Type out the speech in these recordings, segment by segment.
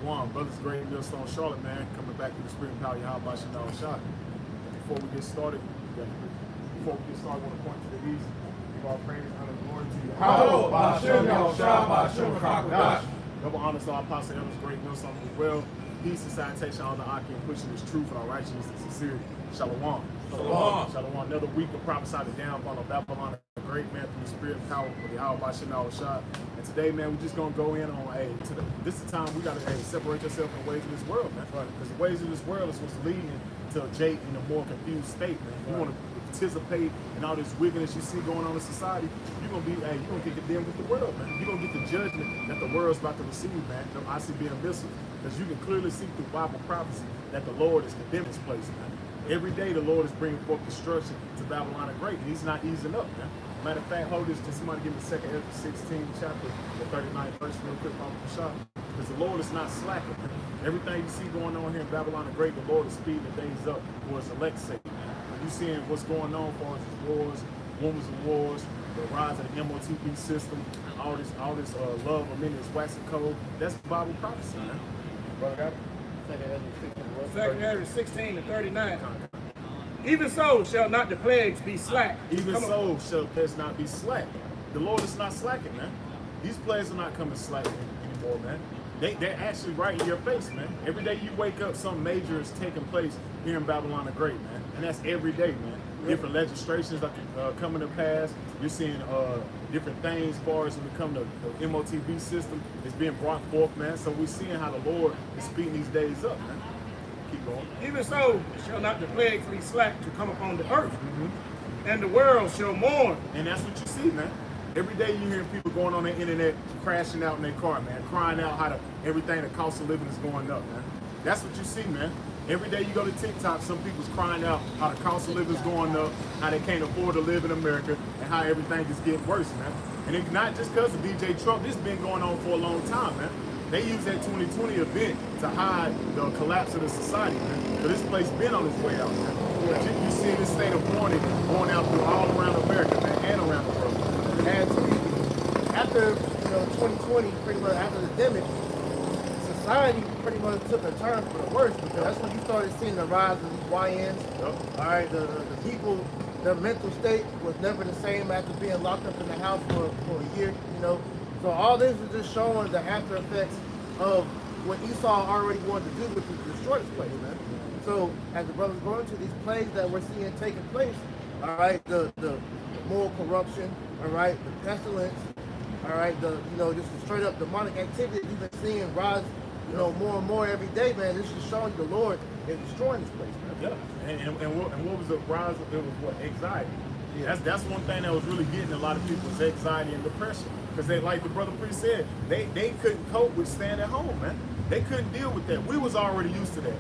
Shalom, brothers, great in Millstone, Charlotte, man. Coming back to the Spirit and Power, Yahweh Bashan Al Shah. Before we get started, I want to point to the east. Give all praise, honor, and glory to you. Yahweh Bashan Al Shah, Bashan Rakakadash. Double honor to our apostle, elders, great Millstone as well. Peace and sanitation, all the Aki, and pushing this truth and our righteousness and sincerity. Shalom. Shalom. Shalom. Another week of prophesied the downfall of Babylon, a great man through the Spirit and power of Yahweh Bashan Al Shah. And today, man, we're just gonna go in on this is the time we gotta separate yourself from the ways of this world, man. Because the ways of this world is what's leading to a Jake in a more confused state, man. You want to participate in all this wickedness you see going on in society, you're gonna get condemned with the world, man. You're gonna get the judgment that the world's about to receive, man. Them ICBM missiles. Because you can clearly see through Bible prophecy that the Lord is condemning this place, man. Every day the Lord is bringing forth destruction to Babylon the Great, and he's not easing up, man. Matter of fact, hold this, just somebody give me 2 Ezra 16 chapter, the 39th verse real quick, because the Lord is not slacking, man. Everything you see going on here in Babylon the Great, the Lord is speeding the days up for his elect's sake, man. You seeing what's going on for his wars, rumors of wars, the rise of the MOTP system, all this love of many is waxing cold. That's Bible prophecy, man. Brother got it? 2 Ezra 16 to 39. Even so shall not the plagues be slack. Even so shall plagues not be slack. The Lord is not slacking, man. These plagues are not coming slack anymore, man. They're actually right in your face, man. Every day you wake up, something major is taking place here in Babylon the Great, man. And that's every day, man. Different legislations are coming to pass. You're seeing different things as far as when it comes to the MOTB system is being brought forth, man. So we're seeing how the Lord is speeding these days up, man. Keep going. Even so shall not the plagues be slack to come upon the earth, and the world shall mourn. And that's what you see, man. Every day you hear people going on the internet crashing out in their car, man, crying out how everything, the cost of living is going up, man. That's what you see, man. Every day you go to TikTok, some people's crying out how the cost of living is going up, how they can't afford to live in America, and how everything is getting worse, man. And it's not just because of DJ Trump. This has been going on for a long time, man. They use that 2020 event to hide the collapse of the society, man. So this place been on its way out, man. But you see this state of warning going out through all around America, man, and around the world. And after 2020, pretty much after the pandemic, society pretty much took a turn for the worse, because that's when you started seeing the rise of these YNs. All right, the people, their mental state was never the same after being locked up in the house for a year, So all this is just showing the after effects of what Esau already wanted to do, which was destroy this place, man. So as the brothers go into these plagues that we're seeing taking place, all right, the moral corruption, all right, the pestilence, all right, just the straight up demonic activity you've been seeing rise, more and more every day, man. This is showing you the Lord is destroying this place, man. Yeah, and what was the rise of it? Was what? Anxiety. Yeah. That's one thing that was really getting a lot of people's anxiety and depression, because they, like the brother priest said, they couldn't cope with staying at home, man. They couldn't deal with that. We was already used to that.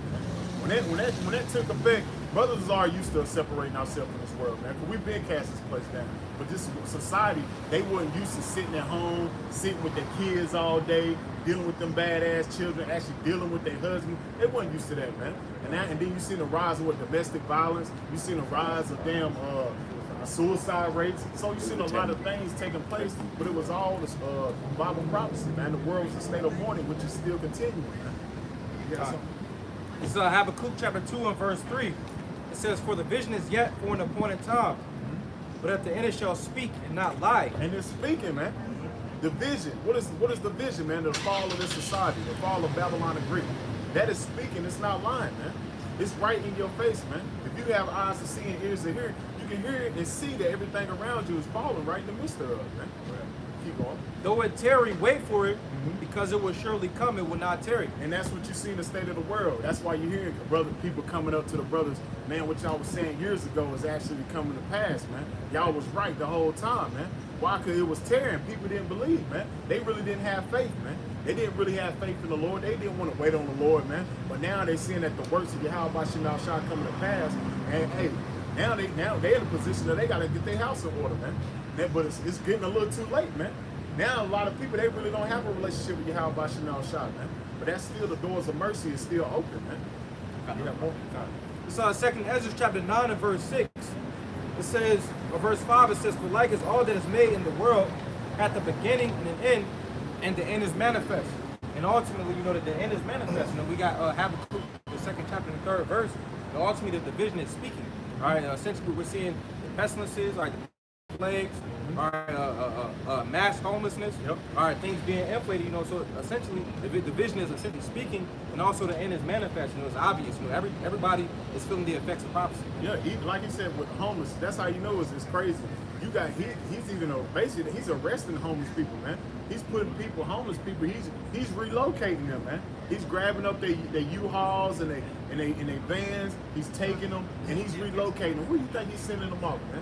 When that took effect, brothers was already used to separating ourselves from this world, man. Because we've been cast this place down. But this society, they weren't used to sitting at home, sitting with their kids all day, dealing with them badass children, actually dealing with their husband. They weren't used to that, man. And then you see the rise of domestic violence. You see the rise of suicide rates. So you seen a lot of things taking place, but it was all this Bible prophecy, man. The world was a state of mourning, which is still continuing, man. Yeah. It's Habakkuk chapter 2 and verse 3. It says, "For the vision is yet for an appointed time, but at the end it shall speak and not lie." And it's speaking, man. The vision. What is the vision, man? The fall of this society, the fall of Babylon the Great. That is speaking. It's not lying, man. It's right in your face, man. If you have eyes to see and ears to hear, you can hear it and see that everything around you is falling right in the midst of it, man. Keep going. Though it tarry, wait for it, because it will surely come, it will not tarry. And that's what you see in the state of the world. That's why you hear people coming up to the brothers, man, what y'all was saying years ago is actually coming to pass, man. Y'all was right the whole time, man. Why? Because it was tearing. People didn't believe, man. They really didn't have faith, man. They didn't really have faith in the Lord. They didn't want to wait on the Lord, man. But now they're seeing that the works of Yahweh Bashan Al Shah coming to pass. And hey, now they're in a position that they got to get their house in order, man. But it's getting a little too late, man. Now a lot of people, they really don't have a relationship with Yahweh Bashan Al Shah, man. But that's still, the doors of mercy is still open, man. You got more? It's 2 Ezra chapter 9 and verse 6. It says, or verse 5, it says, "For like as all that is made in the world hath a beginning and an end, and the end is manifest. And ultimately, you know, that the end is manifest. You know, we got Habakkuk, the 2nd chapter and 3rd verse. And ultimately, the division is speaking. All right, essentially, we're seeing the pestilences, all right, the plagues, all right, mass homelessness, all right, things being inflated. You know, so essentially, the division is essentially speaking, and also the end is manifest. You know, it's obvious. You know, everybody is feeling the effects of prophecy. Yeah, like he said, with homeless, that's how you know it's crazy. You got he's even basically he's arresting homeless people, man. He's putting homeless people, he's relocating them, man. He's grabbing up their U-Hauls and their vans. He's taking them and he's relocating them. Where do you think he's sending them off, man?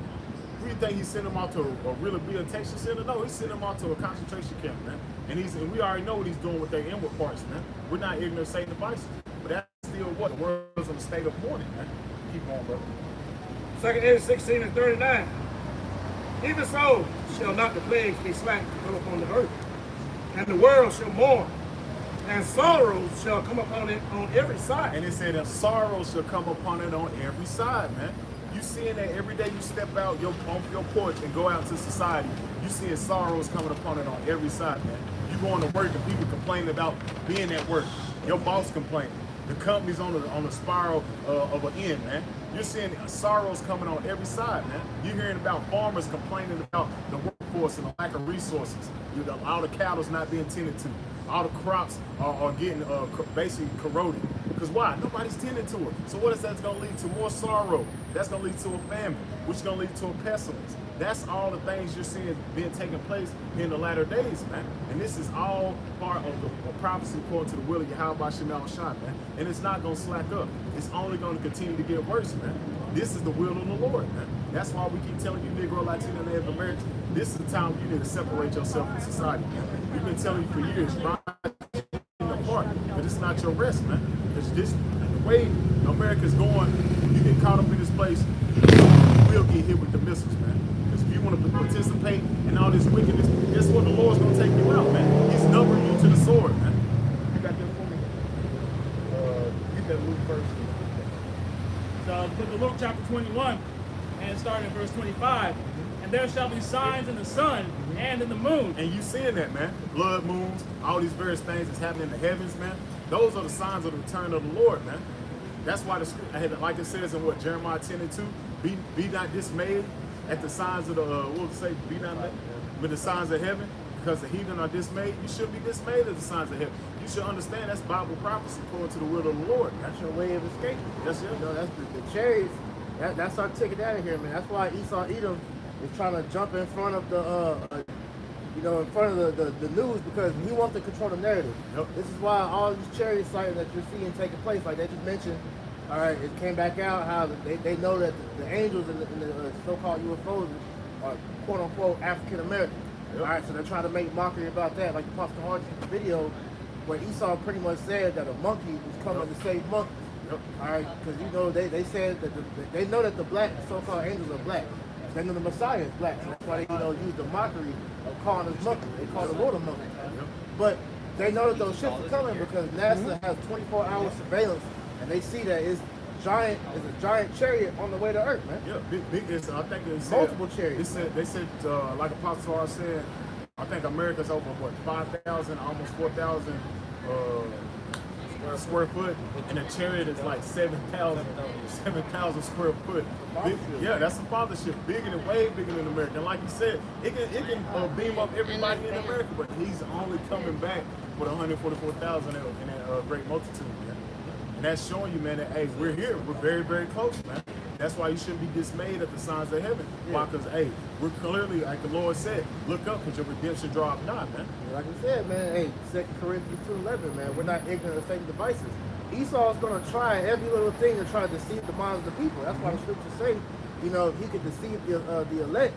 Where do you think he's sending them out to a rehabilitation center? No, he's sending them out to a concentration camp, man. And we already know what he's doing with their inward parts, man. We're not ignorant of Satan's devices, but that's still what the world's in a state of mourning, man. Keep on, brother. 2 Ezra 16 and 39. Even so shall not the plagues be slack to come upon the earth, and the world shall mourn, and sorrows shall come upon it on every side. And it said that sorrow shall come upon it on every side, man. You seeing that every day you step out off your porch and go out to society, you seeing sorrows coming upon it on every side, man. You going to work and people complaining about being at work. Your boss complaining. The company's on the spiral of an end, man. You're seeing sorrows coming on every side, man. You're hearing about farmers complaining about the workforce and the lack of resources. All the cattle's not being tended to. All the crops are getting basically corroded. Because why? Nobody's tending to it. So what is that's going to lead to? More sorrow. That's going to lead to a famine, which is going to lead to a pestilence. That's all the things you're seeing being taking place in the latter days, man. And this is all part of the prophecy according to the will of Yahweh Shemel Shah, man. And it's not going to slack up. It's only going to continue to get worse, man. This is the will of the Lord, man. That's why we keep telling you, Negro, Latino, and Native Americans, this is the time you need to separate yourself from society, man. We've been telling you for years, rise apart, but it's not your rest, man. Because the way America's going, you get caught up in this place, you will get hit with the missiles, man. Because if you want to participate in all this wickedness, guess what? The Lord's going to take you out, man. He's numbering you to the sword, man. You got that for me? Get that Luke first. The book of Luke chapter 21 and starting in verse 25. And there shall be signs in the sun and in the moon. And you seeing that, man. Blood moons, all these various things that's happening in the heavens, man. Those are the signs of the return of the Lord, man. That's why the scripture, like it says in Jeremiah 10 and 2, be not dismayed at the signs of the, what would it say, be not with the signs of heaven, because the heathen are dismayed. You shouldn't be dismayed at the signs of heaven. You should understand that's Bible prophecy according to the will of the Lord. That's your way of escape. That's it. You know, that's the chariots. That's our ticket out of here, man. That's why Esau Edom is trying to jump in front of the, in front of the news, because he wants to control the narrative. Yep. This is why all these chariot sightings that you're seeing taking place, like they just mentioned, all right, it came back out how they know that the angels in the so-called UFOs are quote-unquote African American. Yep. All right, so they're trying to make mockery about that, like the Pastor Hardy's video where Esau pretty much said that a monkey was coming to save monkeys. Yep. All right, because they said that they know that the black so-called angels are black. They know the Messiah is black, so that's why they use the mockery of calling us monkeys. They call the Lord a monkey. Yep. But they know that those ships are coming because NASA has 24-hour surveillance, and they see that it's a giant chariot on the way to Earth, man. Yeah, big. I think it's Multiple chariots. They said like Apostle R said, I think America's over 5,000, almost 4,000 square foot, and a chariot is like 7,000 square foot. Yeah, that's a fathership, way bigger than America. And like you said, it can beam up everybody in America, but he's only coming back with 144,000 in a great multitude, man. And that's showing you, man, that hey, we're here. We're very, very close, man. That's why you shouldn't be dismayed at the signs of heaven. Yeah. Why? Because, hey, we're clearly, like the Lord said, look up because your redemption draweth nigh, man. Like I said, man, hey, 2 Corinthians 2:11, man, we're not ignorant of Satan's devices. Esau's going to try every little thing to try to deceive the minds of the people. That's why the scriptures say, he could deceive the elect,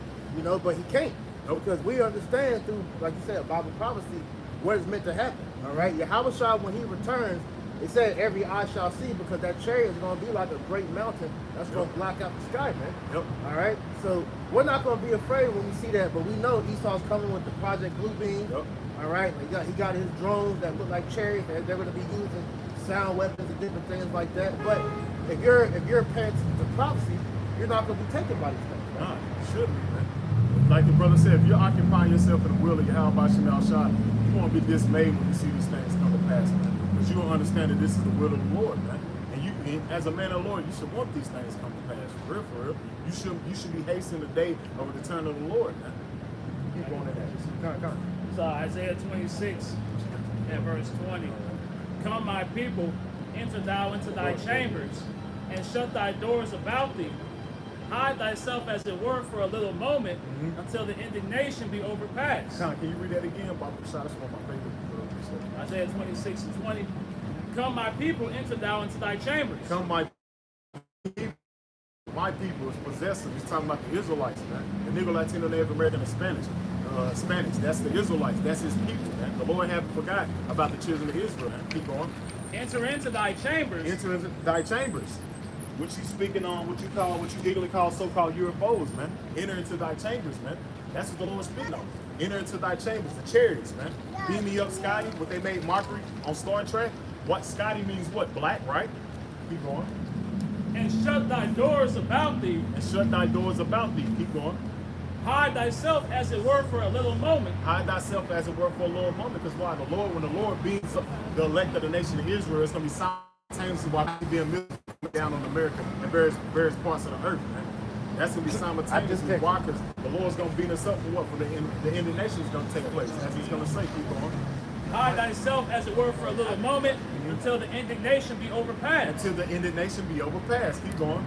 but he can't. Nope. Because we understand through, like you said, Bible prophecy, what is meant to happen. All right? Yahweh, when he returns, it said every eye shall see, because that chariot is going to be like a great mountain that's going to block out the sky, man. Yep. All right? So we're not going to be afraid when we see that, but we know Esau's coming with the Project Bluebeam. Yep. All right? He got his drones that look like chariots, and they're going to be using sound weapons and different things like that. But if you're paying attention to prophecy, you're not going to be taken by these things. Nah, you shouldn't be, man. Like the brother said, if you're occupying yourself in the will of Yahweh Shemel Shah, you won't be dismayed when you see these things come pass, man. Because you don't understand that this is the will of the Lord, man. And as a man of the Lord, you should want these things to come to pass. For real, for real. You should be hastening the day of the return of the Lord, man. Keep going in that. Come on. So Isaiah 26 and verse 20. Come, my people, enter thou into thy chambers, and shut thy doors about thee. Hide thyself as it were for a little moment, until the indignation be overpassed. Con, can you read that again? Bob Rashad, that's one of my favorite. Isaiah 26 and 20. Come, my people, enter thou into thy chambers. Come, my people is possessive. He's talking about the Israelites, man. The Negro, Latino, Native American, and Spanish. Spanish, that's the Israelites. That's his people, man. The Lord haven't forgot about the children of Israel, man. Keep going. Enter into thy chambers. Enter into thy chambers. Which he's speaking on what you eagerly call so-called UFOs, man. Enter into thy chambers, man. That's what the Lord's speaking on. Enter into thy chambers, the chariots, man. Beam me up, Scotty, what they made mockery on Star Trek. What Scotty means what? Black, right? Keep going. And shut thy doors about thee. And shut thy doors about thee. Keep going. Hide thyself as it were for a little moment. Hide thyself as it were for a little moment. Because why? When the Lord beams up the elect of the nation of Israel, it's going to be simultaneously while he's being military down on America and various parts of the earth, man. That's going to be simultaneously. Why? Because the Lord's going to beat us up for what? For the indignation is going to take place. As he's going to say, keep going. Hide thyself as it were for a little moment, until the indignation be overpassed. Until the indignation be overpassed. Keep going.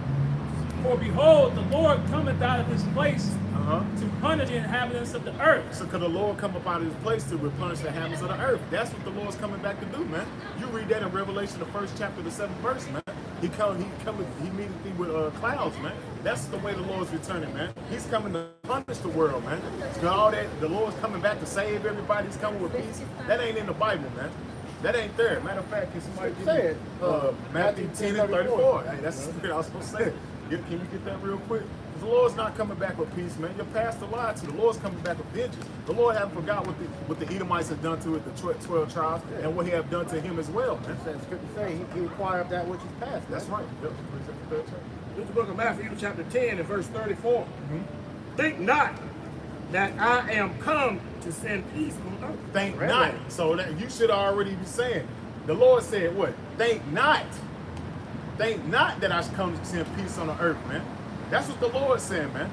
For behold, the Lord cometh out of his place to punish the inhabitants of the earth. So could the Lord come up out of his place to replenish the inhabitants of the earth? That's what the Lord's coming back to do, man. You read that in Revelation, the 1st chapter, the 7th verse, man. He meets thee with clouds, man. That's the way the Lord's returning, man. He's coming to punish the world, man. So all that, the Lord's coming back to save everybody. He's coming with peace. That ain't in the Bible, man. That ain't there. Matter of fact, can somebody give Say me it. Matthew 10 and 34? Hey, that's the spirit I was supposed to say. Can you get that real quick? Because the Lord's not coming back with peace, man. Your pastor lied to you. The Lord's coming back with vengeance. The Lord haven't forgot what the Edomites have done to it, the 12 tribes, and what he have done to him as well, man. That's good to say. He required that which is passed. That's right. Yep. This is the book of Matthew, chapter 10, and verse 34. Think not that I am come to send peace on earth. Think not. So that you should already be saying. The Lord said what? Think not. Think not that I come to send peace on the earth, man. That's what the Lord said, man.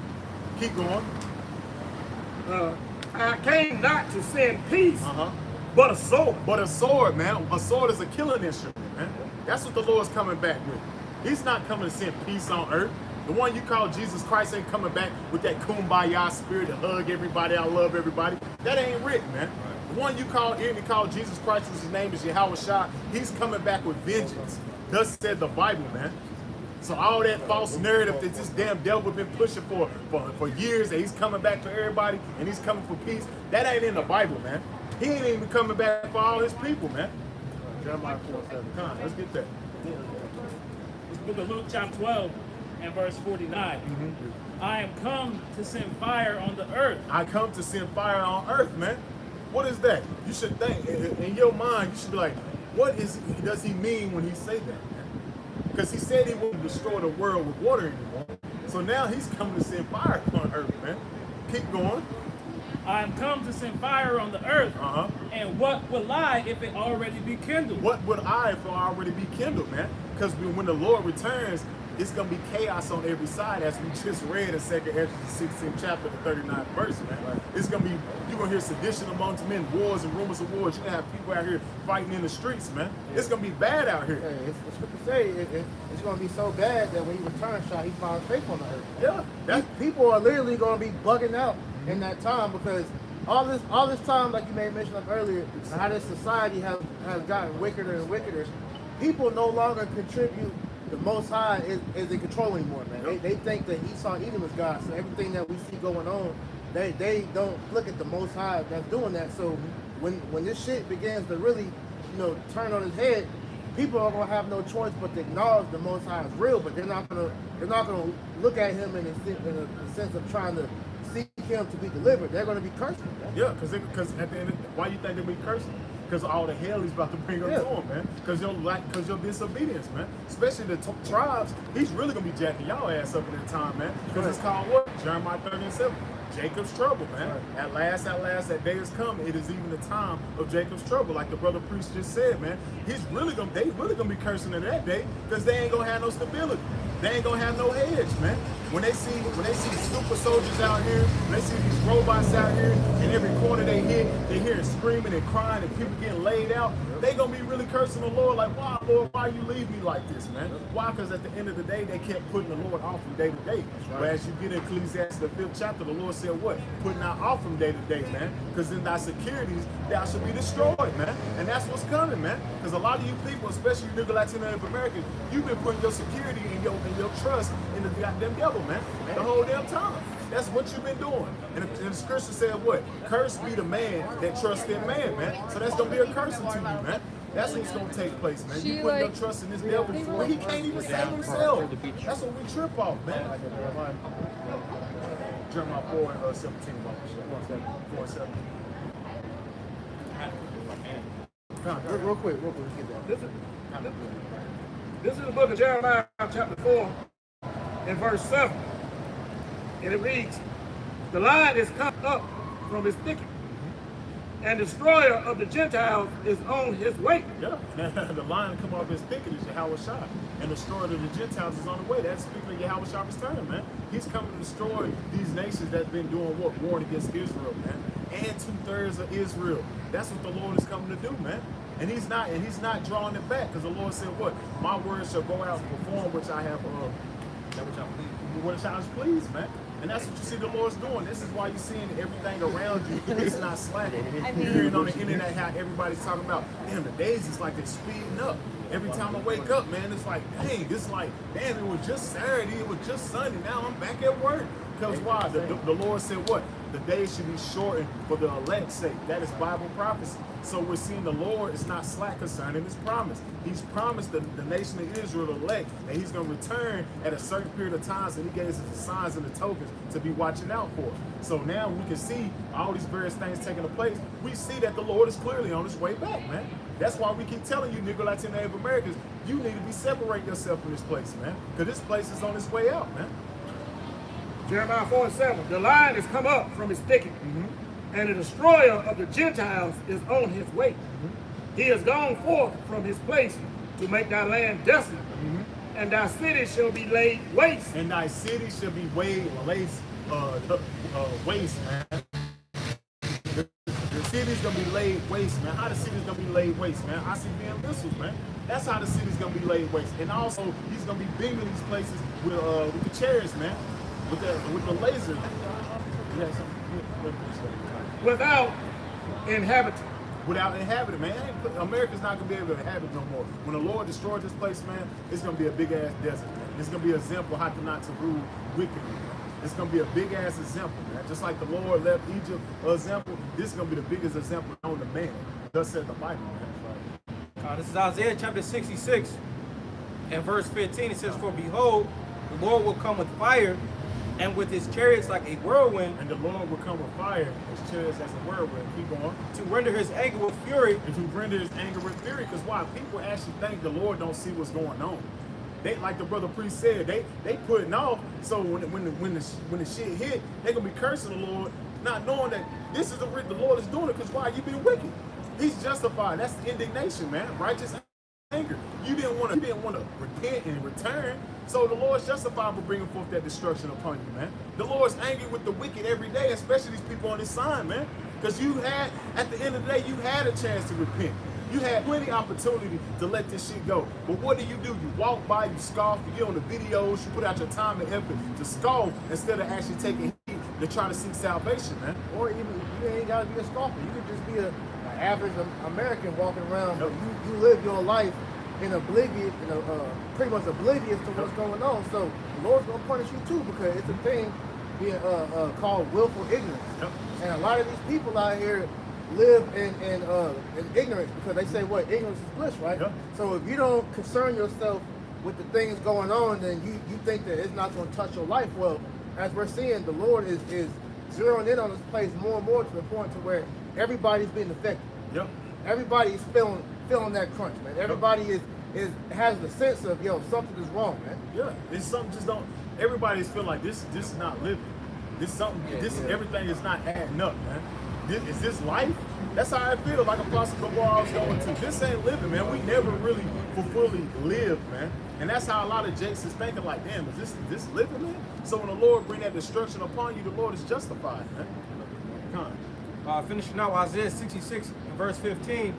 Keep going. I came not to send peace, but a sword. But a sword, man. A sword is a killing instrument, man. That's what the Lord's coming back with. He's not coming to send peace on earth. The one you call Jesus Christ ain't coming back with that kumbaya spirit to hug everybody, I love everybody. That ain't written, man. The one you call Jesus Christ, whose name is Yahweh Shah, he's coming back with vengeance. Thus said the Bible, man. So all that false narrative that this damn devil been pushing for years, that he's coming back to everybody and he's coming for peace, that ain't in the Bible, man. He ain't even coming back for all his people, man. Jeremiah 4:7. Come on, let's get that. This book of Luke, chapter 12, and verse 49. I am come to send fire on the earth. I come to send fire on earth, man. What is that? You should think, in your mind, you should be like, does he mean when he say that, man? Because he said he wouldn't destroy the world with water anymore. So now he's coming to send fire on earth, man. Keep going. I am come to send fire on the earth. And what will I if it already be kindled? What would I if it already be kindled, man? Because when the Lord returns, it's going to be chaos on every side, as we just read in 2nd Ezra, the 16th chapter, the 39th verse, man. Right. It's going to be, you're going to hear sedition amongst men, wars and rumors of wars. You're going to have people out here fighting in the streets, man. It's going to be bad out here. Hey, it's good to say. It's going to be so bad that when he returns, he finds faith on the earth. Yeah. People are literally going to be bugging out in that time, because all this time, like you made mention of earlier, how this society has gotten wickeder and wickeder. People no longer contribute. The Most High is in control anymore, man. They think that Esau and Edom is God, so everything that we see going on, they don't look at the Most High that's doing that. So when this shit begins to really, turn on its head, people are gonna have no choice but to acknowledge the Most High is real, but they're not gonna look at him in a sense of trying to seek him to be delivered. They're gonna be cursing. Yeah, because at the end, why you think they be cursing? Because all the hell he's about to bring up to him, man. Because your disobedience, man. Especially the tribes, he's really gonna be jacking y'all ass up at that time, man. Because it's called what? Jeremiah 30 and 7. Jacob's trouble, man. At last, that day has come. It is even the time of Jacob's trouble, like the brother priest just said, man. They really gonna be cursing in that day because they ain't gonna have no stability. They ain't gonna have no hedge, man. When they see super soldiers out here, when they see these robots out here, and every corner they hit, they hear screaming and crying and people getting laid out, they gonna be really cursing the Lord like, why, Lord, why you leave me like this, man? Why? Because at the end of the day, they kept putting the Lord off from day to day. Whereas you get in Ecclesiastes, the 5th chapter, the Lord said what? Putting out off from day to day, man. Because in thy securities, thou shall be destroyed, man. And that's what's coming, man. Because a lot of you people, especially you nigga Latino Americans, you've been putting your security and your trust in the goddamn devil, man. The whole damn time. That's what you've been doing. And the scripture said what? Cursed be the man that trusts in man, man. So that's going to be a curse unto you, man. That's what's going to take place, man. You put your trust in this devil before he can't even save himself. That's what we trip off, man. Jeremiah 4 and 17. 4 and 7. Real quick, let's get that. This is the book of Jeremiah, chapter 4, and verse 7. And it reads, the lion is come up from his thicket, and the destroyer of the Gentiles is on his way. Yeah, the lion come off his thicket is Yahweh Shai, and the destroyer of the Gentiles is on the way. That's speaking of Yahweh Shai's return, man. He's coming to destroy these nations that's been doing what? Warring against Israel, man. And 2/3 of Israel. That's what the Lord is coming to do, man. And he's not drawing it back, because the Lord said what? My words shall go out and perform which I have which I was pleased, man. And that's what you see the Lord's doing. This is why you're seeing everything around you. It's not slacking. You're hearing on the internet how everybody's talking about, damn, the days is like they're speeding up. Every time I wake up, man, it's like, dang, it's like, damn, it was just Saturday, it was just Sunday, now I'm back at work. Because why? The Lord said what? The days should be shortened for the elect's sake. That is Bible prophecy. So we're seeing the Lord is not slack concerning his promise. He's promised the nation of Israel, the elect, that he's going to return at a certain period of time. So he gave us the signs and the tokens to be watching out for. So now we can see all these various things taking place. We see that the Lord is clearly on his way back, man. That's why we keep telling you, Negro, Latino, Native Americans, you need to be separating yourself from this place, man. Because this place is on its way out, man. Jeremiah 4 and 7. The lion is come up from his thicket, and the destroyer of the Gentiles is on his way. He has gone forth from his place to make thy land desolate, and thy city shall be laid waste. And thy city shall be waste, man. The city's gonna be laid waste, man. How the city's gonna be laid waste, man? I see being missiles, man. That's how the city's gonna be laid waste. And also, he's gonna be beaming these places with the chariots, man. With the laser. Yes. Without inhabitant. Without inhabitant, man. America's not gonna be able to inhabit no more. When the Lord destroys this place, man, it's gonna be a big ass desert, man. It's gonna be an example how to not to rule wickedly. It's gonna be a big ass example, man. Just like the Lord left Egypt an example, this is gonna be the biggest example known to man. Thus said the Bible, man. This is Isaiah chapter 66 and verse 15. It says, for behold, the Lord will come with fire, and with his chariots like a whirlwind. And the Lord will come with fire, his chariots as a whirlwind. Keep going. To render his anger with fury. And to render his anger with fury. Because why? People actually think the Lord don't see what's going on. They, like the brother priest said, they putting off. So when the shit hit, they gonna be cursing the Lord, not knowing that this is the Lord is doing it. Because why? You been wicked. He's justified. That's the indignation, man. Righteous anger. You didn't want to repent and return. So the Lord's justified for bringing forth that destruction upon you, man. The Lord's angry with the wicked every day, especially these people on this sign, man. Because you had, at the end of the day, you had a chance to repent. You had plenty opportunity to let this shit go. But what do? You walk by, you scoff, you get on the videos, you put out your time and effort to scoff instead of actually taking heed to try to seek salvation, man. Or even, you ain't got to be a scoffer. You could just be an average American walking around, but you live your life in oblivious, pretty much oblivious to what's going on. So the Lord's gonna punish you too, because it's a thing being called willful ignorance. And a lot of these people out here live in ignorance, because they say what? Ignorance is bliss, right? So if you don't concern yourself with the things going on, then you think that it's not going to touch your life. Well, as we're seeing, the Lord is zeroing in on this place more and more, to the point to where everybody's being affected. Everybody's feeling that crunch, man. Everybody has the sense of, something is wrong, man. It's something just don't. Everybody's feeling like this is not living. This something. This yeah. everything is not adding up, man. Is this life? That's how I feel. Like Apostle Gabar I was going to. This ain't living, man. We never really fully lived, man. And that's how a lot of Jakes is thinking. Like, damn, is this living, man? So when the Lord bring that destruction upon you, the Lord is justified, man. Come on. Finishing out Isaiah 66 and verse 15,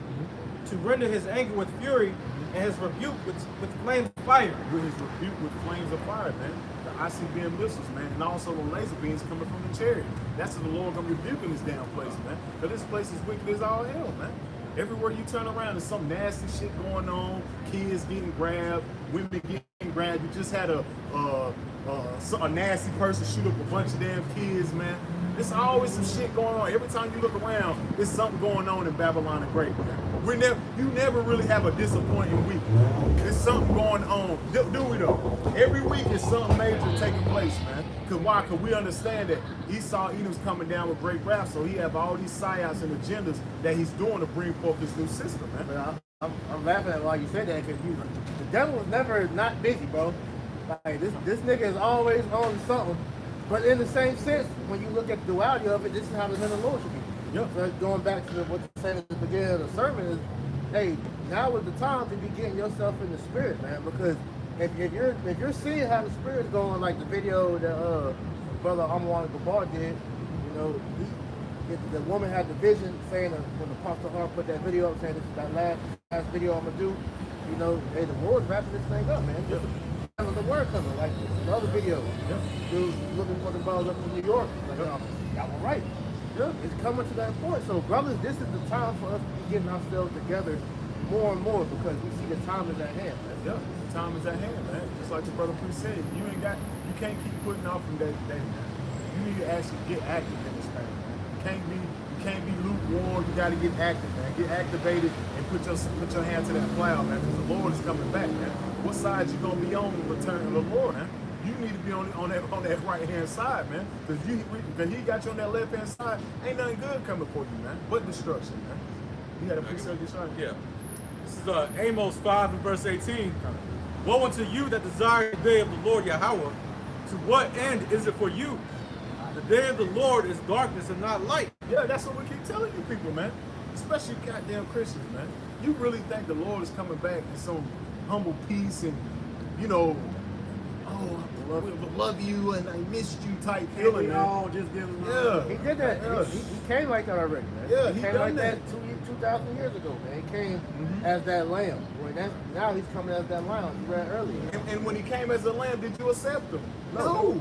to render his anger with fury and his rebuke with flames of fire. With his rebuke with flames of fire, man. The ICBM missiles, man, and also the laser beams coming from the chariot. That's what the Lord gonna rebuke in this damn place, man. But this place is wicked as all hell, man. Everywhere you turn around, there's some nasty shit going on. Kids getting grabbed, women getting grabbed. You just had a nasty person shoot up a bunch of damn kids, man. There's always some shit going on. Every time you look around, there's something going on in Babylon the Great, man. You never really have a disappointing week. There's something going on. Do we though? Every week is something major taking place, man. Cause why? Cause we understand that Esau Edom's coming down with great wrath, so he have all these psyops and agendas that he's doing to bring forth this new system, man. But I'm laughing at why you said that, because the devil is never not busy, bro. Like this nigga is always on something. But in the same sense, when you look at the duality of it, this is how the men of the Lord should be. Yeah. So going back to what you said at the beginning of the sermon is, hey, now is the time to be getting yourself in the spirit, man. Because if you're seeing how the spirit's going, like the video that brother Amwan Gabar did, you know, the woman had the vision saying that when Apostle Hart put that video up saying this is that last video I'm gonna do, you know, hey, the Lord's wrapping this thing up, man. Just the word coming, like the other video. Yeah. Dude looking for the brothers up in New York. Like, y'all were right. Yeah. It's coming to that point. So, brothers, this is the time for us to be getting ourselves together more and more, because we see the time is at hand, man. Yeah, time is at hand, man. Just like the brother Priest said, you can't keep putting off from day to day, man. You need to actually get active in this thing, man. You can't be lukewarm. You got to get active, man. Get activated and put your hand to that plow, man. Because the Lord is coming back, man. What side you gonna be on the return of the Lord, man? You need to be on that right hand side, man. Because he got you on that left hand side, ain't nothing good coming for you, man. But destruction, man. You got a precept this right? Yeah. This is Amos 5 and verse 18. Woe unto you that desire the day of the Lord Yahweh. To what end is it for you? The day of the Lord is darkness and not light. Yeah, that's what we keep telling you people, man. Especially goddamn Christians, man. You really think the Lord is coming back in some humble peace and, you know, oh, I love you and I missed you type feeling, man. Just give him Yeah. He did that. Yeah. He came like that already, man. Yeah, he he came done like that that. 2,000 years ago, man. He came as that lamb. Well, now he's coming as that lion. You read earlier. And when he came as a lamb, did you accept him? No.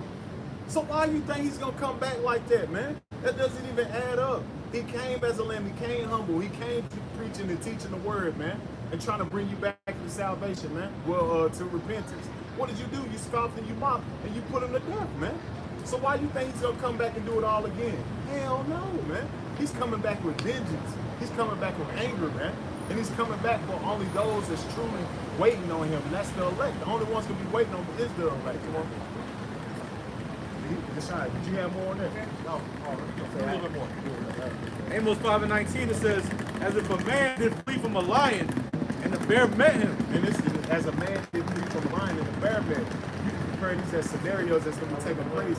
So why you think he's gonna come back like that, man? That doesn't even add up. He came as a lamb. He came humble. He came to preaching and teaching the word, man, and trying to bring you back to salvation, man. Well, to repentance. What did you do? You scoffed and you mocked and you put him to death, man. So why you think he's gonna come back and do it all again? Hell no, man. He's coming back with vengeance. He's coming back with anger, man. And he's coming back for only those that's truly waiting on him. And that's the elect. The only ones gonna be waiting on him is the elect. Come on. Did you have more on that? No. A little bit more. Amos 5 and 19, it says, as if a man did flee from a lion, and the bear met him. And this is as a man did flee from a lion and a bear met. You can compare these as scenarios that's going to be taking place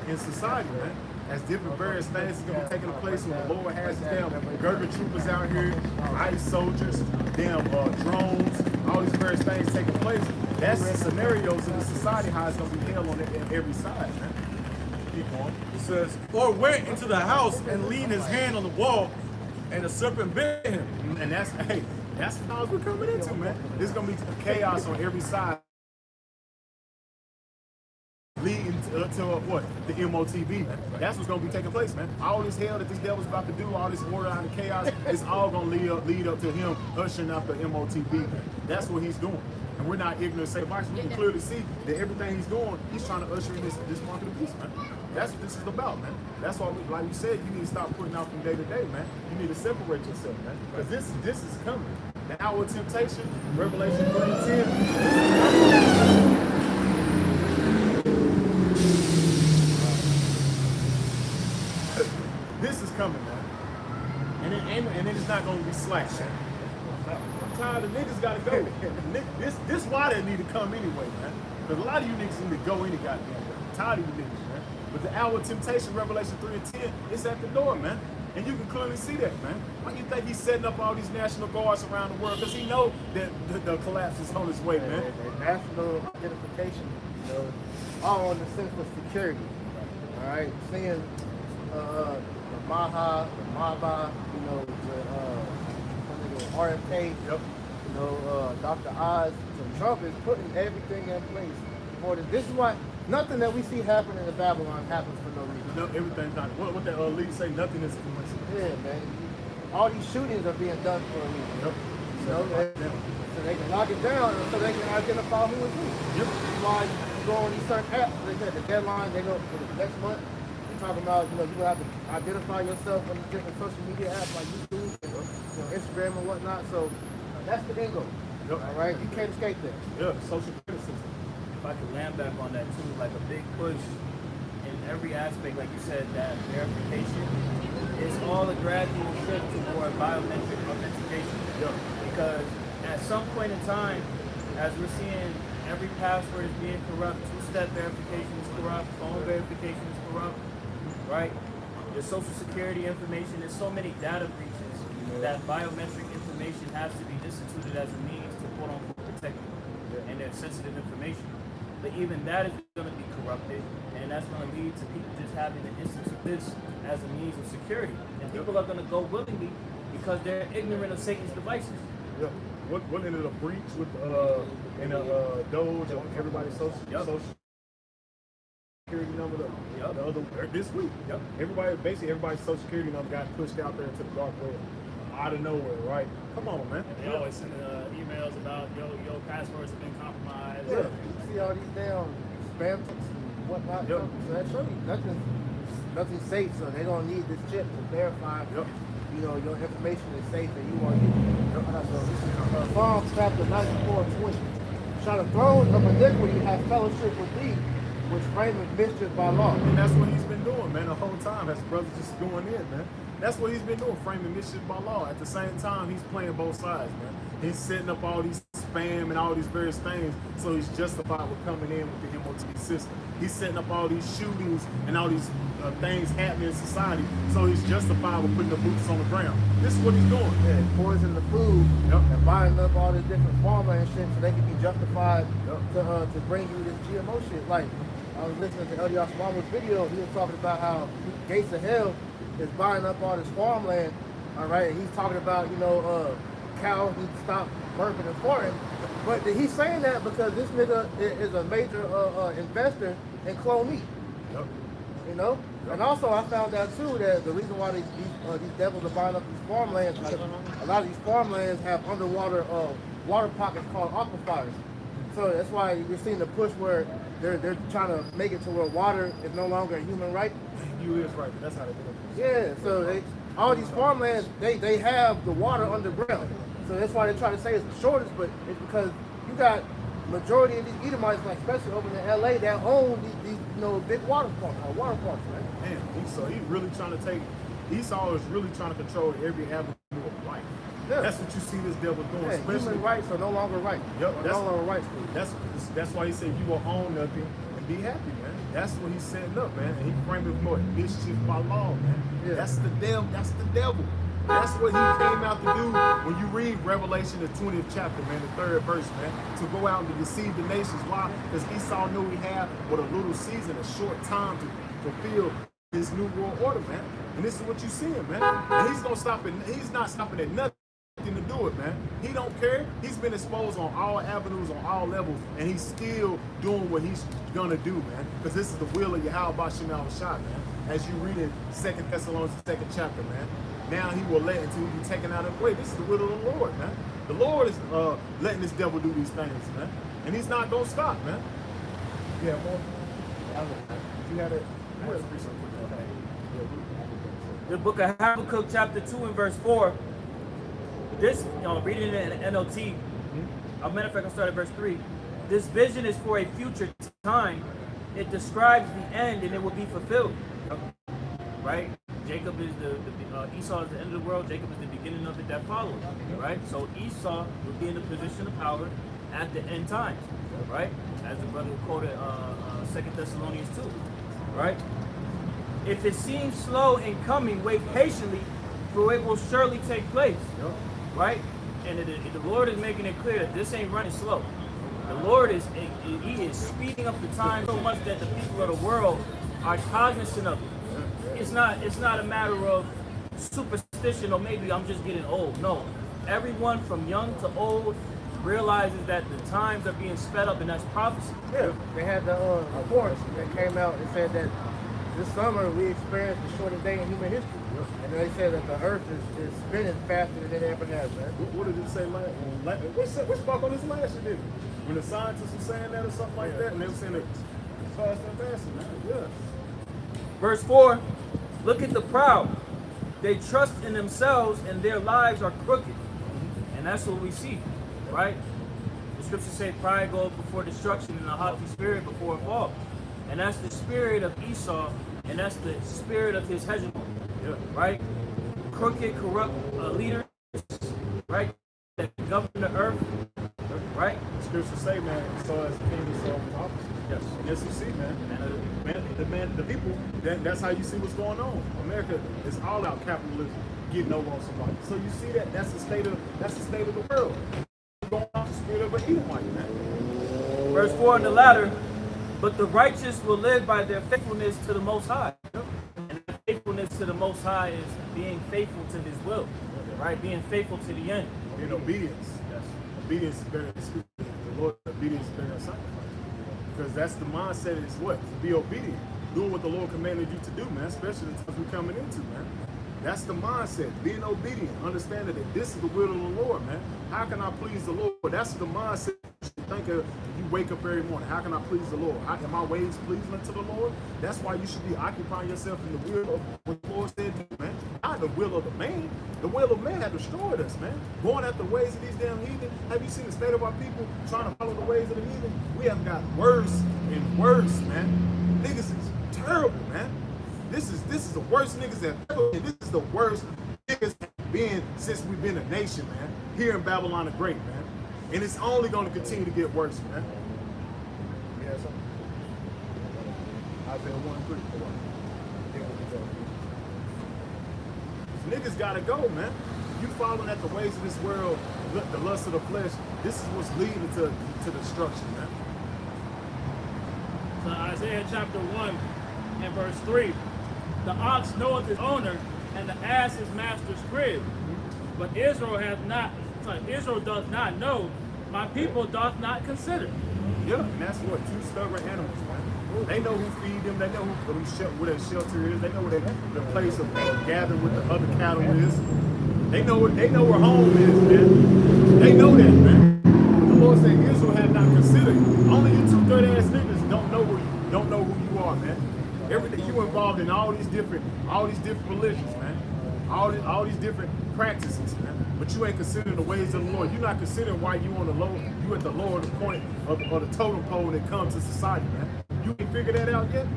in society, man. As different various things is going to be taking place when the Lord has his damn Gerber troopers out here, ICE soldiers, damn drones, all these various things taking place. That's the scenarios in the society how it's going to be held on every side, man. Keep going. It says, or went into the house and leaned his hand on the wall, and the serpent bit him. And that's the times we're coming into, man. There's going to be chaos on every side. Leading to what? The MOTB. That's what's going to be taking place, man. All this hell that this devil's about to do, all this order out of chaos, it's all going to lead up to him ushering out the MOTB. That's what he's doing. And we're not ignorant, say, Vice, we can clearly see that everything he's doing, he's trying to usher in this mark of the beast, man. That's what this is about, man. That's why, like you said, you need to stop putting out from day to day, man. You need to separate yourself, man. Because this is coming. The hour of temptation, Revelation 3:10. This is coming, man. And it's not going to be slack, man. I'm tired of niggas got to go. This why they need to come anyway, man. Because a lot of you niggas need to go any goddamn way. I'm tired of you niggas, man. But the hour of temptation, Revelation 3 and 10, it's at the door, man. And you can clearly see that, man. Why do you think he's setting up all these national guards around the world? Because he know that the collapse is on his way, man. And national identification, you know, all in the sense of security. All right, seeing the Maha, the Maba, you know, the RFK, Yep. you know, Dr. Oz. So Trump is putting everything in place for this. This is why nothing that we see happening in Babylon happens for no reason. No, everything kind of, what that lead say, nothing is a coincidence. Yeah, man. All these shootings are being done for a reason. Yep. You know, so they can lock it down and so they can identify who is who. Yep. That's why you go on these certain apps, they said the deadline, they go for the next month. You're talking about, you know, you have to identify yourself on the different social media apps like YouTube, and, you know, Instagram and whatnot. So that's the end goal. Yep. All right, you can't escape that. Yeah, social criticism. If I could land back on that too, like a big push in every aspect, like you said, that verification is all a gradual shift toward biometric authentication. Yeah. Because at some point in time, as we're seeing every password is being corrupt, two-step verification is corrupt, phone verification is corrupt, right? Your social security information, there's so many data breaches that biometric information has to be instituted as a means to quote-unquote protect you and their sensitive information. But even that is going to be corrupted, and that's going to lead to people just having an instance of this as a means of security. And people are going to go willingly because they're ignorant of Satan's devices. Yeah. What ended a breach with in a Doge on everybody's social security number the other this week. Yep. Everybody's social security number got pushed out there to the dark web out of nowhere, right? Come on, man. And they always send emails about your passwords have been compromised. Yeah, you see all these damn spam texts and whatnot. Yep. So that shows you nothing's safe. So they don't need this chip to verify. Yep. You know, your information is safe and you are you. So this is Psalms chapter 94:20. Shall the throne of iniquity have fellowship with thee, which frameth mischief by law? And that's what he's been doing, man, the whole time. As brothers just going in, man. That's what he's been doing, framing mischief by law. At the same time, he's playing both sides, man. He's setting up all these spam and all these various things, so he's justified with coming in with the MOT system. He's setting up all these shootings and all these things happening in society, so he's justified with putting the boots on the ground. This is what he's doing. Yeah, poison the food Yep. and buying up all this different farmland shit so they can be justified Yep. to bring you this GMO shit. Like, I was listening to Elias Mama's video, he was talking about how Gates of Hell is buying up all this farmland, all right? And he's talking about, you know, cows need to stop burping and farting. But he's saying that because this nigga is a major investor in clone meat, Yep. you know? Yep. And also I found out too that the reason why these devils are buying up these farmlands, because a lot of these farmlands have underwater water pockets called aquifers. So that's why you're seeing the push where they're trying to make it to where water is no longer a human right. You is right. That's how they do it. Yeah, so all these farmlands, they have the water underground. So that's why they try to say it's the shortest, but it's because you got majority of these Edomites, like especially over in LA, that own these you know, big water parks, right? Man, Esau is really trying to control every avenue of life. Yeah. That's what you see this devil doing, Yeah, especially. human rights are no longer right. Yep, Or that's- no longer rights for you. That's why he said you will own nothing and be happy, man. That's what he's setting up, man. And he framed it more mischief by law, man. Yeah. That's the devil. That's the devil. That's what he came out to do when you read Revelation, the 20th chapter, man, the 3rd verse, man. To go out and to deceive the nations. Why? Because Esau knew he had but a little season, a short time to fulfill his new world order, man. And this is what you're seeing, man. And he's gonna stop it. He's not stopping at nothing to do it, man. He don't care. He's been exposed on all avenues, on all levels, and he's still doing what he's gonna do, man. Because this is the will of Yahweh Shem Shah, man. As you read in 2 Thessalonians, 2nd chapter, man. Now he will let until he be taken out of the way. This is the will of the Lord, man. The Lord is letting this devil do these things, man. And he's not gonna stop, man. Yeah, more. You had it. The book of Habakkuk, chapter 2 and verse 4. This, reading it in NLT, a matter of fact, I'll start at verse 3. This vision is for a future time. It describes the end and it will be fulfilled. Right? Jacob is Esau is the end of the world. Jacob is the beginning of it that follows. Right? So Esau will be in a position of power at the end times. Right? As the brother quoted 2 Thessalonians 2. right? If it seems slow in coming, wait patiently, for it will surely take place, right? And the Lord is making it clear that this ain't running slow. The Lord is speeding up the time so much that the people of the world are cognizant of it. It's not a matter of superstition or maybe I'm just getting old. No, everyone from young to old realizes that the times are being sped up, and that's prophecy. Yeah, they had the report that came out and said that this summer we experienced the shortest day in human history. And they said that the earth is spinning faster than it ever has, man. What did it say last? We spoke on this last year, didn't we? When the scientists were saying that or something like that, and they were saying it faster and faster, man. Yeah. Verse 4, look at the proud. They trust in themselves and their lives are crooked. And that's what we see, right? The scriptures say pride goes before destruction and a haughty spirit before a fall. And that's the spirit of Esau, and that's the spirit of his hegemony, right? Crooked, corrupt leaders, right? That govern the earth, right? The scriptures say, man, Esau as the king, Esau is opposite. Yes. And as you see, man, the people, that's how you see what's going on. America is all out capitalism, getting over on somebody. So you see that, that's the state of the world. Going off the spirit of an Edomite, man. Verse 4 in the latter, but the righteous will live by their faithfulness to the Most High. And the faithfulness to the Most High is being faithful to His will, right? Being faithful to the end. In obedience. Yes. Obedience is better than speaking. The Lord, obedience is better than sacrifice. Because that's the mindset is what? To be obedient. Doing what the Lord commanded you to do, man, especially the times we're coming into, man. That's the mindset, being obedient, understanding that this is the will of the Lord, man. How can I please the Lord? That's the mindset you should think of when you wake up every morning. How can I please the Lord? Are my ways pleasing unto the Lord? That's why you should be occupying yourself in the will of what the Lord said, man. Not the will of the man. The will of man has destroyed us, man. Going after the ways of these damn heathen. Have you seen the state of our people trying to follow the ways of the heathen? We have got worse and worse, man. Niggas is terrible, man. This is the worst niggas that ever been. This is the worst niggas been since we've been a nation, man. Here in Babylon the Great, man. And it's only going to continue to get worse, man. Yeah, something. Isaiah 1:3. Niggas gotta go, man. You following at the ways of this world, the lust of the flesh. This is what's leading to destruction, man. So Isaiah chapter 1 and verse 3. The ox knoweth his owner, and the ass his master's crib. But Israel doth not know, my people doth not consider. Yeah, and that's what, two stubborn animals, man. They know who feed them, they know where their shelter is, they know where the place of gathering with the other cattle is. They know where home is, man. They know that, man. The Lord said Israel have not considered. Only you two third-ass niggas don't know who you are, man. Everything you involved in all these different religions, man. All these different practices, man. But you ain't considering the ways of the Lord. You're not considering why you on the low, you at the lower point of the totem pole when it comes to society, man. You ain't figured that out yet?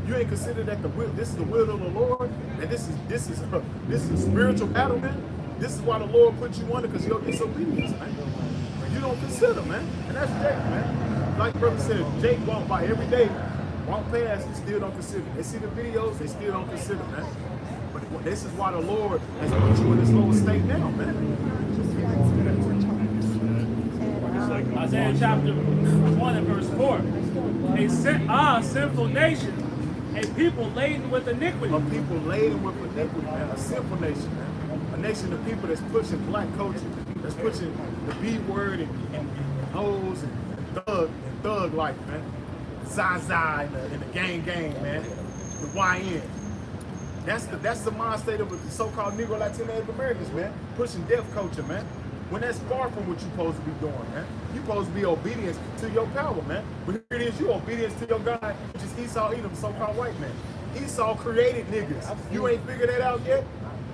You ain't considered that this is the will of the Lord, and this is a spiritual battle, man. This is why the Lord put you under, because you're disobedience, man. You don't consider, man. And that's Jake, man. Like brother said, Jake walk by every day, walk past, and still don't consider. They see the videos, they still don't consider, man. But this is why the Lord has put you in this lower state now, man. Isaiah chapter 1 and verse 4. A sinful nation, a people laden with iniquity. A people laden with iniquity, man. A sinful nation, man. A nation of people that's pushing black culture, that's pushing the B word and hoes and thug life, man. Zaza and the gang, man. The YN. That's the mind state of the so-called Negro Latino Americans, man. Pushing death culture, man. When that's far from what you're supposed to be doing, man. You're supposed to be obedience to your power, man. But here it is, you obedience to your God, which is Esau Edom, so-called white man. Esau created niggas. You ain't figured that out yet?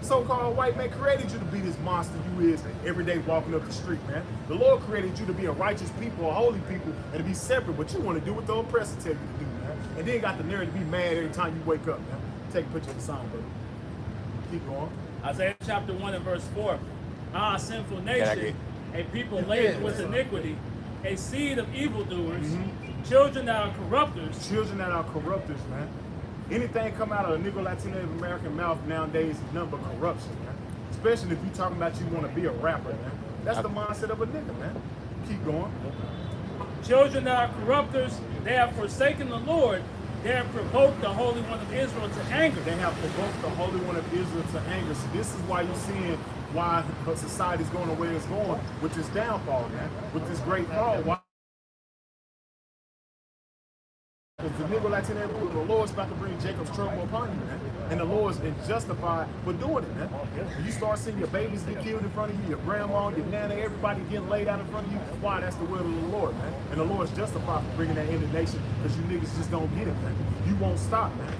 So-called white man created you to be this monster you is every day walking up the street, man. The Lord created you to be a righteous people, a holy people, and to be separate, but you want to do what the oppressor tell you to do, man. And then got the nerve to be mad every time you wake up, man. Take a picture of the sign, brother. Keep going. Isaiah chapter 1 and verse 4. A sinful nation, a people laden with iniquity, a seed of evildoers, children that are corrupters. Children that are corrupters, man. Anything come out of a Negro Latino American mouth nowadays is nothing but corruption, man. Especially if you talking about you want to be a rapper, man. That's the mindset of a nigga, man. Keep going. Children that are corrupters, they have forsaken the Lord. They have provoked the Holy One of Israel to anger. They have provoked the Holy One of Israel to anger. So this is why you're seeing why society's going the way it's going with this downfall, man. With this great fall. Why? Because the Negro Latino, the Lord's about to bring Jacob's trouble upon you, man. And the Lord's justified for doing it, man. You start seeing your babies get killed in front of you, your grandma, your nana, everybody getting laid out in front of you. Why? That's the will of the Lord, man. And the Lord's justified for bringing that indignation because you niggas just don't get it, man. You won't stop, man.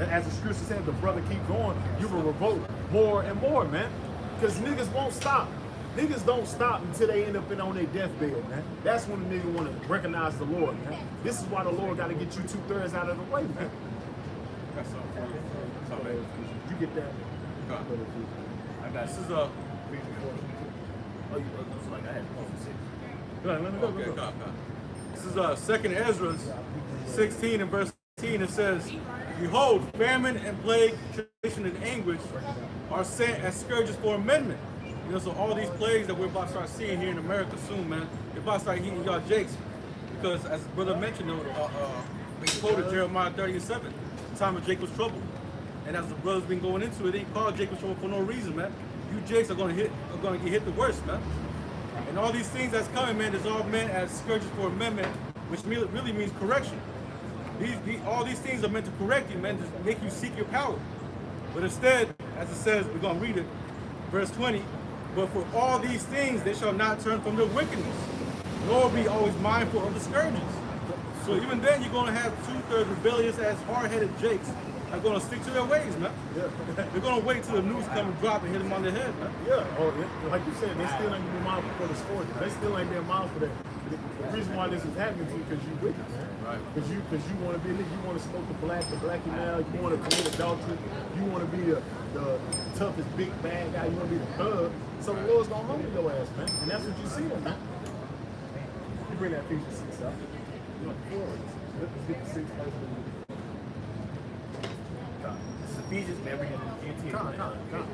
As the scripture said, the brother keep going, you will revolt more and more, man. Because niggas won't stop. Niggas don't stop until they end up on their deathbed, man. That's when the nigga want to recognize the Lord, man. This is why the Lord got to get you 2/3 out of the way, man. That's all for you. That's all, baby. You get that? I got this is Oh, you looks like I had 6. Go ahead, let me go. okay, Go. God. This is 2nd Ezra 16 and verse 18. It says, "Behold, famine and plague, tribulation and anguish are sent as scourges for amendment." You know, so all these plagues that we're about to start seeing here in America soon, man, they're about to start hitting y'all jakes. Because as brother mentioned, they quoted Jeremiah 30:7, the time of Jacob's trouble. And as the brother's been going into it, they called Jacob's trouble for no reason, man. You jakes are gonna get hit the worst, man. And all these things that's coming, man, is all meant as scourges for amendment, which really means correction. All these things are meant to correct you, man, to make you seek your power. But instead, as it says, we're gonna read it, verse 20, "But for all these things they shall not turn from their wickedness, nor be always mindful of the scourges." So even then, you're gonna have 2/3 rebellious ass, hard-headed jakes are gonna stick to their ways, man. Yeah. They're gonna wait till the news come and drop and hit them on the head, man. Yeah. Oh, yeah. Like you said, they still ain't been mindful for the sport. They still ain't been mindful for that. The reason why this is happening to you because you wicked, man. Right. Because you want to be a nigga. You want to smoke the blackie now. You want to commit adultery. You want to be the toughest big bad guy. You want to be the thug. So the Lord's gonna humble your ass, man. And that's what you see, man. You bring that Ephesians 6 up. Let's get the 6 first. This is Ephesians, man. We're going to Come.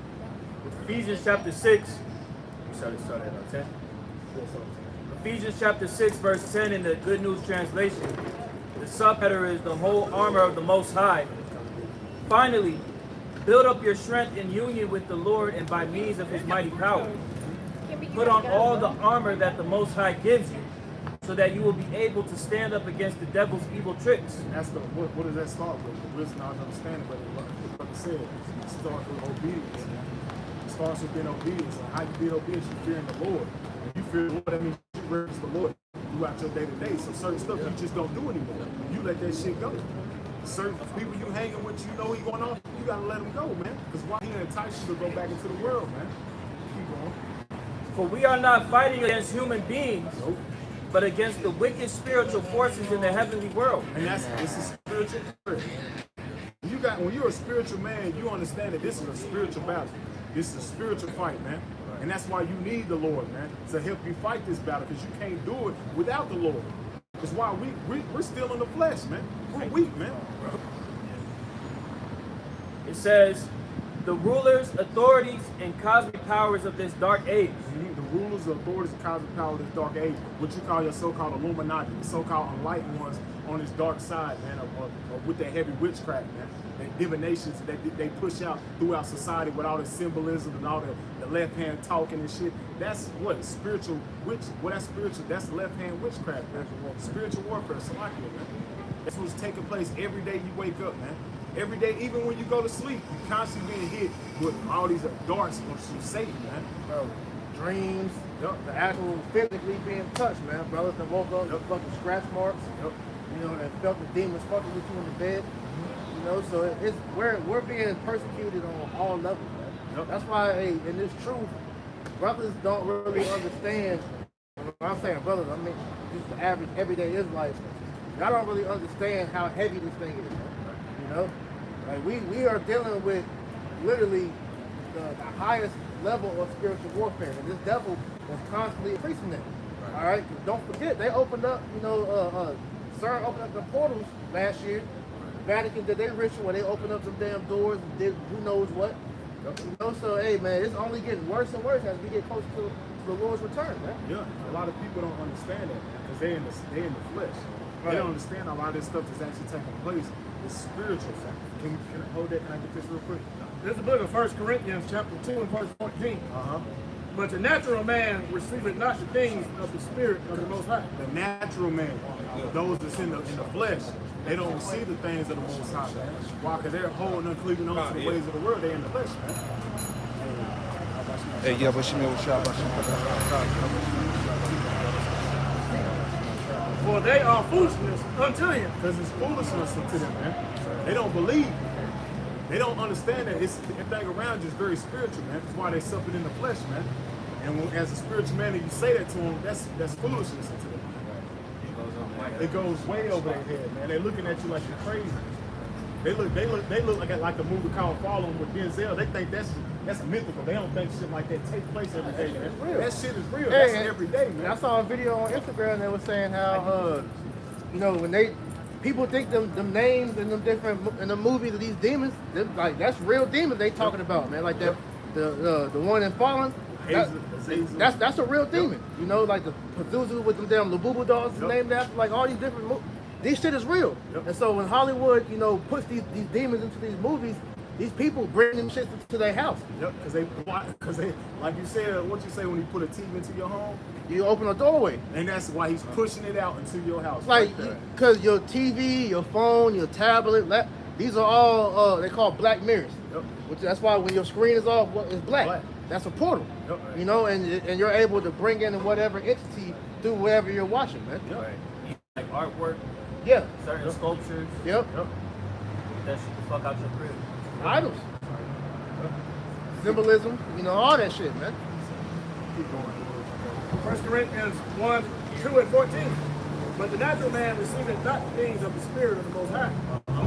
Ephesians chapter 6. We started at 10. Ephesians chapter 6, verse 10 in the Good News Translation. The subheader is the whole armor of the Most High. Finally, build up your strength in union with the Lord and by means of his mighty power. Put on all the armor that the Most High gives you, so that you will be able to stand up against the devil's evil tricks. That's what does that start with? The wisdom, knowledge, understanding, but like I said, it starts with obedience. It starts with being obedience. And how you be obedient, you fearing the Lord. When you fear the Lord, that means you reverence the Lord throughout your day-to-day. So certain stuff you just don't do anymore. You let that shit go. Certain people you hanging with, you know he going on, you gotta let him go, man. Because why he entice you to go back into the world, man. Keep going. For we are not fighting against human beings, but against the wicked spiritual forces in the heavenly world. And it's a spiritual prayer. When you're a spiritual man, you understand that this is a spiritual battle. This is a spiritual fight, man. And that's why you need the Lord, man, to help you fight this battle, because you can't do it without the Lord. That's why we're still in the flesh, man. We're weak, man. It says, the rulers, authorities, and cosmic powers of this dark age. The rulers, the authorities, and cosmic power of this dark age, what you call your so-called Illuminati, the so-called enlightened ones on this dark side, man, with their heavy witchcraft, man. And divinations that they push out throughout society with all the symbolism and all the left hand talking and shit. That's what spiritual witch. Well, that's spiritual. That's left hand witchcraft, man. Spiritual warfare, Salakia, man. That's what's taking place every day you wake up, man. Every day, even when you go to sleep, you constantly being hit with all these darts from Satan, man. Bro, dreams, the actual physically being touched, man. Brothers that woke up with fucking scratch marks, you know, and felt the demons fucking with you in the bed. You know, so we're being persecuted on all levels, man. That's why, in this truth, brothers don't really understand. When I'm saying brothers, I mean just the average everyday Israelite. Y'all don't really understand how heavy this thing is, man. You know, like we are dealing with literally the highest level of spiritual warfare, and this devil is constantly increasing that. All right, don't forget they opened up, you know, CERN opened up the portals last year. Vatican did their ritual where they opened up some damn doors and did who knows what. You know, so hey man, it's only getting worse and worse as we get closer to the Lord's return, man. Yeah, a lot of people don't understand that because they in the flesh. Right. They don't understand a lot of this stuff that's actually taking place. It's spiritual factor. Can I hold that? Can I get this real quick? This is the book of 1 Corinthians chapter 2 and verse 14. But the natural man receiveth not the things of the Spirit of the Most High. The natural man, those that's in the flesh, they don't receive the things of the Most High. Man. Why? Because they're holding and cleaving on to the ways of the world. They're in the flesh, man. Hey, yeah, but she made shot. For they are foolishness unto him. Because it's foolishness to them, man. They don't believe. They don't understand that everything around you is very spiritual, man. That's why they suffered in the flesh, man. And as a spiritual man, if you say that to them, that's foolishness to them. It goes way over their head, man. They're looking at you like you're crazy. They look like a movie called Following with Denzel. They think that's mythical. They don't think shit like that takes place every day, man. real. That shit is real. Hey, That's every day, man. I saw a video on Instagram that was saying how you know, when people think them names and them different in the movies of these demons, like that's real demons they talking about, man. Like that the one in Fallen. That's a real demon. You know, like the Pazuzu with them damn Labubu dogs named after, like all these different this shit is real. And so when Hollywood, you know, puts these demons into these movies, these people bring them shit to their house. Yep, because they, like you said, what you say when you put a TV into your home? You open a doorway. And that's why he's pushing it out into your house. Like, right there. because your TV, your phone, your tablet, these are all, they call black mirrors. Yep. That's why when your screen is off, it's black. That's a portal. Yep. You know, and you're able to bring in whatever entity through whatever you're watching, man. Yep. Right. Like artwork, Yeah. certain sculptures. Yep. Yep. Get that shit the fuck out your crib. Idols. Symbolism, you know, all that shit, man. Keep going. 1 Corinthians 1, 2 and 14. But the natural man receiveth not the things of the Spirit of the Most High.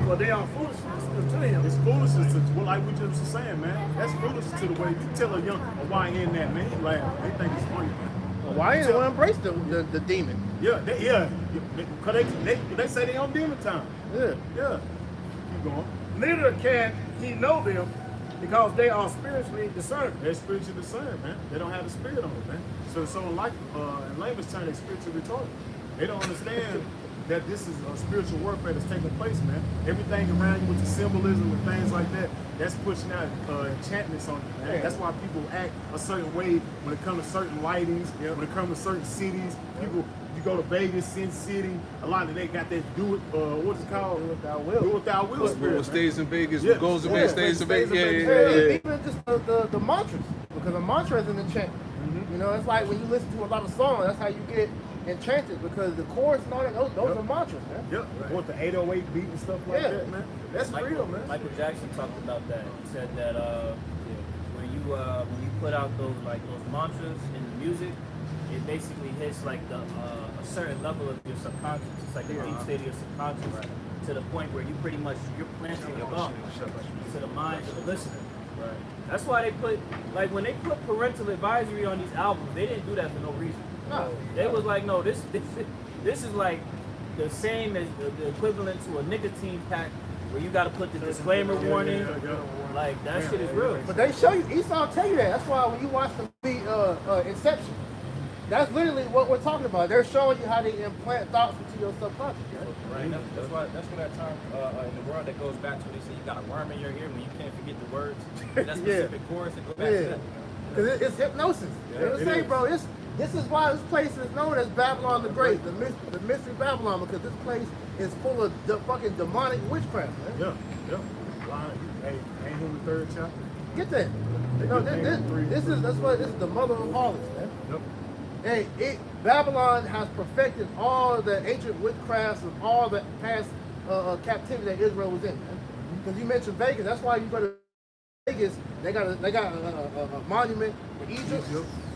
For they are foolishness unto him. It's foolishness to, well, like we just were saying, man. That's foolishness to the way you tell a YN that, man. He laugh. They think it's funny, man. Why ain't they embrace the demon? Yeah, because they say they on demon time. Yeah. Yeah. Keep going. Neither can he know them because they are spiritually discerned. They're spiritually discerned, man. They don't have the spirit on them, man. So like in layman's terms, they're spiritually retarded. They don't understand that this is a spiritual warfare that's taking place, man. Everything around you with the symbolism and things like that, that's pushing out enchantments on you, man. Yeah. That's why people act a certain way when it comes to certain lightings, when it comes to certain cities. People, you go to Vegas, Sin City, a lot of they got that what is it called? Do it without will spirit. What stays in Vegas, Yeah. what goes away Yeah. stays in Vegas. Yeah. Even just the mantras, because a mantra is an enchantment. You know, it's like when you listen to a lot of songs, that's how you get enchanted, because the chords and all that, those are mantras, man. Yep. What the 808 beat and stuff like that, man. That's real, man. Michael Jackson talked about that. He said that when you put out those mantras in the music, it basically hits like a certain level of your subconscious. It's like a deep state of your subconscious, to the point where you're planting your thought to the minds of the listener. Right. That's why they put, like, when they put parental advisory on these albums, they didn't do that for no reason. No. They was like, no, this is like the same as the equivalent to a nicotine pack, where you got to put the disclaimer warning. Like, that shit is real. But they show you, Esau tell you that. That's why when you watch the movie Inception, that's literally what we're talking about. They're showing you how they implant thoughts into your subconscious. Right. That's why that term in the world that goes back to, they say you got a worm in your ear when you can't forget the words. That specific chorus that go back to that. Because it's hypnosis. You know what I'm saying, bro? This is why this place is known as Babylon the Great, the mystery Babylon, because this place is full of fucking demonic witchcraft, man. Yeah. Hey, ain't him the third chapter? Get that. No, this is the mother of harlots, man. Yep. Hey, Babylon has perfected all the ancient witchcrafts of all the past captivity that Israel was in, man. Because you mentioned Vegas, that's why you go to Vegas. They got a monument for Egypt,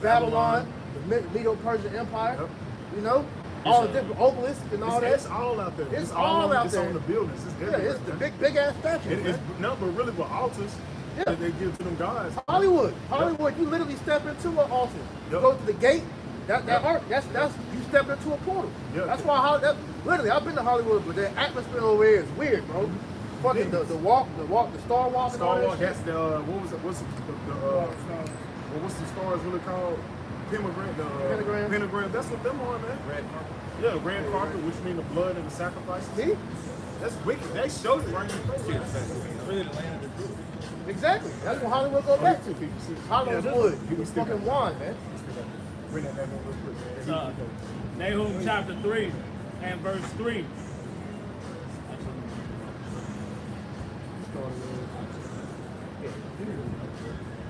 Babylon, the Medo-Persian Empire. Yep. You know, all the different obelisks and all that. It's all out there. It's all out there. It's on the buildings. It's the big ass statues. But really with altars that they give to them gods. Hollywood, you literally step into an altar. You go to the gate. That art, that's you step into a portal. That's why literally I've been to Hollywood, but the atmosphere over here is weird, bro. fucking the Star Walk. and all Star that Wars. shit. That's the what was it? What's the stars really called? Pentagram. Pentagram. That's what them on, man. Red carpet. Yeah, red carpet, which mean the blood and the sacrifices. See? That's wicked. They showed it right in your face. Really the land of the truth. Exactly. That's what Hollywood go back to. Hollywood. Yeah, It's fucking wine, man. Bring that real quick, man. Nahum chapter 3 and verse 3.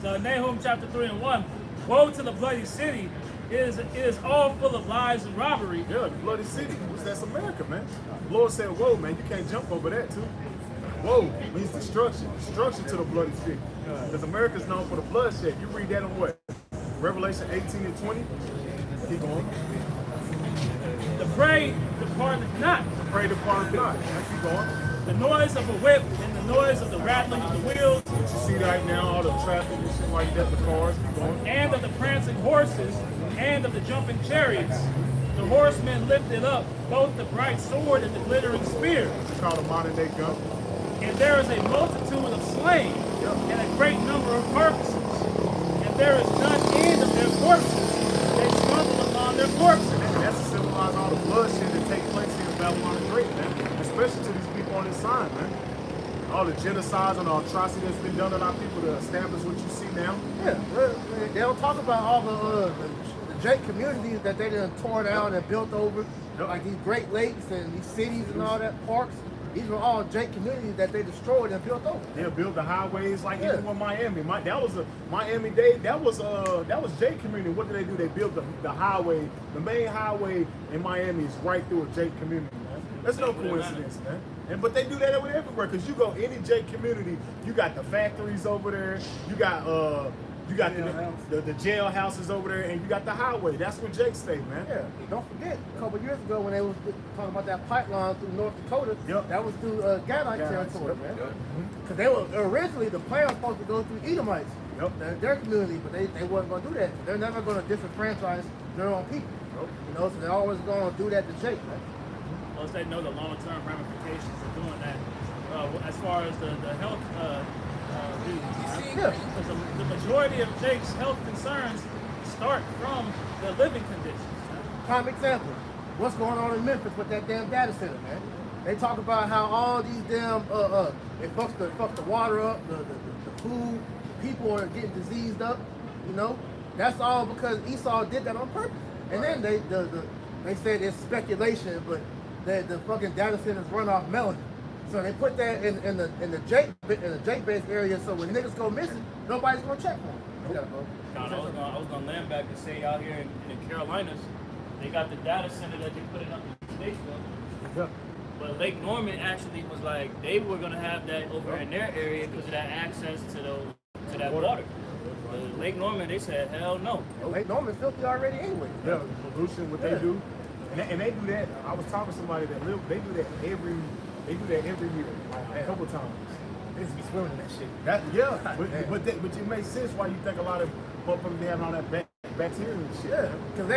So Nahum chapter 3 and 1. Woe to the bloody city. It is all full of lies and robbery. Yeah, the bloody city. That's America, man. The Lord said, whoa, man, you can't jump over that, too. Whoa means destruction. Destruction to the bloody city. Because America's known for the bloodshed. You read that in what? Revelation 18 and 20. Keep going. The prey departeth not. The prey departed not. Keep going. The noise of a whip and the noise of the rattling of the wheels What you see right now, all the traffic and shit like that, the cars, keep going. and of the prancing horses and of the jumping chariots. The horsemen lifted up both the bright sword and the glittering spear. It's called a modern day gun. And there is a multitude of slain and a great number of carcasses. And there is none end of their corpses. They stumble upon their corpses. And that's to symbolize all the bloodshed that take place here in Babylon the Great, man. Especially to these people on this side, man. All the genocides and the atrocity that's been done on our people to establish what you see now. Yeah, they don't talk about all the Jake communities that they done torn down and built over, like these Great Lakes and these cities and all that, parks. These were all Jake communities that they destroyed and built over. They'll build the highways like even with Miami. That was a Miami-Dade. That was Jake community. What did they do? They built the highway. The main highway in Miami is right through a Jake community, man. That's no coincidence, man. But they do that everywhere because you go any Jake community, you got the factories over there. You got the jail houses over there, and you got the highway. That's where Jake stayed, man. Yeah, don't forget, a couple years ago when they was talking about that pipeline through North Dakota, that was through Gadite territory, man. Because they were originally, the plan was supposed to go through Edomites, their community, but they wasn't going to do that. They're never going to disenfranchise their own people. You know, so they're always going to do that to Jake, man. Plus, they know the long-term ramifications of doing that as far as the health Yeah. because the majority of Jake's health concerns start from the living conditions. Prime example, what's going on in Memphis with that damn data center, man? They talk about how all these damn, it fucks the water up, the food, people are getting diseased up, you know? That's all because Esau did that on purpose. And then they said it's speculation, but the fucking data centers run off melanin. So they put that in the Jake-based area, so when niggas go missing, nobody's gonna check for them. I was gonna land back to say out here in the Carolinas, they got the data center that they put it up in Statesville. Yeah. But Lake Norman actually was like they were gonna have that over in their area because of that access to that water. But Lake Norman, they said hell no. Lake Norman's filthy already anyway. Yeah, pollution, what they do, and they do that. I was talking to somebody that they do that every year, like a couple times. They just be swimming in that shit. But it makes sense why you think a lot of motherfuckers be having all that bacteria and shit. Yeah, because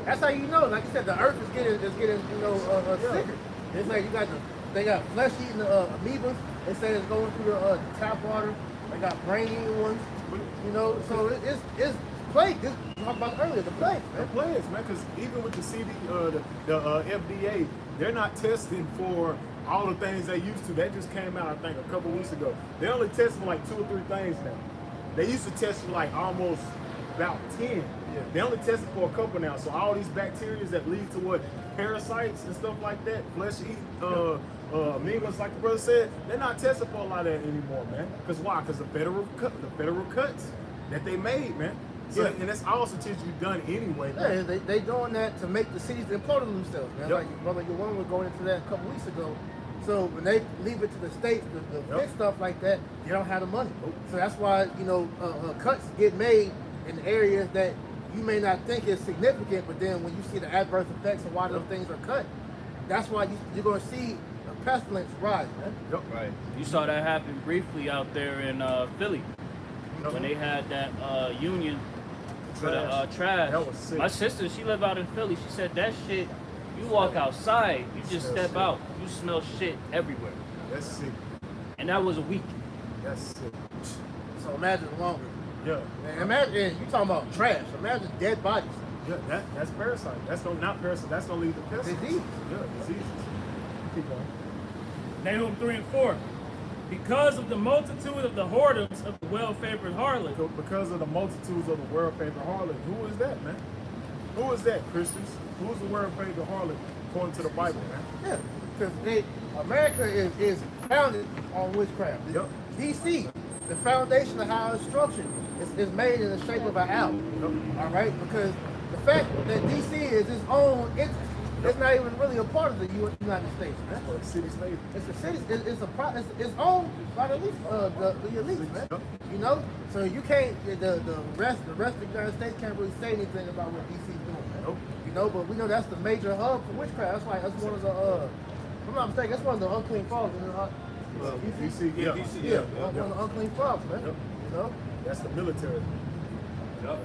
that's how you know. Like you said, the earth is getting sicker. It's like they got flesh eating amoebas. They say it's going through the tap water. They got brain eating ones. You know, so it's plague. This we talked about earlier, the plague. The plagues, man, because even with the FDA, they're not testing for all the things they used to. That just came out, I think, a couple weeks ago. They only test for like 2 or 3 things now. They used to test for like almost about 10. Yeah. They only tested for a couple now. So all these bacteria that lead to what? Parasites and stuff like that, flesh-eating amoebas, like the brother said, they're not testing for a lot of that anymore, man. Because why? Because the federal cuts that they made, man. So and that's all supposed to be done anyway. Yeah, they doing that to make the cities implode on themselves, man. Yep. Like Brother Yawan was going into that a couple weeks ago. So when they leave it to the states to fix stuff like that, they don't have the money. So that's why, you know, cuts get made in areas that you may not think is significant, but then when you see the adverse effects of why those things are cut, that's why you're going to see the pestilence rise, man. Yep. Right. You saw that happen briefly out there in Philly when they had that union for the trash. That was sick. My sister, she live out in Philly. She said that shit. You walk outside, you just step out, you smell shit everywhere. That's sick. and that was a week. That's sick. So imagine longer. Yeah. Man, imagine you talking about trash. Imagine dead bodies. Yeah, that's parasite. That's gonna not parasite. That's gonna lead to pestilence. Disease. Yeah, diseases. Keep going. Nahum 3 and 4. Because of the multitude of the whoredoms of the well-favored harlot. Because of the multitudes of the world-favored harlot. Who is that, man? Who is that, Christians? Who is the world-favored harlot according to the Bible, man? Yeah, because America is founded on witchcraft. Yep. DC, the foundation of how it's structured, is made in the shape of an owl. Yep. All right, because the fact that DC is its own entity, it's not even really a part of the United States, man. Or the city-state. It's a city. It's owned by the elites, man. Yep. You know, so you can't. The rest of the United States can't really say anything about what DC's doing, man. Nope. You know, but we know that's the major hub for witchcraft. That's one of the. If I'm not mistaken, that's one of the unclean frogs. DC, yeah. Yeah, one of the unclean frogs, man. Yep. You know. That's the military. Yep.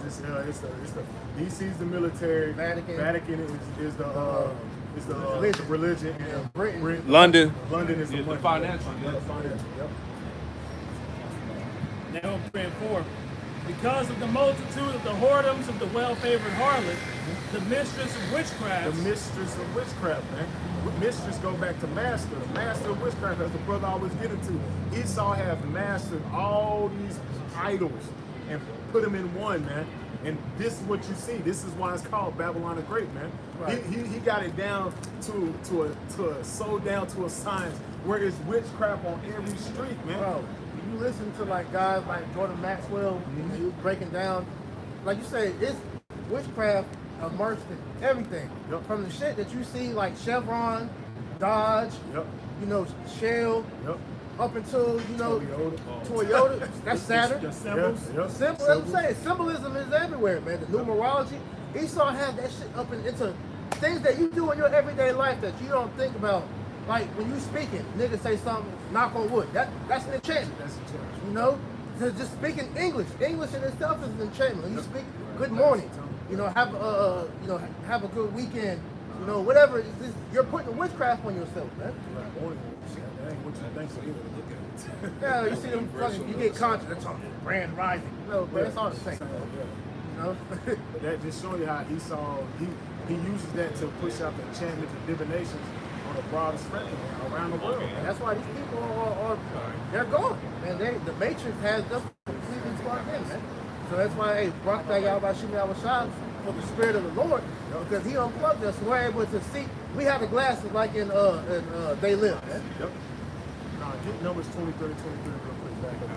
It's the DC's the military. Vatican is the religion. And Britain. London. London is the Yeah, the money. financial. Yeah, the financial. Yep. Nahum 3 and 4. Because of the multitude of the whoredoms of the well-favored harlot, the mistress of witchcraft. The mistress of witchcraft, man. Mistress go back to master. The master of witchcraft, as the brother always get into. Esau have mastered all these idols and put them in one, man. And this is what you see. This is why it's called Babylon the Great, man. Right. He got it down to a science where there's witchcraft on every street, man. Bro, you listen to like guys like Jordan Maxwell, and he was breaking down, like you say, it's witchcraft immersed in everything. Yep. From the shit that you see like Chevron, Dodge, Yep. you know, Shell, Yep. up until, you know, Toyota. Toyota, that's Saturn. The symbols. Yep. Simple, that's what I'm saying. Symbolism is everywhere, man. The numerology. Esau had that shit up into things that you do in your everyday life that you don't think about. Like when you speaking, niggas say something, knock on wood. That's an enchantment. That's the church. You know, just speaking English in itself is an enchantment. When you speak good morning, you know, have a good weekend. You know, whatever. It's just, you're putting witchcraft on yourself, man. Like, morning, that ain't what you think, so you look at it. Yeah, you see them fucking, you get conscious. They're talking brand rising. No, man, it's all the same. You know. But that just shows you how Esau, he uses that to push out the enchantments and divinations on a broader spectrum around the world. And that's why these people are they're gone. Man, the Matrix has them completely plugged in, man. So that's why, hey, Baruch Yahweh Shemi Awashad for the Spirit of the Lord, because he unplugged us. We're able to see. We have the glasses like in They Live, man. Yep. Now, get Numbers 20, 30, 23 real quick back up.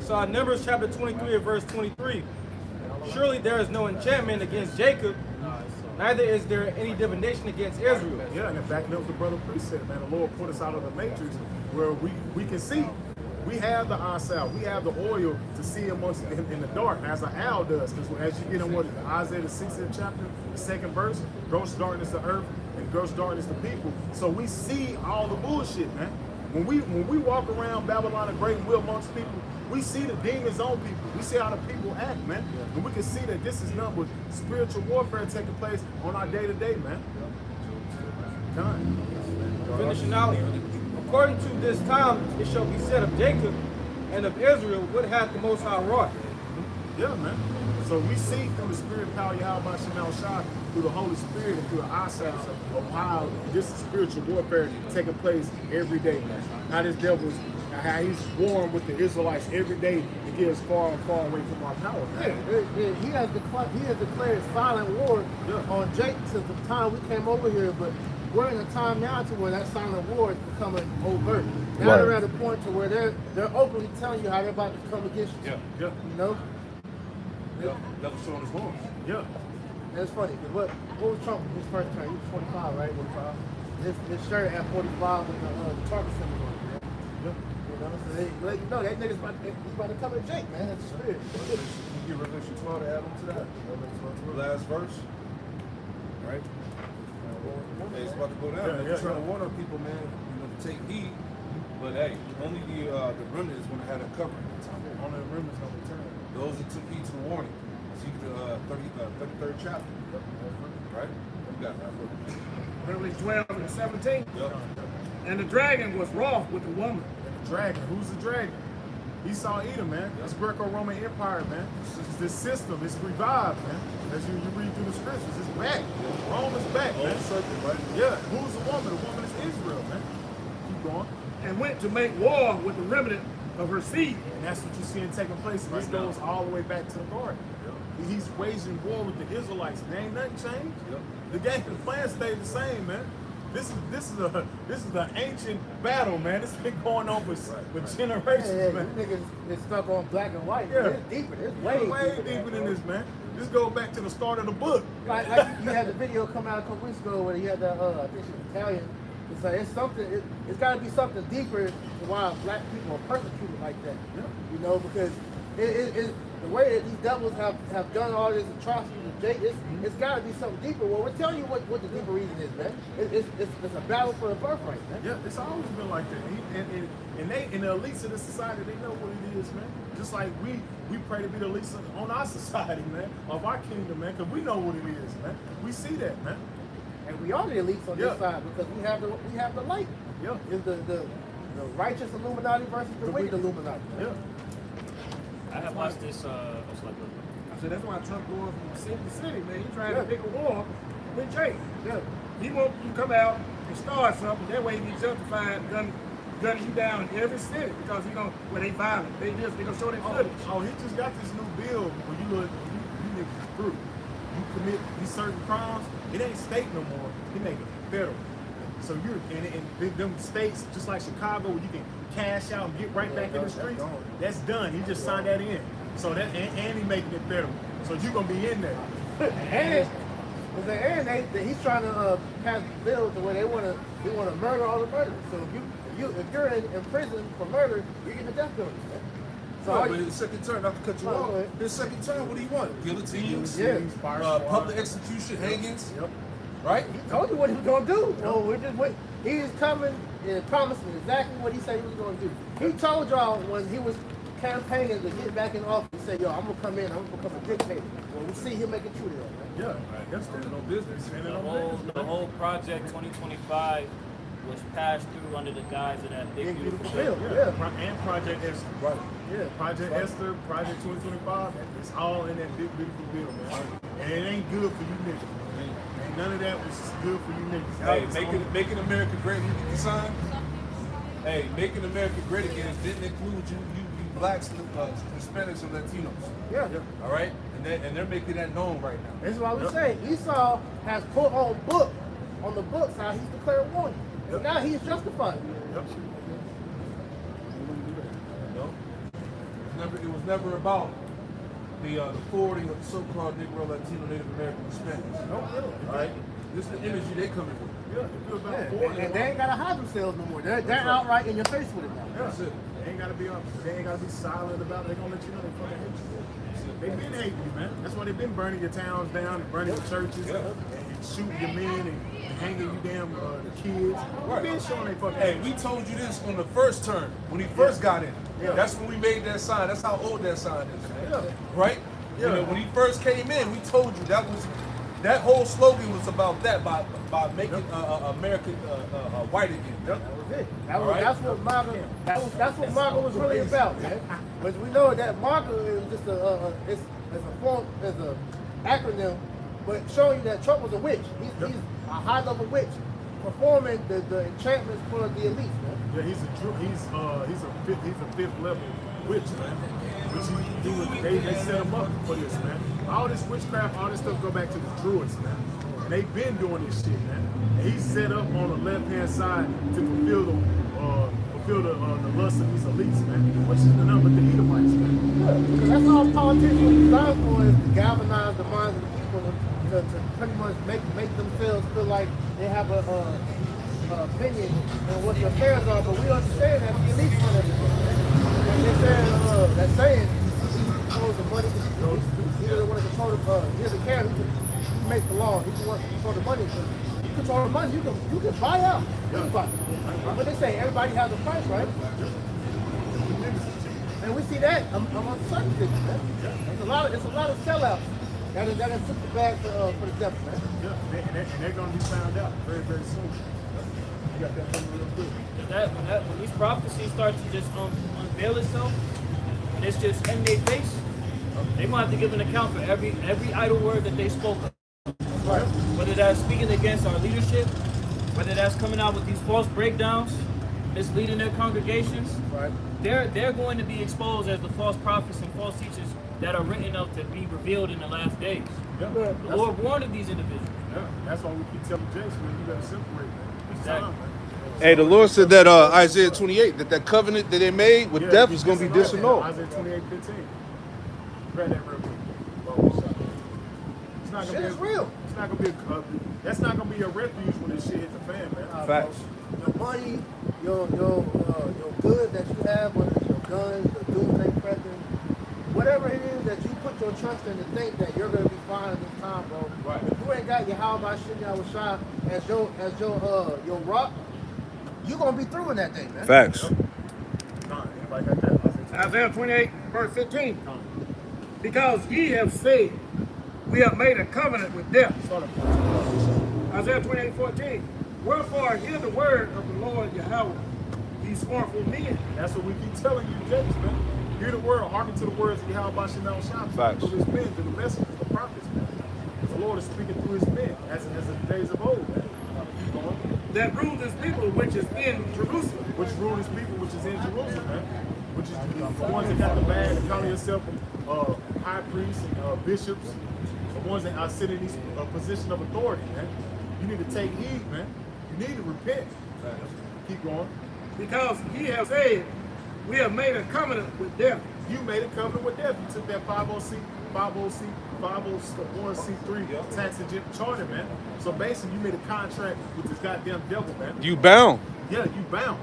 So Numbers chapter 23 and verse 23. Surely there is no enchantment against Jacob, neither is there any divination against Israel. Yeah, and backing up what the brother priest said, man, the Lord put us out of the matrix where we can see. We have the eyesight, we have the oil to see amongst in the dark, as an owl does. Because as you get in what Isaiah the 60th chapter, the 2nd verse, gross darkness to earth and gross darkness to people. So we see all the bullshit, man. When we walk around Babylon the Great and we're amongst people, we see the demons on people. We see how the people act, man. And we can see that this is nothing but spiritual warfare taking place on our day-to-day, man. Done. Finishing out. According to this time, it shall be said of Jacob and of Israel, what hath the Most High wrought? Yeah, man. So we see through the spirit power Yahweh Shemel Shah, through the Holy Spirit and through the eyesight of how this is spiritual warfare taking place every day, man. How this devil's, how he's warring with the Israelites every day to get us far and far away from our power, man. Yeah, he has declared silent war on Jacob since the time we came over here, but we're in a time now to where that silent war is becoming overt. Now they're at a point to where they're openly telling you how they're about to come against you. Yeah. You know? Yeah. Devil's showing his horns. Yeah. That's funny, because what was Trump his first term? He was 45, right? 45. His shirt at 45 with the target symbol on it, man. Yeah. You know, so they let you know that nigga's about to come at Jake, man. That's the spirit. You get Revelation 12 to add on to that. Last verse. Right? Hey, it's about to go down. Yeah, man. yeah, We're trying yeah. to warn our people, man, you know, to take heed. But hey, only the remnant is going to have a covering at the time. Only the remnant's gonna return. Those that took heed to the warning. Ezekiel 33rd chapter. Right? You got that. Revelation 12 and 17. Yep. And the dragon was wroth with the woman. And the dragon, who's the dragon? Esau Edom, man. That's Greco-Roman Empire, man. This system is revived, man. As you read through the scriptures, it's back. Rome is back, man. Serpent, right? Yeah. Who's the woman? The woman is Israel, man. Keep going. And went to make war with the remnant of her seed. And that's what you're seeing taking place. And this goes all the way back to the garden. He's waging war with the Israelites. There ain't nothing changed. Yep. The game and plan stayed the same, man. This is the ancient battle, man. It's been going on for generations, Yeah, man. you niggas is stuck on black and white. Yeah. It's deeper. It's way deeper than this, man. This goes back to the start of the book. Like you had the video come out a couple weeks ago where he had that, I think she was Italian. It's like, it's something, it's got to be something deeper to why black people are persecuted like that. Yeah. You know, because it the way that these devils have done all this atrocity to Jake, it's got to be something deeper. Well, we're telling you what the deeper reason is, man. It's a battle for the birthright, man. Yeah, it's always been like that. And the elites of the society, they know what it is, man. Just like we pray to be the elites on our society, man, of our kingdom, man, because we know what it is, man. We see that, man. And we are the elites on this side because we have the light. Yeah. It's the righteous Illuminati versus the wicked Illuminati. Yeah. I have watched this. So that's why Trump going from city to city, man. He trying to pick a war with Jake. Yeah. He wants you to come out and start something. That way he be justified gunning you down in every city because they violent. They gonna show their footage. Oh, he just got this new bill where you niggas through. You commit these certain crimes, it ain't state no more. He make it federal. So you're in them states, just like Chicago, where you can cash out and get right back in the streets. That's done. He just signed that in. So that and he making it federal. So you're gonna be in there. And he's trying to pass bills the way they want to murder all the murderers. So if you're in prison for murder, you're getting a death penalty. Man. So No, but his second term, not to cut you Oh, off. go ahead. His second term, what do you want? Guillotines, Yeah. public execution, hangings, Yep. right? he told you what he was going to do. No, we're just waiting. He is coming and promising exactly what he said he was going to do. He told y'all when he was campaigning to get back in office, he said, yo, I'm going to come in, I'm going to become a dictator. Well, we'll see him make it true to that, man. Yeah, that's no business. The whole project 2025 was passed through under the guise of that big beautiful bill. And Project Esther. Right. Yeah, Project Esther, Project 2025, it's all in that big, beautiful bill, man. And it ain't good for you niggas. Ain't none of that was good for you niggas. Hey, making America great, you get the sign? Hey, making America great again didn't include you blacks, Hispanics, and Latinos. Yeah. All right? And they're making that known right now. That's why we say Esau has put on the books how he's declared warning. So now he's justified. Yep. No? It was never about the forwarding of the so-called Negro, Latino, Native American, Hispanics. No, All right? This is the energy they coming with. Yeah, it's about Yeah, forward. and they ain't gotta hide themselves no more. They're outright in your face with it now. That's it. They ain't gotta be silent about it. They gonna let you know they fucking hate you. They been hating you, man. That's why they been burning your towns down, and burning your churches, and shooting your men, and hanging you damn the kids. They been showing they fucking Hey, hate we you. told you this on the first term, when he first got in. Yeah. That's when we made that sign. That's how old that sign is, man. Yeah. Right? Yeah. When he first came in, we told you that whole slogan was about that, by making America white again. Yep. That was it. Right. That's what MAGA was really about, man. But we know that MAGA is just it's a acronym, but showing you that Trump was a witch. He's a high level witch performing the enchantments for the elites, man. Yeah, he's a fifth level witch, man. They set him up for this, man. All this witchcraft, all this stuff go back to the Druids, man. And they've been doing this shit, man. And he's set up on the left hand side to fulfill the lust of these elites, man. Which is the number of the Edomites, man. Yeah, because that's all politics are designed for, is to galvanize the minds of the people to pretty much make themselves feel like they have a opinion on what the affairs are. But we understand that the elites run everything. And they're saying that saying he controls the money. He doesn't want to control the he doesn't care. He makes the law. He just wants to control the money. you control the money, you can buy out anybody. But they say everybody has a price, right? And we see that among circumcision, man. It's a lot of sellouts that took the bag for the devil, man. Yeah, and they're going to be found out very, very soon. You got that thing real good. When these prophecies start to just unveil itself, and it's just in their face, they're gonna have to give an account for every idle word that they spoke of. Right. Whether that's speaking against our leadership, whether that's coming out with these false breakdowns, misleading their congregations, Right. they're going to be exposed as the false prophets and false teachers that are written up to be revealed in the last days. Yeah, The Lord warned of these individuals. yeah, that's why we keep telling Jason, man, you got to separate, man. It's Exactly. time, man. Hey, the Lord said that Isaiah 28, that covenant that they made with death is going to be disannulled. Isaiah 28:15. Grab that real quick. It's not Shit gonna is be real. It's not gonna be that's not gonna be a refuge when this shit hit the fan, man. Facts. Your money, your goods that you have, whether it's your guns, the doomsday prepping, whatever it is that you put your trust in to think that you're gonna be fine at this time, bro. Right. If you ain't got your how about shit that was shot as your rock, you gonna be through in that thing, man. Facts. Anybody got that? Isaiah 28, verse 15. Because ye have said, we have made a covenant with death. Isaiah 28:14. Wherefore hear the word of the Lord Yahweh, ye scornful men. That's what we keep telling you, James, man. Hear the word, hearken to the words of Yahweh Shalom Shah. Facts. Through his men, through the messengers, the prophets, man. The Lord is speaking through his men, as in the days of old, man. Keep going. That ruled his people which is in Jerusalem. Which rule his people, which is in Jerusalem, man. Which is the ones that got the bag and calling yourself high priests and bishops, the ones that are sitting in these position of authority, man. You need to take heed, man. You need to repent. Keep going. Because ye have said, we have made a covenant with death. You made a covenant with death. You took that 501c3 tax exempt charter, man. So basically, you made a contract with this goddamn devil, man. You bound. Yeah, you bound.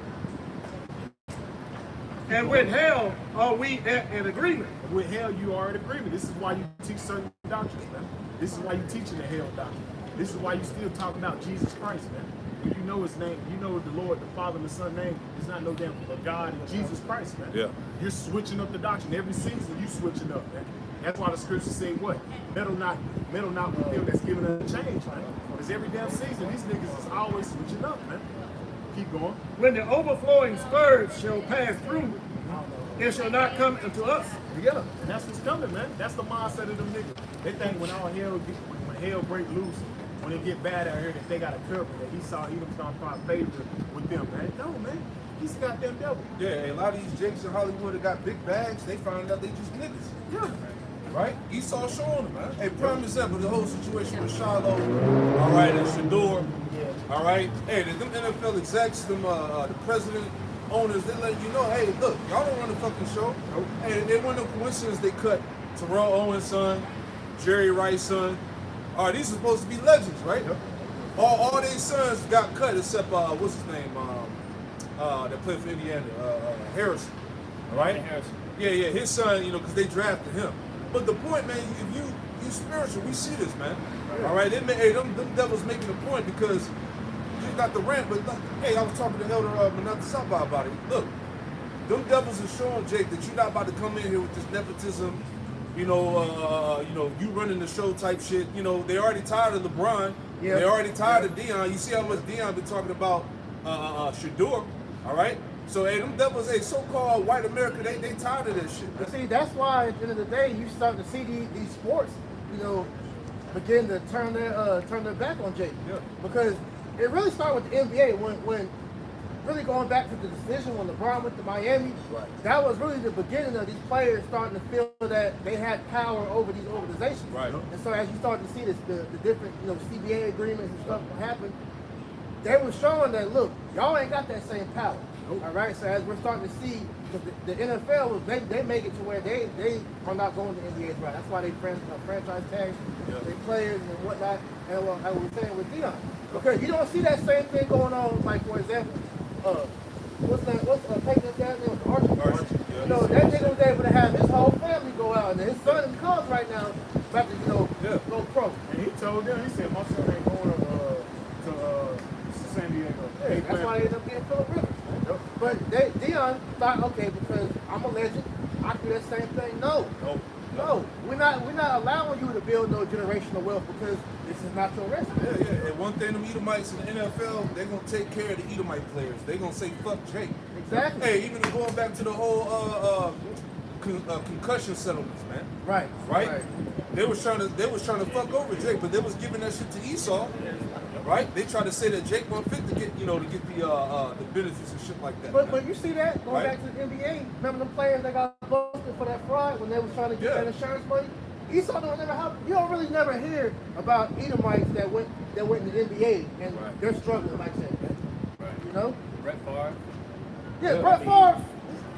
And with hell are we at an agreement. With hell, you are in agreement. This is why you teach certain doctrines, man. This is why you teaching the hell doctrine. This is why you still talking about Jesus Christ, man. When you know his name, you know the Lord, the Father, and the Son name. It's not no damn God and Jesus Christ, man. Yeah. You're switching up the doctrine. Every season, you switching up, man. That's why the scriptures say what? Meddle not with him that's giving a change, man. Because every damn season, these niggas is always switching up, man. Keep going. When the overflowing scourge shall pass through, it shall not come into us. Yeah, and that's what's coming, man. That's the mindset of them niggas. They think when hell break loose, when it get bad out here, that they got a cover, that Edom's gonna find favor with them, man. No, man. He's a goddamn devil. Yeah, a lot of these jakes in Hollywood that got big bags, they found out they just niggas. Yeah. Right? Esau showing them, man. Hey, prime example, the whole situation with Shiloh, all right, and Shador, all right? Hey, them NFL execs, them the president, owners, they let you know, hey, look, y'all don't run the fucking show. Hey, they wasn't no coincidence they cut Terrell Owens' son, Jerry Rice's son. All right, these are supposed to be legends, right? Yep. All their sons got cut except, what's his name, that played for Indiana, Harrison, all right? Harrison. Yeah, his son, because they drafted him. But the point, man, if you spiritual, we see this, man. All right, them devils making a point because you got the rant, but hey, I was talking to Elder Manata Saba about it. Look, them devils are showing Jake that you're not about to come in here with this nepotism, you you running the show type shit. They already tired of LeBron. Yeah. They already tired of Deion. You see how much Deion been talking about Shador, all right? So, hey, them devils, hey, so-called white America, they tired of that shit. But see, that's why at the end of the day, you start to see these sports, begin to turn their back on Jake. Yeah. Because it really started with the NBA when really going back to the decision when LeBron went to Miami. Right. That was really the beginning of these players starting to feel that they had power over these organizations. Right. And so as you start to see this, the different CBA agreements and stuff happen, they were showing that look, y'all ain't got that same power. All right, so as we're starting to see, the NFL they make it to where they are not going to NBA's right. That's why they franchise tags their players and whatnot. And what I was saying with Deion, because you don't see that same thing going on. Like for example, what's Peyton's dad's name? Archie. That nigga was able to have his whole family go out, and his son in Cubs right now about to go pro. And he told them, he said, my son ain't going to San Diego. Yeah, that's why they ended up getting Phillip Rivers. Yep. But Deion thought, okay, because I'm a legend, I can do that same thing. No, we're not allowing you to build no generational wealth because this is not your resume. Yeah. And one thing, them Edomites in the NFL, they're gonna take care of the Edomite players. They're gonna say fuck Jake. Exactly. Hey, even going back to the whole concussion settlements, man. Right. They was trying to fuck over Jake, but they was giving that shit to Esau. Right? They tried to say that Jake wasn't fit to get the benefits and shit like that. But you see that going Right. back to the NBA. Remember the players that got busted for that fraud when they was trying to get that insurance money? Esau don't never have. You don't really never hear about Edomites that went in the NBA and they're struggling like that. Right. You know? Brett Favre. Yeah, Brett Favre.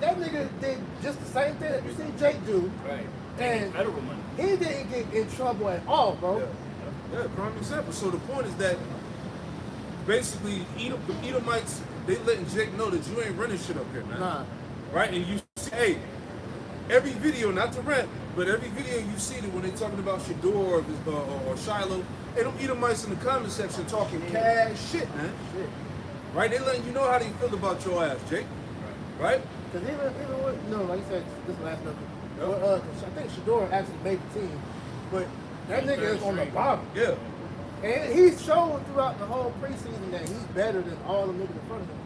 That nigga did just the same thing that you see Jake do. Right. And Federal money. he didn't get in trouble at all, bro. Yeah, prime example. So the point is that basically the Edomites, they letting Jake know that you ain't running shit up here, man. Nah. Right? And you see, hey, every video, not to rant, but every video you see that when they talking about Shador or Shiloh, hey, them Edomites in the comment section talking cash shit, man. Shit. Right? They letting you know how they feel about your ass, Jake. Right? Because even with, like you said, this last number. Yep. Well, I think Shador actually made the team, but that nigga is on the bottom. Yeah. And he's shown throughout the whole preseason that he's better than all the niggas in front of him.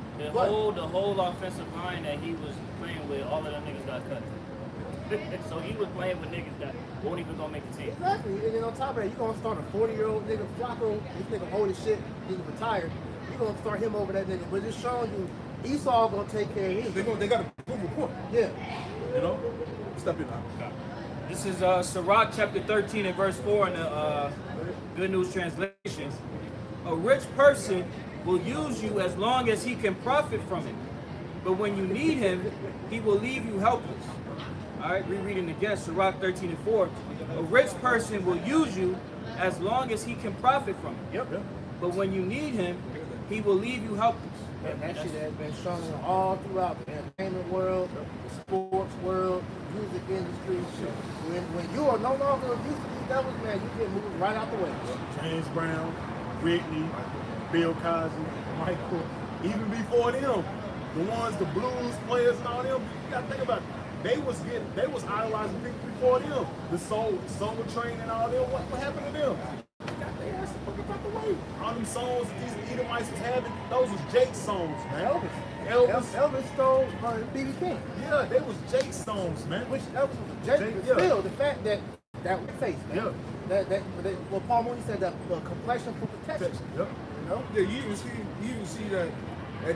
The whole offensive line that he was playing with, all of them niggas got cut. So he was playing with niggas that won't even gonna make the team. Exactly. And then on top of that, you're gonna start a 40-year-old nigga, Flacco, this nigga old as shit, he's retired. You're gonna start him over that nigga. But it's showing you Esau gonna take care of him. They got to prove a point. Yeah. You know? Step in now. This is Sirach chapter 13 and verse 4 in the Good News Translation. A rich person will use you as long as he can profit from it. But when you need him, he will leave you helpless. All right, rereading again, Sirach 13 and 4. A rich person will use you as long as he can profit from it. Yep. But when you need him, he will leave you helpless. And that shit has been shown all throughout the entertainment world, the sports world, music industry. When you are no longer used to these devils, man, you get moved right out the way. James Brown, Whitney, Bill Cosby, Michael, even before them, the ones, the blues players and all them, you gotta think about it. They was idolizing people before them. The Soul Train and all them, what happened to them? Got their ass fucking out the way. All them songs that these Edomites was having, those was Jake's songs, man. Elvis stole B.B. King. Yeah, they was Jake's songs, man. Which Elvis was Jake, Jake, but yeah. still, the fact that face, man. Yeah. What Paul Mooney said, that the complexion for protection. Yep. You know? Yeah, you even see that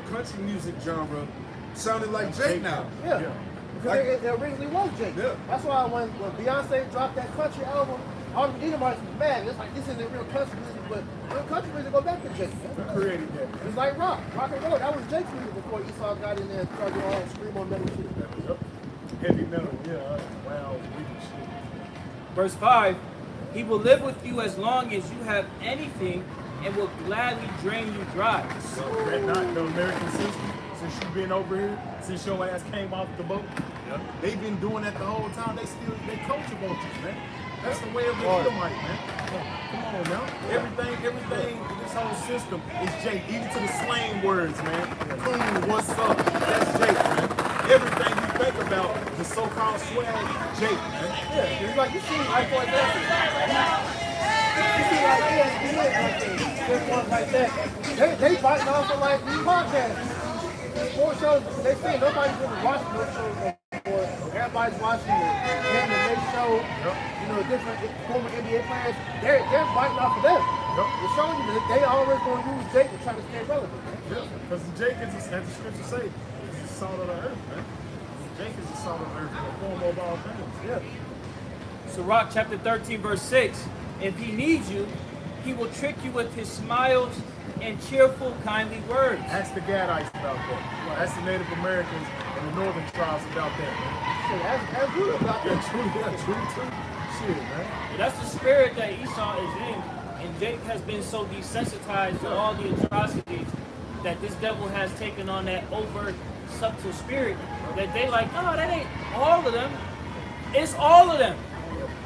country music genre sounded like Jake now. Yeah. Because it originally was Jake. Yeah. That's why when Beyonce dropped that country album, all the Edomites was mad. It's like, this isn't real country music, but real country music go back to Jake. Who created that? It's like rock and roll. That was Jake's music before Esau got in there and started doing all that scream on metal shit. Yep. Heavy metal, yeah. Wow, wicked shit. Verse 5, he will live with you as long as you have anything and will gladly drain you dry. So that not the American system, since you've been over here, since your ass came off the boat, they've been doing that the whole time. They culture vultures, man. That's the way of the Edomite, man. Come on now. Everything, this whole system is Jake. Even to the slang words, man. Cool, what's up? That's Jake, man. Everything you think about, the so-called swag, Jake, man. Yeah, it's like you see, like for example, you see like ESPN, like this ones like that. They biting off of like these podcasts. Sports shows, they say nobody's really watching those shows no more. Everybody's watching the MMA show, you know, different former NBA players. They're biting off of them. They're showing you that they always going to use Jake to try to stay relevant. Yeah, because Jake is, as the scripture say, is the salt of the earth, man. Jake is the salt of the earth, the form of all things. Yeah. Sirach chapter 13 verse 6, if he needs you, he will trick you with his smiles and cheerful, kindly words. Ask the Gadites about that. Ask the Native Americans and the northern tribes about that, man. Shit, ask you about that. True too. Shit, man. That's the spirit that Esau is in. And Jake has been so desensitized to all the atrocities that this devil has taken on that overt, subtle spirit that they like, no, that ain't all of them. It's all of them.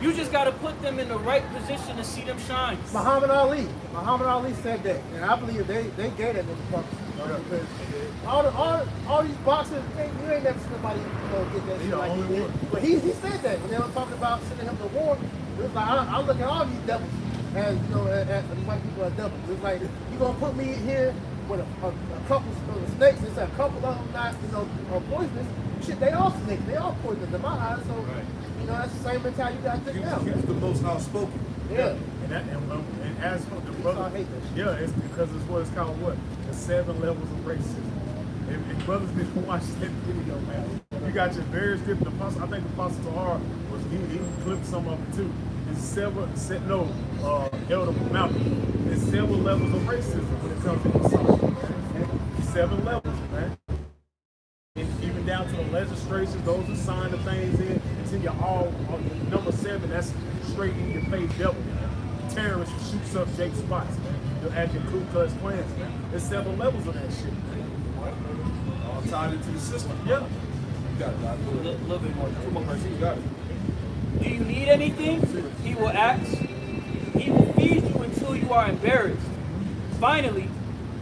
You just got to put them in the right position to see them shine. Muhammad Ali said that, and I believe they gave that nigga purpose. Because all these boxers, you ain't never seen nobody get that shit like he did. But he said that when they were talking about sending him to war. It was like I look at all these devils as as white people as devils. It's like you gonna put me here with a couple of snakes. It's a couple of them not poisonous. Shit, they all snakes. They all poisonous in my eyes. So that's the same mentality you got to think now. He was the most outspoken. Yeah. And as for the brother, it's because it's what it's called the 7 levels of racism. If brothers didn't watch that video, man, you got your various different apostles. I think Apostle Tahar he clipped some of it too. It's Elder Malcolm. There's several levels of racism when it comes to the 7 levels, man. And even down to the legislation, those who sign the things in, until you're all number 7, that's straight in your face devil. Terrorist who shoots up Jake Spots, man. You're acting Ku Klux Klans, man. There's several levels of that shit, man. All tied into the system. Yeah. You got it. A little bit more. 2 more verses. You got it. Do you need anything? He will ask. He will feed you until you are embarrassed. Finally,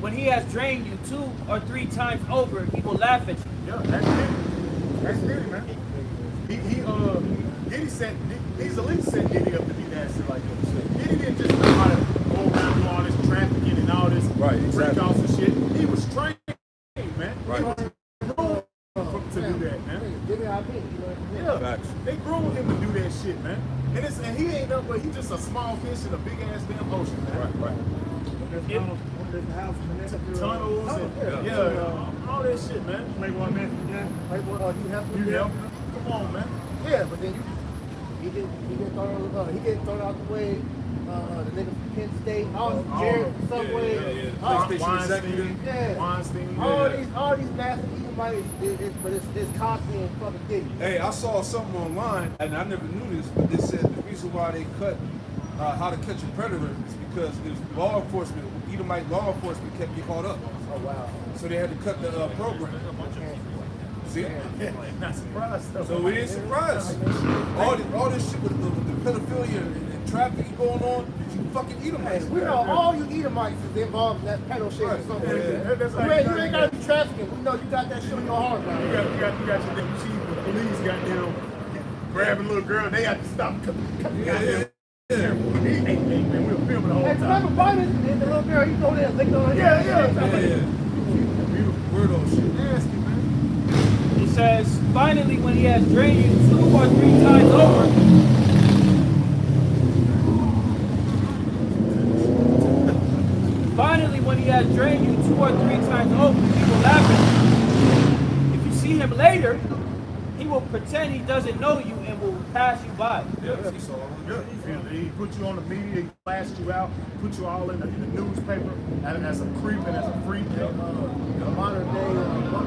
when he has drained you 2 or 3 times over, he will laugh at you. Yeah, that's it, man. Diddy set, he's at least set Diddy up to be nasty like that. Diddy didn't just know how to go around doing all this trafficking and all this breakouts and shit. He was trained, man. Right. He was groomed to do that, man. Yeah, they groomed him to do that shit, man. And he ain't nothing but he's just a small fish in a big ass damn ocean, man. Right. Tunnels and all that shit, man. Playboy man, you help. Come on, man. Yeah, but then he get thrown out the way. The nigga from Penn State, Jared Subway, Weinstein, all these nasty Edomites, but it's Cosby and fucking Diddy. Hey, I saw something online, and I never knew this, but they said the reason why they cut How to Catch a Predator is because it was law enforcement, Edomite law enforcement kept getting caught up. Oh wow. So they had to cut the program. See? Not surprised though. So we ain't surprised. All this shit with the pedophilia and trafficking going on, you fucking Edomites. We know all you Edomites is involved in that pedo shit or something. Yeah. You ain't gotta be trafficking. We know you got that shit in your heart, man. You got your nigga chief with the police goddamn grabbing a little girl, they have to stop. Yeah. Hey, man, we were filming the whole Hey, time. remember Biden and the little girl, you go there and lick on her. Yeah. Beautiful. Weirdo shit. Nasty, man. He says, finally, when he has drained you 2 or 3 times over, he will laugh at you. If you see him later, he will pretend he doesn't know you and will pass you by. Yeah, he saw He put you on the media, he flashed you out, put you all in the newspaper as a creep and as a freak. Modern day buck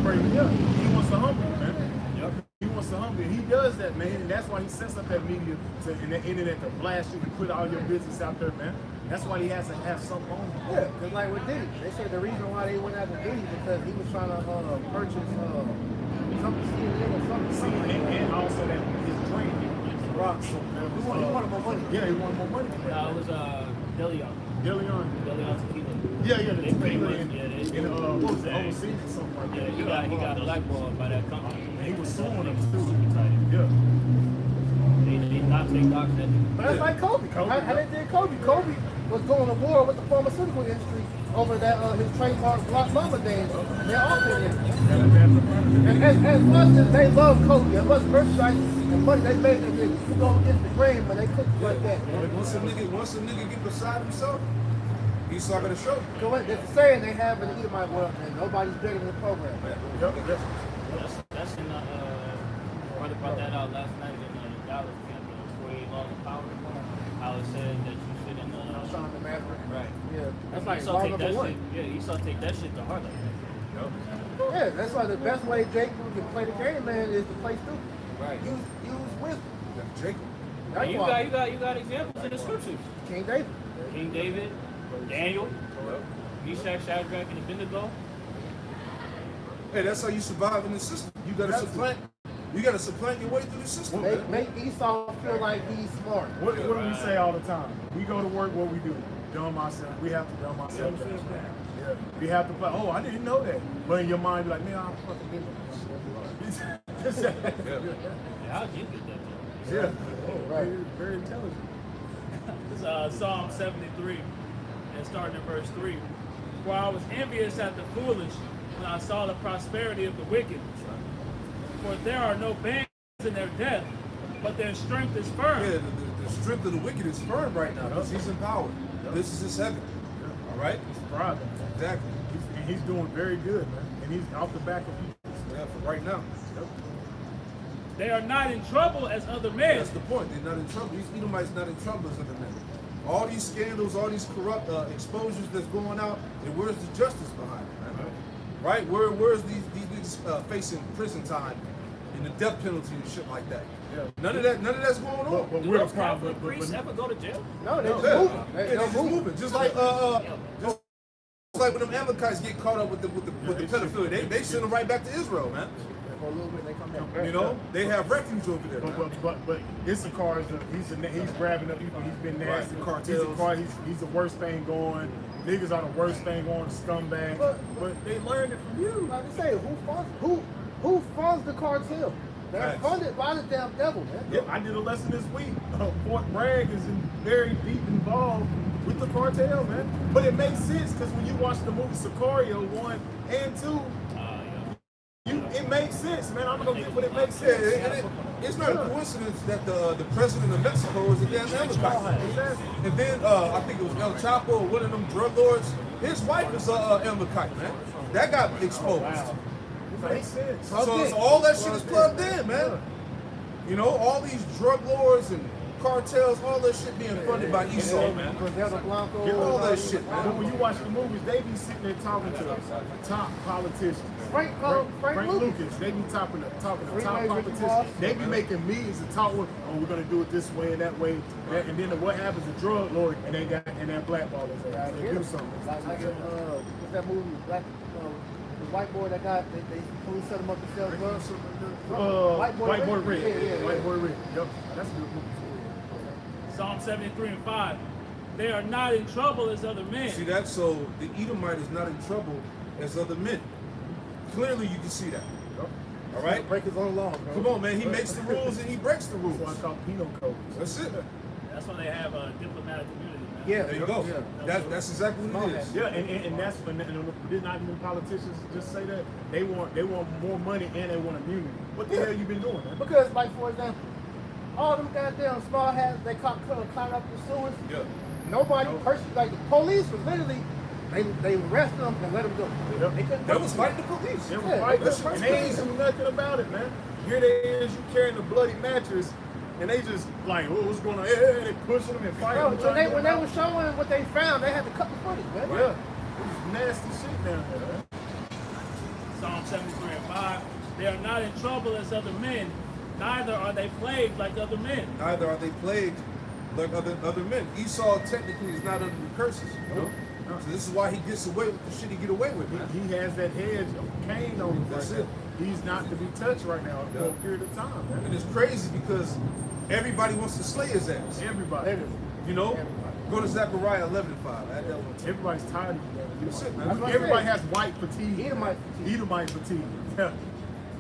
breaking. Yeah, he wants to humble you, man. Yep. He wants to humble you. He does that, man, and that's why he sets up that media and the internet to blast you and put all your business out there, man. That's why he has to have something on him. Yeah, because like with Diddy, they said the reason why they went after Diddy because he was trying to purchase something CNN or something. And also that his dream, his rock. So He wanted more money. Yeah, he wanted more money. No, it was Deleon. Deleon. Deleon tequila. Yeah, the They pretty tequila much, in they- what was it, overseas or something like that. he got blackballed by that company. And he was suing them too. They not take docs that But that's like Kobe. How they did Kobe. Kobe was going to war with the pharmaceutical industry over that his trademark Block Mama days. They're off in it. And as much as they love Kobe, as much merchandise and money they made, they go against the grain, but they couldn't like that. Once a nigga get beside himself, he's not gonna show. So what they're saying they have in the Edomite world, and nobody's bigger than the program. That's in heard about that out last night in the Dallas camp, the 48 Laws of Power. How it said that you should in Sean the Maverick. right. Yeah, that's like Esau law take number that one. shit. Yeah, Esau take that shit to heart like that. Yeah, that's why the best way Jake can play the game, man, is to play stupid. Right. Use wisdom. Jacob. That's And you why. got examples in the scriptures. King David. King David, Daniel, Meshach, Shadrach, and Abednego. Hey, that's how you survive in the system. You gotta supplant. You got to supplant your way through the system. Make Esau feel like he's smart. What do we say all the time? We go to work, what we do? Dumb ourselves. We have to dumb ourselves down. Yeah. We have to play, oh, I didn't know that. But in your mind, you're like, man, I fucking didn't. How'd you get that? Yeah. Right. Very intelligent. This is Psalm 73, and starting in verse 3. For I was envious at the foolish when I saw the prosperity of the wicked. For there are no bands in their death, but their strength is firm. Yeah, the strength of the wicked is firm right now because he's in power. This is his heaven. All right? He's thriving. Exactly. And he's doing very good, man. And he's off the back of people. Yeah, for right now. They are not in trouble as other men. That's the point. They're not in trouble. These Edomites not in trouble as other men. All these scandals, all these corrupt exposures that's going out, and where's the justice behind it, man? Right? Where's these facing prison time and the death penalty and shit like that? Yeah. None of that's going on. But Do we're a those problem. Catholic priests ever go to jail? No, they're just Yeah. moving. Yeah, they're just moving. Just like when them Amalekites get caught up with the pedophilia, they send them right back to Israel, man. For a little bit, they come back. You know, they have refuge over there. Man. But Issachar he's grabbing up people. He's been nasty. Right, cartels. He's the worst thing going. Niggas are the worst thing going. Scumbag. But they learned it from you. Like I say, who funds the cartel? They're Facts. funded by the damn devil, man. Yeah, I did a lesson this week. Fort Bragg is very deep involved with the cartel, man. But it makes sense because when you watch the movie Sicario 1 and 2, it makes sense, man. I'm gonna get what it makes sense. It's not a coincidence that the president of Mexico is a damn Amalekite. And then I think it was El Chapo or one of them drug lords. His wife is a Amalekite, man. That got exposed. It makes sense. So all that shit is plugged in, man. You know, all these drug lords and cartels, all that shit being funded by Esau, man. Cordero Blanco, All that shit, But man. when you watch the movies, they be sitting there talking to the top politicians. Frank Lucas. They be talking to top politicians. They be making meetings and talk with, oh, we're gonna do it this way and that way. And then what happens? The drug lord and that blackballers. They do something. Like what's that movie? The white boy that got they police set him up to sell drugs. White Boy Red. Yeah. White Boy Red. Yep. That's a good movie. Psalm 73 and 5. They are not in trouble as other men. See that? So the Edomite is not in trouble as other men. Clearly, you can see that. All right? Break his own law, bro. Come on, man. He makes the rules and he breaks the rules. That's why I call penal codes. That's it. That's why they have a diplomatic immunity, man. Yeah, There you go. That's exactly what it is. Yeah, and that's when did not even politicians just say that they want more money and they want immunity. What the hell you been doing, man? Because, like, for example, all them goddamn small hats they caught up the sewers. Yeah. Nobody personally, like the police was literally, they arrest them and let them go. Yep. They couldn't That was fighting the police. They were Yeah, fighting, that's and they ain't do nothing about it, man. Here they is, you carrying a bloody mattress, and they just like, oh, what's going on? Yeah, they pushing them and fighting. Bro, when they were showing what they found, they had to cut the footage, man. Yeah, it was nasty shit down there, man. Psalm 73 and 5. They are not in trouble as other men, neither are they plagued like other men. Neither are they plagued like other men. Esau technically is not under the curses. Nope. So this is why he gets away with the shit he get away with, man. He has that hedge of Cain on him. That's right it. now. He's not to be touched right now for a period of time, man. And it's crazy because everybody wants to slay his ass. Everybody. You know? Go to Zechariah 11:5. Add that one. Everybody's tired of you, man. That's it, man. That's what I Everybody said. has white fatigue. Edomite fatigue. Edomite fatigue. Yeah.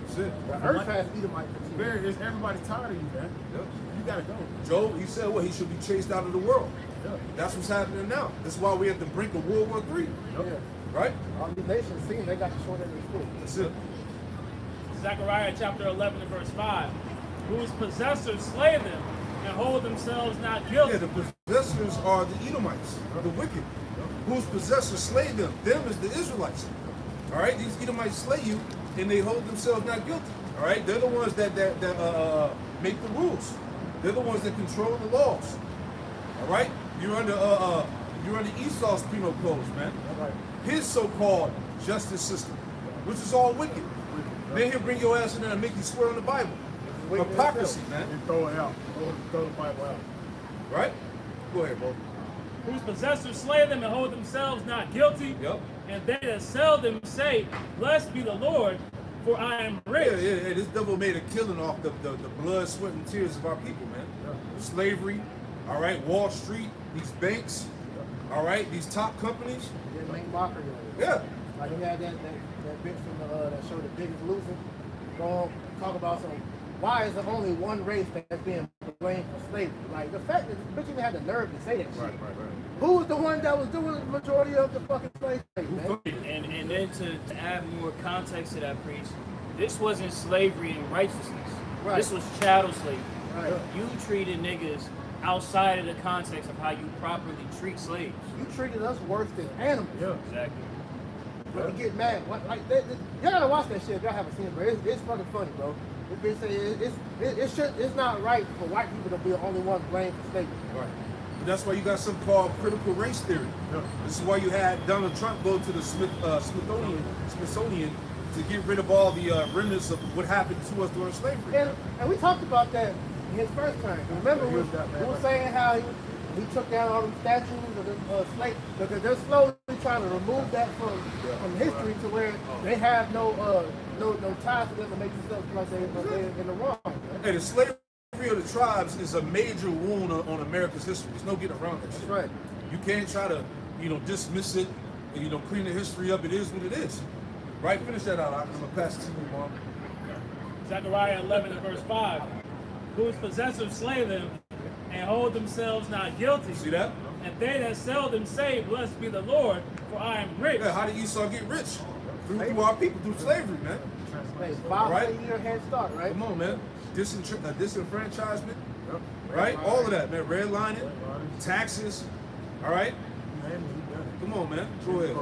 That's it. The earth has Edomite fatigue. Everybody's tired of you, man. Yep. You gotta go. Job, he said what? He should be chased out of the world. Yeah. That's what's happening now. That's why we're at the brink of World War III. Yeah. Right? All these nations seen they got the short end of the stick. That's it. Zechariah chapter 11 and verse 5. Whose possessors slay them and hold themselves not guilty. Yeah, the possessors are the Edomites, the wicked. Whose possessors slay them. Them is the Israelites. All right? These Edomites slay you and they hold themselves not guilty. All right? They're the ones that make the rules. They're the ones that control the laws. All right? You're under Esau's penal codes, man. His so-called justice system, which is all wicked. Then he'll bring your ass in there and make you swear on the Bible. Hypocrisy, man. And throw it out. Throw the Bible out. Right? Go ahead, bro. Whose possessors slay them and hold themselves not guilty. Yep. And they that sell them say, Blessed be the Lord, for I am rich. Yeah. This devil made a killing off the blood, sweat, and tears of our people, man. Slavery, all right, Wall Street, these banks, all right, these top companies. Didn't make mockery of it. Yeah. Like you had that bitch from that show, The Biggest Loser, go on, talk about some. Why is there only one race that's being blamed for slavery? Like the fact that the bitch even had the nerve to say that shit. Right. Who was the one that was doing the majority of the fucking slave trade, man? And then to add more context to that, priest, this wasn't slavery and righteousness. Right. This was chattel slavery. Right. You treated niggas outside of the context of how you properly treat slaves. You treated us worse than animals. Yeah. Exactly. But you get mad. What, like, y'all gotta watch that shit if y'all haven't seen it, bro. It's fucking funny, bro. This bitch say it's not right for white people to be the only ones blamed for slavery. Right. That's why you got something called critical race theory. Yeah. This is why you had Donald Trump go to the Smithsonian to get rid of all the remnants of what happened to us during slavery. And we talked about that in his first term. Remember, we were saying how he took down all the statues of the slaves because they're slowly trying to remove that from history to where they have no ties to them to make themselves like they're in the wrong. Hey, the slavery of the tribes is a major wound on America's history. There's no getting around that shit. That's right. You can't try to, dismiss it and, clean the history up. It is what it is. Right? Finish that out. I'm going to pass it to you, Mom. Zechariah 11 and verse 5. Whose possessors slay them and hold themselves not guilty. See that? And they that sell them say, Blessed be the Lord, for I am rich. Yeah, how did Esau get rich? Through our people, through slavery, man. Hey, 5 Right. year head start, right? Come on, man. Disenfranchisement, right? All of that, man. Redlining, taxes, all right? Come on, man. Go ahead.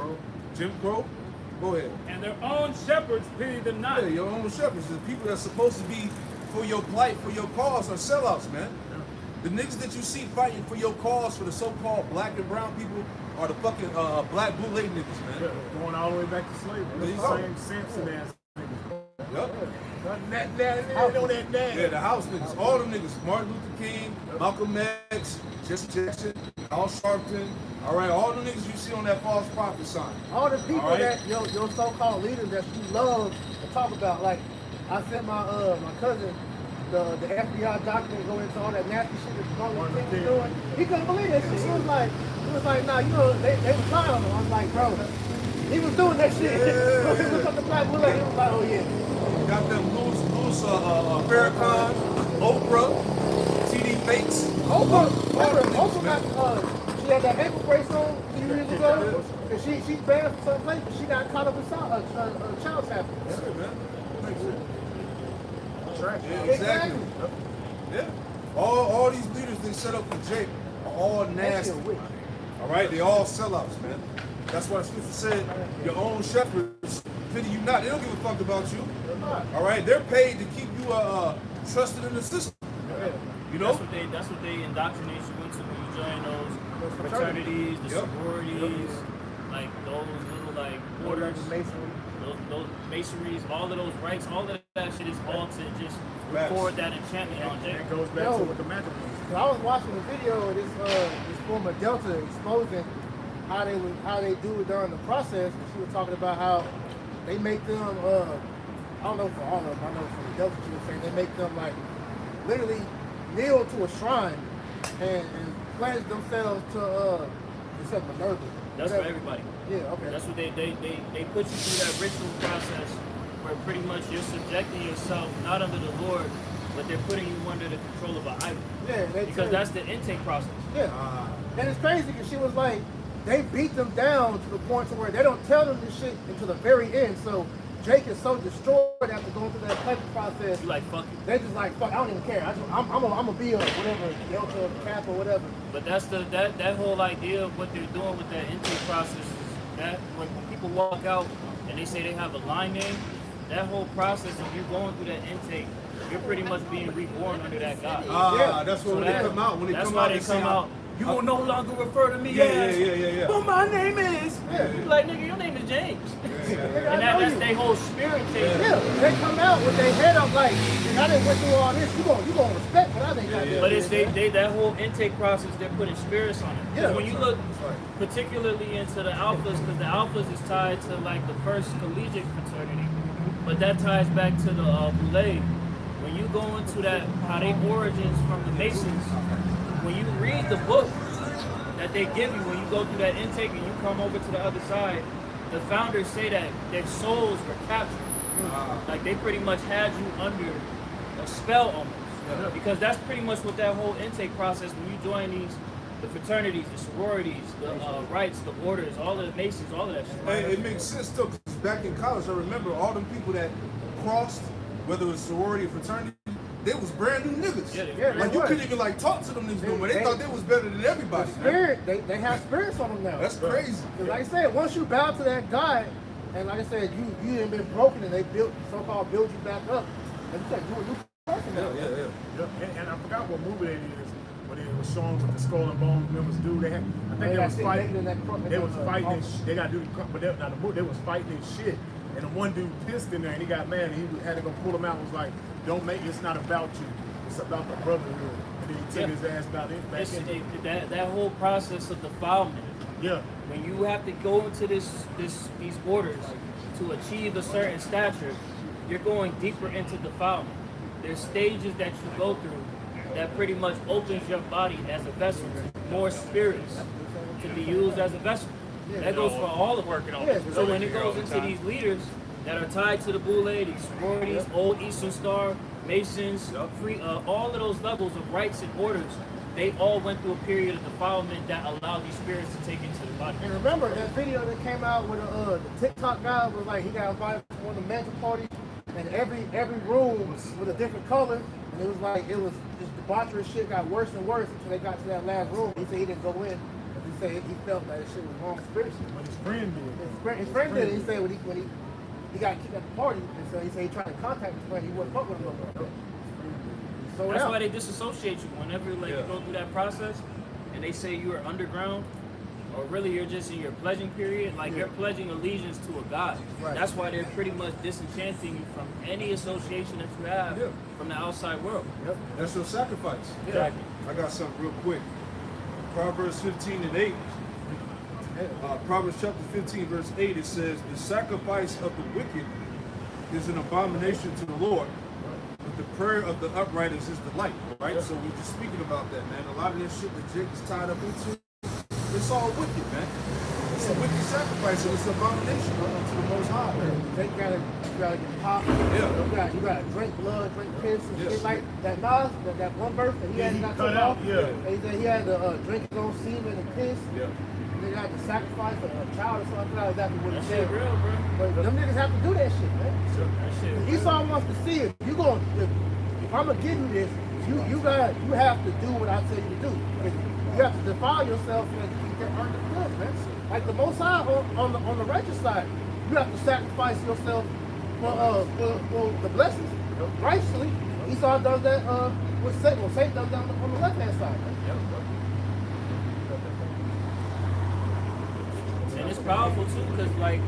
Jim Crow, go ahead. And their own shepherds pity them not. Yeah, your own shepherds, the people that's supposed to be for your plight, for your cause, are sellouts, man. The niggas that you see fighting for your cause, for the so-called black and brown people, are the fucking black bootleg niggas, man. Going all the way back to slavery. There you It's go. the same Samson ass niggas. Yep. That Yeah, the house niggas, all them niggas, Martin Luther King, Malcolm X, Jesse Jackson, Al Sharpton, all right, all the niggas you see on that false prophet sign. All the people All right. that your so-called leaders that you love to talk about, like I sent my cousin the FBI document go into all that nasty shit that Martin Luther King was doing. He couldn't believe that shit. He was like, nah, they was lying on him. I was like, bro, he was doing that shit. He was on the black bullet. He was like, oh yeah. Got them Louis Farrakhan, Oprah, TD Fakes. Oprah niggas, got she had that ankle brace on a few years ago, and she's banned from some place, but she got caught up with child trafficking. That's it, man. Trash. Yeah, exactly. Yeah. All these leaders they set up for Jake are all nasty. All right, they all sellouts, man. That's why the scripture said, your own shepherds pity you not. They don't give a fuck about you. All right, they're paid to keep you trusted in the system. You know? That's what they indoctrinate you into when you join those fraternities, the sororities, like those little like orders, those masonries, all of those rites, all of that shit is all to just record that enchantment on Jake. It goes back to what the magic is. I was watching a video of this former Delta exposing how they do it during the process, and she was talking about how they make them I don't know for all of them, I know for the Delta she was saying they make them like literally kneel to a shrine and pledge themselves to except Minerva. That's for everybody. Yeah, okay. That's what they put you through that ritual process where pretty much you're subjecting yourself not under the Lord, but they're putting you under the control of an idol. Yeah, Because that's the intake process. Yeah. And it's crazy because she was like, they beat them down to the point to where they don't tell them this shit until the very end. So Jake is so destroyed after going through that type of process. You like, fuck it. They just like, fuck, I don't even care. I'm gonna be a whatever, Delta, Kappa, whatever. But that's that whole idea of what they're doing with that intake process is that when people walk out and they say they have a line name, that whole process of you going through that intake, you're pretty much being reborn under that God. That's when they come out. When they that's come why out, they they say, come out. You will no longer refer to me Yeah, as, yeah. but my name is. Like, nigga, your name is King James. Nigga, And I know that's you. their whole spirit change. Yeah, they come out with their head up like, "Nigga, I didn't went through all this. You gonna respect what I think I did." But it's man. they that whole intake process, they're putting spirits on it. Because Yeah. when you look particularly into the alphas, because the alphas is tied to like the first collegiate fraternity, but that ties back to the Boule. When you go into that, how they origins from the Masons, when you read the book that they give you, when you go through that intake and you come over to the other side, the founders say that their souls were captured. Like they pretty much had you under a spell almost. Because that's pretty much what that whole intake process, when you join the fraternities, the sororities, the rites, the orders, all of the Masons, all of that shit. Hey, it makes sense though, because back in college, I remember all them people that crossed, whether it was sorority or fraternity, they was brand new niggas. Yeah, like they you was. couldn't even like talk to them niggas no more. They thought they was better than everybody. Man. Spirit, they have spirits on them now. That's crazy. 'Cause like I said, once you bow to that God, and like I said, you ain't been broken, and they so-called build you back up, and you like you a new person now. Yeah. And I forgot what movie it is, but it was showing what the Skull and Bones members do. They had, I think they was fighting. They was fighting and they got to do the, but they was fighting and shit. And the one dude pissed in there, and he got mad, and he had to go pull him out. And was like, "Don't make it's not about you. It's about the brotherhood." And then he took his ass back in. That whole process of defilement. Yeah. When you have to go into these orders to achieve a certain stature, you're going deeper into defilement. There's stages that you go through that pretty much opens your body as a vessel to more spirits to be used as a vessel. That goes for all of working on. So when it goes into these leaders that are tied to the Boule, these sororities, Old Eastern Star, Masons, free, all of those levels of rites and orders, they all went through a period of defilement that allowed these spirits to take into the body. And remember that video that came out with the TikTok guy was like he got invited to one of the mansion parties, and every room was with a different color, and it was like it was just debauchery shit got worse and worse until they got to that last room. He said he didn't go in. He said he felt that shit was wrong spiritually. But his friend did. His friend did it. He said when he got kicked at the party, and so he said he tried to contact his friend, he wouldn't fuck with him no more. So That's why they disassociate you whenever you go through that process, and they say you are underground, or really you're just in your pledging period. Like you're pledging allegiance to a god. Right. That's why they're pretty much disenchanting you from any association that you have from the outside world. Yep. That's your sacrifice. Exactly. I got something real quick. Proverbs 15 and 8. Proverbs chapter 15, verse 8, it says, "The sacrifice of the wicked is an abomination to the Lord, but the prayer of the upright is his delight." Right? So we're just speaking about that, man. A lot of this shit that Jake is tied up into, it's all wicked, man. It's a wicked sacrifice, and it's an abomination to the Most High, man. You gotta get popped. Yeah. You gotta drink blood, drink piss, and shit like that. Nas, that one verse that he had got cut took out, off. yeah. And he said he had to drink his own semen and piss. Yeah. And they had to sacrifice a child or something. I forgot exactly what he That said. shit real, bro. But them niggas have to do that shit, man. That shit real. Esau wants to see it. If I'm gonna give you this, you have to do what I tell you to do. You have to defile yourself and earn the good, man. Like the Most High on the righteous side, you have to sacrifice yourself for the blessings righteously. Esau does that with Satan. Well, Satan does that on the left hand side, man. And it's powerful too, because like,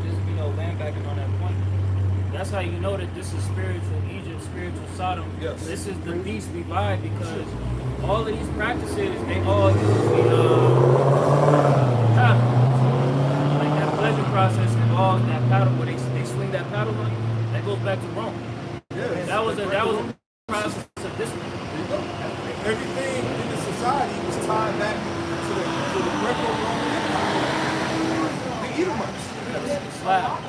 just land backing on that point. That's how you know that this is spiritual Egypt, spiritual Sodom. Yes. This is the beast revive, because all of these practices, they all use the paddle. Like that pleasure process involves that paddle where they swing that paddle on you. That goes back to Rome. Yeah. That was a process of discipline. Everything in the society was tied back to the Greco-Roman Empire. The Edomites. Slap.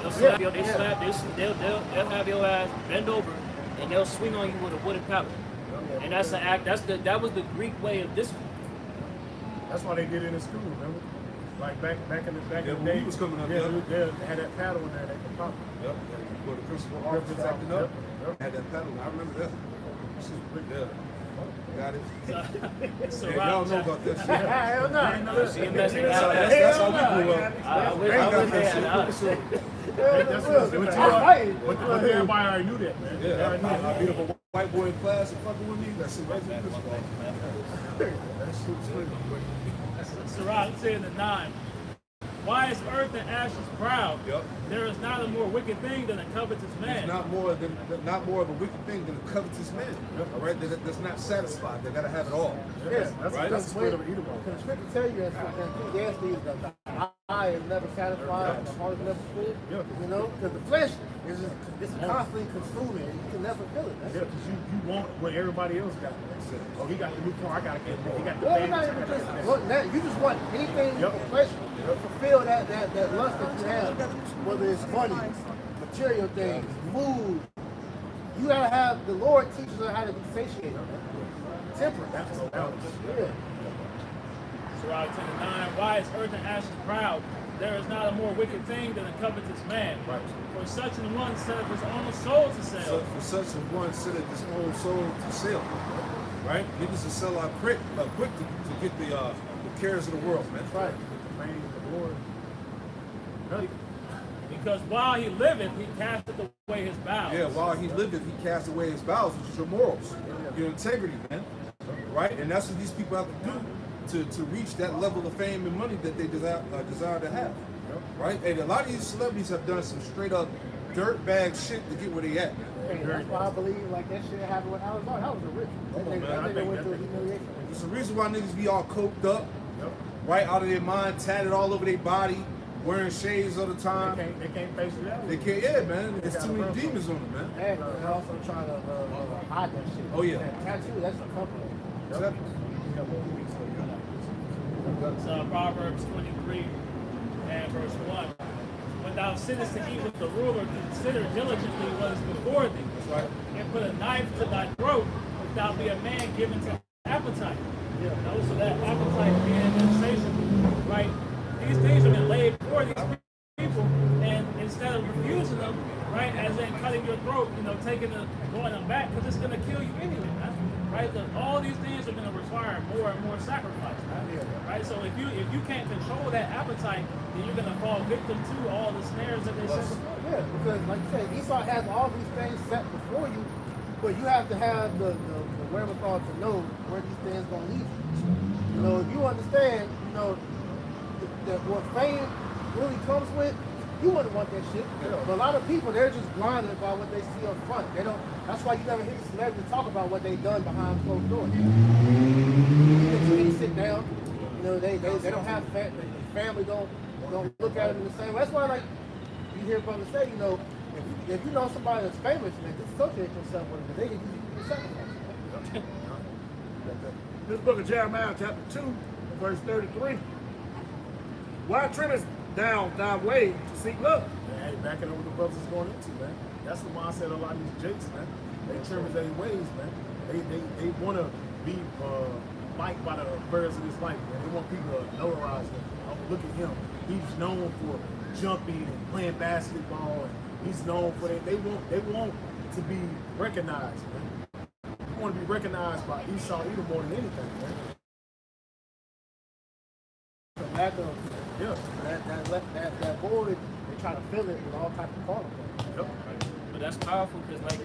They'll slap you, they'll have your ass bend over and they'll swing on you with a wooden paddle. And that's an act, that was the Greek way of discipline. That's why they did it in school, remember? Like back in the when day. we was coming up, they had that paddle in there that could pop. Yep. Where the principal officer was acting up, had that paddle. I remember that. Yeah. Got it. So Yeah, y'all know about that shit. Hell no. GMS ain't That's got how we grew up. I wish they had us. That's what but everybody already knew that, man. Yeah, I beat up a white boy in class and fucking with me. That's the right thing. That shit was crazy. Sarah, let's say in the 9. Why is earth and ashes proud? Yep. There is not a more wicked thing than a covetous man. It's not more of a wicked thing than a covetous man. All right, that's not satisfied. They gotta have it all. Yeah, That's right. the spirit of Edom. Because the scripture tell you that Ecclesiastes, the eye is never satisfied, the heart is never full. Yeah. You know, because the flesh is just, it's constantly consuming, and you can never fill it. That's Yeah, because you want what everybody else got. Oh, he got the new car, I gotta get it. He got the Well, bag, not I even gotta just get wanting that. You just want anything Yep. for pleasure to fulfill that lust that you have, whether it's money, material things, food. You gotta have the Lord teaches us how to be satiated, temperate. That's so else. Yeah. Surah 10:9. Why is earth and ashes proud? There is not a more wicked thing than a covetous man. Right. For such an one setteth his own soul to So sell. for such a one sitteth his own soul to sell. Right? Niggas will sell out quick to get the cares of the world, man. That's right. The fame of the Lord. Because while he liveth, he casteth away his bowels. Yeah, while he liveth, he cast away his vows, which is your morals, your integrity, man. Right? And that's what these people have to do to reach that level of fame and money that they desire to have. Right? And a lot of these celebrities have done some straight up dirtbag shit to get where they at. And that's why I believe like that shit happened with Alex. That was a rich. Come on, man. I think they went through humiliation. There's a reason why niggas be all coked up, Yep. right out of their mind, tatted all over their body, wearing shades all the time. They can't face reality. They can't, yeah, man. There's too many demons on them, man. And they're also trying to hide that shit. Oh, yeah. That tattoo, that's a company. Exactly. So Proverbs 23 and verse 1. When thou sittest to eat with the ruler, consider diligently what is before thee. That's right. And put a knife to thy throat, if thou be a man given to appetite. Notice so that appetite being insatiable, right? These things have been laid before these people, and instead of refusing them, right, as in cutting your throat, going them back, because it's going to kill you anyway, right? All these things are going to require more and more sacrifice, right? So if you can't control that appetite, then you're going to fall victim to all the snares that they set before you. Yeah, because like you said, Esau has all these things set before you, but you have to have the wherewithal to know where these things going to lead you. You know, if you understand, you know, that what fame really comes with, you wouldn't want that shit. But a lot of people, they're just blinded by what they see up front. They don't. That's why you never hear the celebrities talk about what they've done behind closed doors. They sit down. You know, they don't have family don't look at them in the same way. That's why, like, you hear brothers say, you know, if you know somebody that's famous, man, disassociate yourself with them, because they can use you for sacrifice. This book of Jeremiah, chapter 2, verse 33. Why trimmest thou thy way to seek love? Hey, backing up what the brothers is going into, man. That's the mindset of a lot of these jakes, man. They trim their ways, man. They want to be liked by the birds of this life, man. They want people to notarize them. Oh, look at him. He's known for jumping and playing basketball, and he's known for that. They want to be recognized, man. They want to be recognized by Esau Edom more than anything, man. The lack of Yeah. that void, they try to fill it with all types of carnal things. Yep. But that's powerful because, like,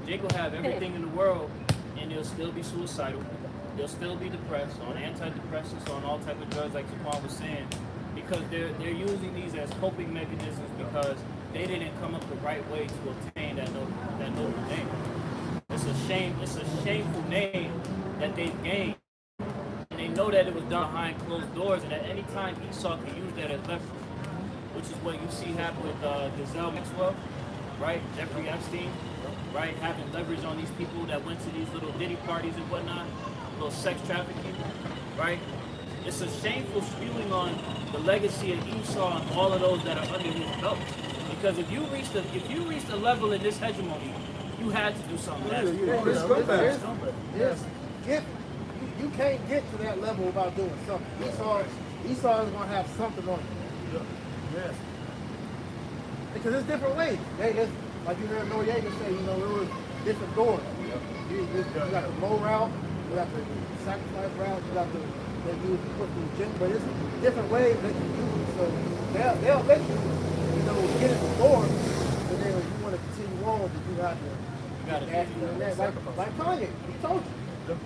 Jake will have everything in the world and he'll still be suicidal. He'll still be depressed, on antidepressants, on all type of drugs, like Jaquan was saying, because they're using these as coping mechanisms because they didn't come up the right way to obtain that noble name. It's a shame. It's a shameful name that they've gained. And they know that it was done behind closed doors, and at any time Esau can use that as leverage, which is what you see happen with Gazelle Maxwell, right? Jeffrey Epstein, right? Having leverage on these people that went to these little ditty parties and whatnot, little sex trafficking, right? It's a shameful spewing on the legacy of Esau and all of those that are under his belt. Because if you reached a level in this hegemony, you had to do something. You can't get to that level without doing something. Esau is gonna have something on you. Yes. Because it's different ways. It's, like you heard Noriega say, you know, there was different doors. You got the low route, you got the sacrifice route, you got the that you put through the gym, but it's different ways that you use. So they'll let you, get in the door, but then if you want to continue on, then you have to ask them that. Like Kanye, he told you.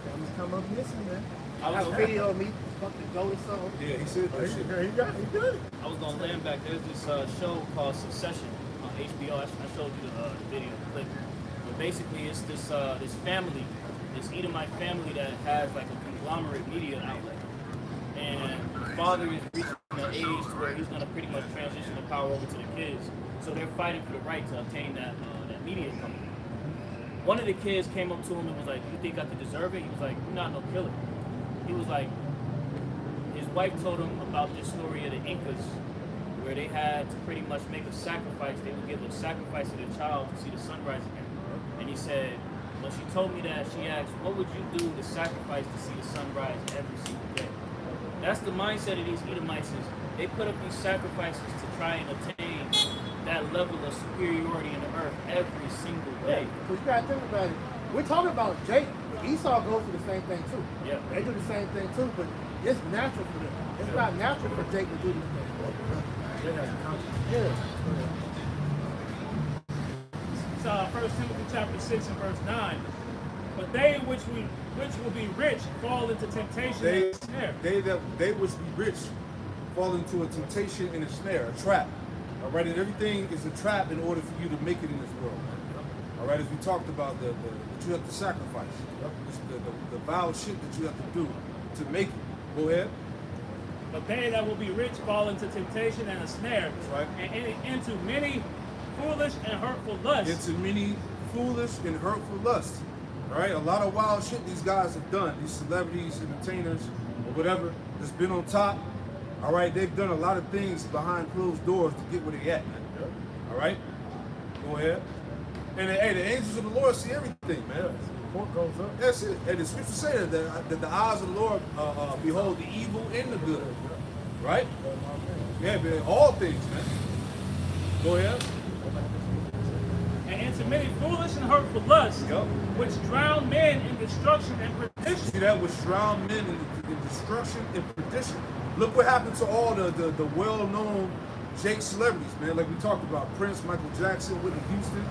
Families come up missing, man. I have a video of me fucking goat or something. Yeah, he said that shit. Yeah, he got it. I was gonna land back. There's this show called Succession on HBO. I showed you the video clip. But basically, it's this family, this Edomite family that has like a conglomerate media outlet, and the father is reaching an age where he's gonna pretty much transition the power over to the kids. So they're fighting for the right to obtain that media company. One of the kids came up to him and was like, "You think I could deserve it?" He was like, "You're not no killer." He was like, his wife told him about this story of the Incas, where they had to pretty much make a sacrifice. They would give a sacrifice to their child to see the sunrise again. And he said, when she told me that, she asked, "What would you do to sacrifice to see the sunrise every single day?" That's the mindset of these Edomites. Is they put up these sacrifices to try and attain that level of superiority in the earth every single day. Because you gotta think about it. We're talking about Jacob, but Esau goes through the same thing too. Yeah. They do the same thing too, but it's natural for them. It's not natural for Jacob to do these things. Yeah. So 1 Timothy chapter 6 and verse 9. But they which will be rich fall into temptation and snare. They which be rich fall into a temptation and a snare, a trap. All right, and everything is a trap in order for you to make it in this world. All right, as we talked about, that you have to sacrifice, the vile shit that you have to do to make it. Go ahead. But they that will be rich fall into temptation and a snare, right. and into many foolish and hurtful lusts. Into many foolish and hurtful lusts. All right, a lot of wild shit these guys have done. These celebrities, entertainers, or whatever, that's been on top. All right, they've done a lot of things behind closed doors to get where they at, man. All right, go ahead. And hey, the angels of the Lord see everything, man. Report goes up. That's it. And the scripture say that the eyes of the Lord behold the evil and the good. Right? Yeah, man. All things, man. Go ahead. And into many foolish and hurtful lusts, Yep. which drown men in destruction and perdition. See that which drown men in destruction and perdition. Look what happened to all the well-known Jake celebrities, man. Like we talked about, Prince, Michael Jackson, Whitney Houston,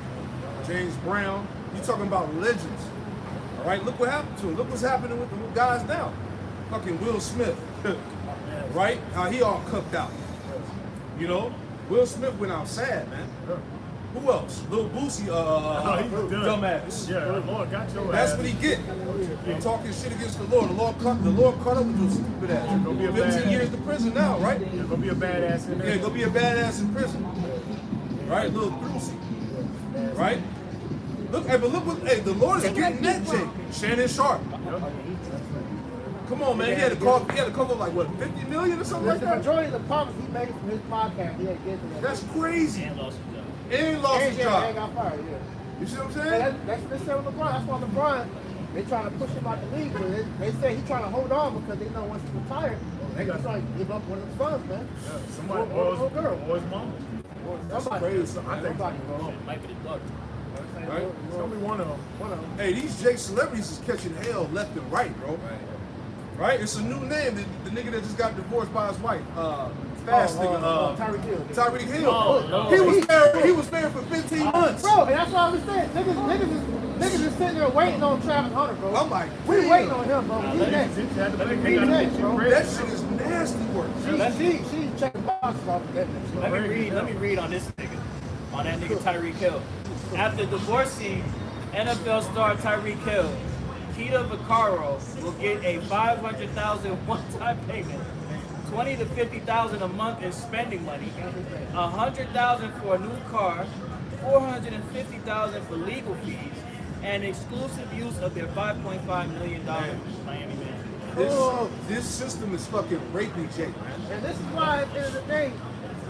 James Brown. You talking about legends. All right, look what happened to him. Look what's happening with the guys now. Fucking Will Smith, right? How he all cooked out. You know, Will Smith went out sad, man. Who else? Lil Boosie, dumbass. Yeah, the Lord got your That's ass. what he get. Talking shit against the Lord. The Lord caught up with your stupid ass. Gonna be a 15 badass. years to prison now, right? You're gonna be a badass in there. Yeah, go be a badass in prison. Right? Lil Boosie. Right? Look, hey, but look what, hey, the Lord is getting that Jake. Shannon Sharp. Come on, man. He had a cover like what, 50 million or something like The that? majority of the profits he made from his podcast, he had given them. That's crazy. And lost his job. And lost his And job. got fired, yeah. You see what I'm And saying? that's what they said with LeBron. That's why LeBron, they trying to push him out the league. But they say he's trying to hold on because they know once he's retired, they got trying to give up one of them funds, man. Somebody, or girl. or his mama. Somebody. crazy. I think Somebody. It might be the daughter. Right? it's gonna be one of them. One of them. Hey, these Jake celebrities is catching hell left and right, bro. Right? It's a new name. The nigga that just got divorced by his wife. Fast nigga. Tyreek Hill. Tyreek Hill. Oh, no. He was married for 15 months. Bro, and that's what I was saying. Niggas is sitting there waiting on Travis Hunter, bro. I'm like, We damn. waiting on him, bro. He next. They had to make- He next, bro. That shit is nasty work. She checking boxes off of that nigga. Let me read on this nigga. On that nigga Tyreek Hill. After divorcing NFL star Tyreek Hill, Keita Vaccaro will get a $500,000 one-time payment, $20,000 to $50,000 a month in spending money, $100,000 for a new car, $450,000 for legal fees, and exclusive use of their $5.5 million Miami mansion. This system is fucking raping Jake, man. And this is why at the end of the day,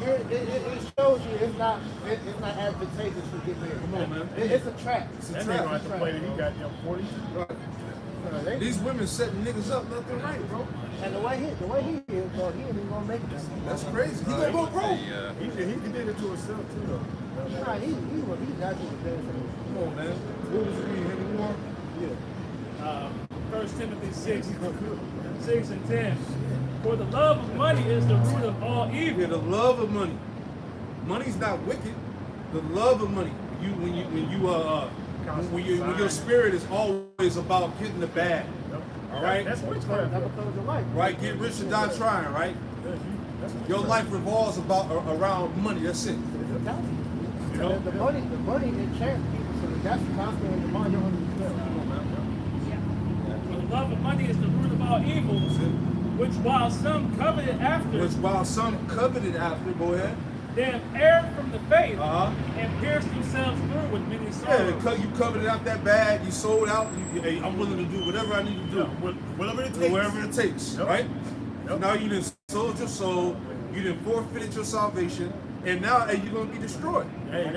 it shows you it's not advantageous to get married. Come on, man. It's a trap. That nigga gonna have to play that he got 40. These women setting niggas up left and right, bro. And the way he is, bro, he ain't even gonna make it. That's crazy. He gonna go broke. He did it to himself too, though. Nah, he's actually the best. Come on, man. What was it? Henry Moore? Yeah. 1 Timothy 6 and 10. For the love of money is the root of all evil. Yeah, the love of money. Money's not wicked. The love of money. When your spirit is always about getting the bag. All right? That's witchcraft. That becomes your life. Right? Get rich or die trying, right? That's witchcraft. Your life revolves around money. That's it. You know? The money enchants people, so that's constantly in your mind. You're under the spell. For the love of money is the root of all evil, which while some coveted after, Which while some coveted after, go ahead. they have erred from the faith Uh-huh. and pierced themselves through with many Yeah, sorrows. because you covered it out that bad, you sold out, hey, I'm willing to do whatever I need to do. Whatever it takes. Wherever it takes, Yep. right? So Yep. now you done sold your soul, you done forfeited your salvation, and now hey, you're going to be destroyed. Hey, Like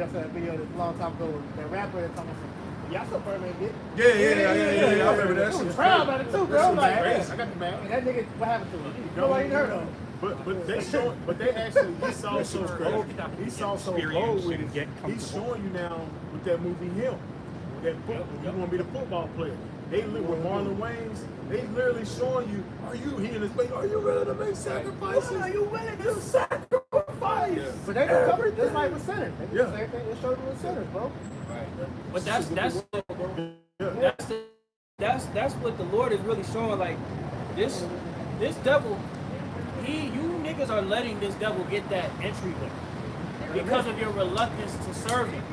I said, that video a long time ago, that rapper that talking about, yeah, I saw Birdman did. Yeah, I remember that He shit. was proud about it too, bro. I'm like, crazy. hey, I got the bag. And that nigga, what happened to him? Nobody heard of him. But they actually he saw so bold with it. He's showing you now with that movie him. That book, you want to be the football player. They live with Marlon Wayans. They literally showing you, are you here in this place? Are you ready to make sacrifices? Are you ready to sacrifice? Yeah. But they don't cover it just like with sinners. They do Yeah. the same thing they showed you with sinners, bro. But that's what the Lord is really showing. Like this devil, you niggas are letting this devil get that entryway because of your reluctance to serve him.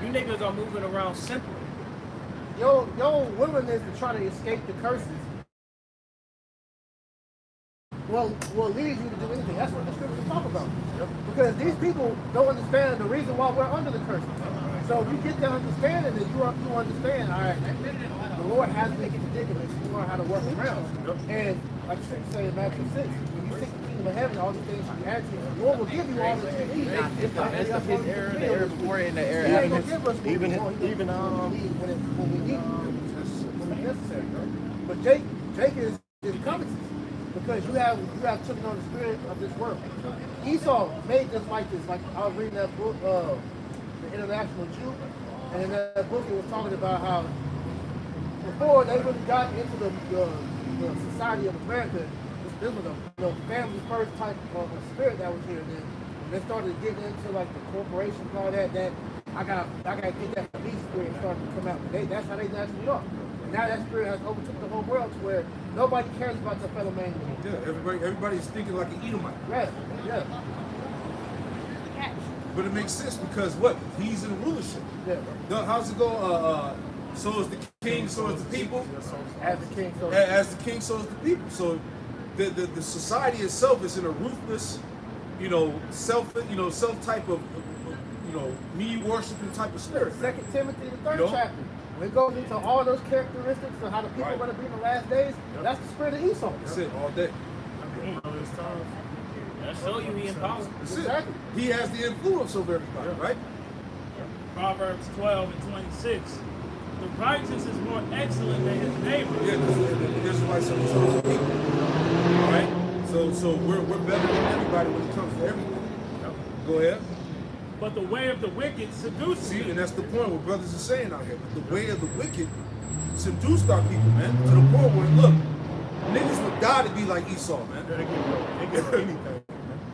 You niggas are moving around simply. Your willingness to try to escape the curses will lead you to do anything. That's what the scriptures talk about. Because these people don't understand the reason why we're under the curse. So if you get that understanding, then you understand, all right, the Lord has made it ridiculous. You learn how to work around. And like you say in Matthew 6, when you seek the kingdom of heaven, all these things you ask you, the Lord will give you all that you need. It's not his error, the error before in the error. He ain't gonna give us what we want. He when we need it, when it's necessary. But Jake is covetous. Because you have taken on the spirit of this world. Esau made this like this. Like I was reading that book, The International Jew, and in that book it was talking about how before they really got into the society of America, this was a family first type of spirit that was here. Then when they started getting into like the corporations and all that I gotta get that from these spirit started to come out. That's how they naturally are. Now that spirit has overtook the whole world to where nobody cares about their fellow man anymore. Yeah, everybody's thinking like an Edomite. Right, yeah. But it makes sense because what? He's in rulership. Yeah. How's it go? So is the king, so is the people. As the king, so As the king, so is the people. So the society itself is in a ruthless, self type of, me worshiping type of spirit. 2 Timothy, the 3rd chapter. When it goes into all those characteristics of how the people are going to be in the last days, that's the spirit of Esau. That's it, all day. That show you he empowers. That's Exactly. it. He has the influence over everybody, right? Proverbs 12 and 26. The righteous is more excellent than his neighbor. Yeah, the Israelites are the chosen people. All right? So we're better than everybody when it comes to everything. Go ahead. But the way of the wicked seduces. See, and that's the point what brothers are saying out here. The way of the wicked seduced our people, man, to the point where, look, niggas would die to be like Esau, man. They give anything,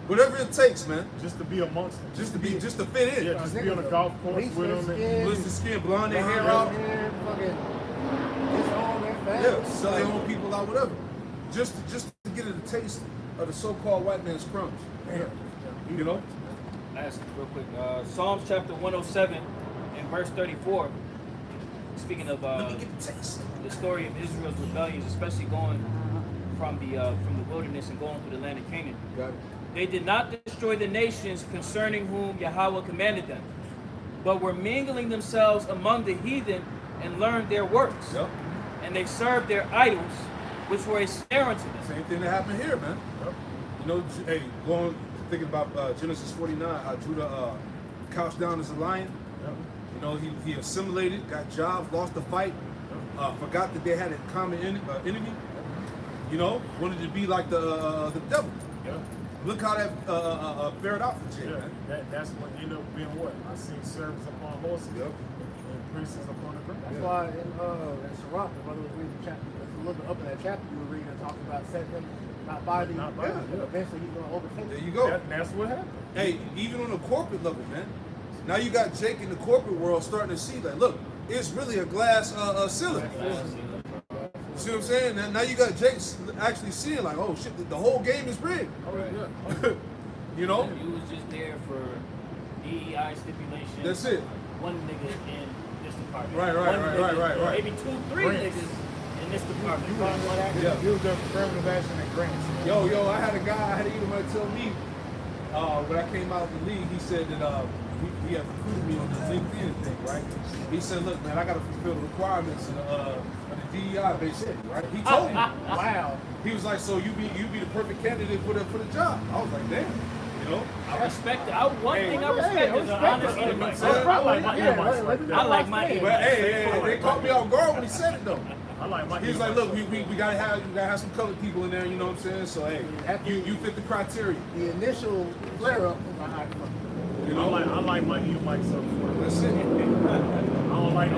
Whatever it takes, man. just to be amongst them. Just to fit in. Yeah, just to be on a golf course with them. Blitz the skin, blonde their hair out. Yeah, sell their own people out, whatever. Just to get a taste of the so-called white man's crumbs. You know? Last, real quick. Psalms chapter 107 and verse 34. Speaking of Let me get the taste. the story of Israel's rebellions, especially going from the wilderness and going through the land of Canaan. Got it. They did not destroy the nations concerning whom Yahweh commanded them, but were mingling themselves among the heathen and learned their works. Yep. And they served their idols, which were a snare unto them. Same thing that happened here, man. Yep. You know, hey, thinking about Genesis 49, how Judah couched down as a lion. Yep. You know, he assimilated, got jobs, lost the fight, forgot that they had a common enemy. You know, wanted to be like the devil. Yeah. Look how that fared out for Jay, Yeah, man. that's what ended up being what? I seen servants upon horses Yep. and princes upon the ground. That's why in Sirach, the brother was reading the chapter, a little bit up in that chapter you were reading and talking about setting him not by the eventually he's going to overtake There him. you go. That's what happened. Hey, even on a corporate level, man. Now you got Jake in the corporate world starting to see that, look, it's really a glass ceiling. See what I'm saying? Now you got Jake actually seeing like, oh shit, the whole game is rigged. You know? You was just there for DEI stipulation. That's it. One nigga in this department. Right. Maybe 2, 3 niggas in this department. Yeah. You was there for affirmative action and grants. Yo, I had a Edomite tell me when I came out of the league, he said that he had recruited me on the LinkedIn thing, right? He said, look, man, I got to fulfill the requirements of the DEI basically, right? He told me. Wow. He was like, so you be the perfect candidate for the job. I was like, damn, you know? I respect it. One thing I respect is an honest Edomite. I like my But hey, they caught me off guard when he said it though. I like my. He was like, look, we gotta have some colored people in there, you know what I'm saying? So hey, you fit the criteria. The initial flare up. You know? I like my Edomites up front. That's it. I don't like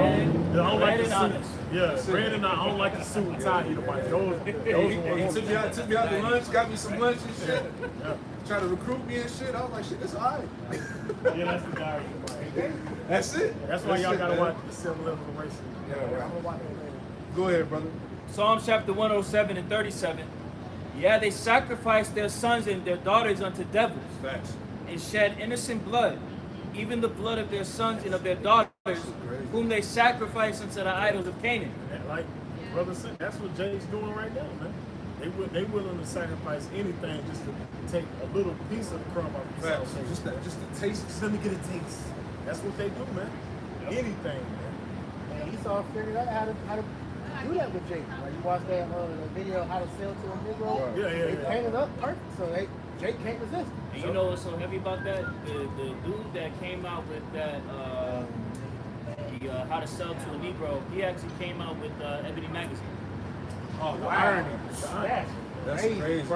the suit. honest. Yeah, red and I don't like the suit and tie Edomites. Those He ones. took me out to lunch, got me some lunch and shit. Tried to recruit me and shit. I was like, shit, that's all right. Yeah, that's the guy. That's it. That's why y'all it, gotta man. watch the 7-Eleven race. Go ahead, brother. Psalms chapter 107 and 37. Yeah, they sacrificed their sons and their daughters unto devils, Facts. and shed innocent blood, even the blood of their sons and of their daughters, whom they sacrificed unto the idols of Canaan. And like brother said, that's what Jay's doing right now, man. They willing to sacrifice anything just to take a little piece of the crumb off the Facts. salvation. Just the taste. Just let me get a taste. That's what they do, man. Anything, man. And Esau figured out how to do that with Jake. Like you watched that video, how to sell to a Negro. Yeah. They painted up perfect, so Jake can't resist. And you know what's so heavy about that? The dude that came out with that, how to sell to a Negro, he actually came out with Ebony Magazine. Oh, The irony. That's Crazy. crazy.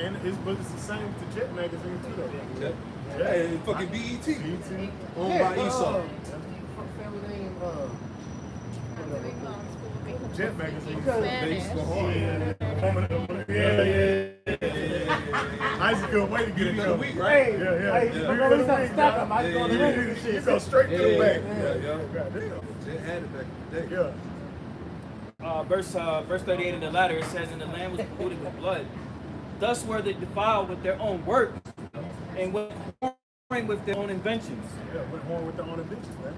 And his book is the same with the Jet magazine too, though. Yeah. Hey, fucking BET. BT. Owned by Esau. Family name, Jet magazine. Nice a good way to get it Beauty of the going. week, right? Hey, Yeah. hey, you know, he's stock him. I go to the You go straight to the back. Yeah. Goddamn. They had it back in the day. Yeah. Verse 38 in the latter, it says, and the land was polluted with blood. Thus were they defiled with their own works, and went whoring with their own inventions. Yeah, went home with their own inventions, man.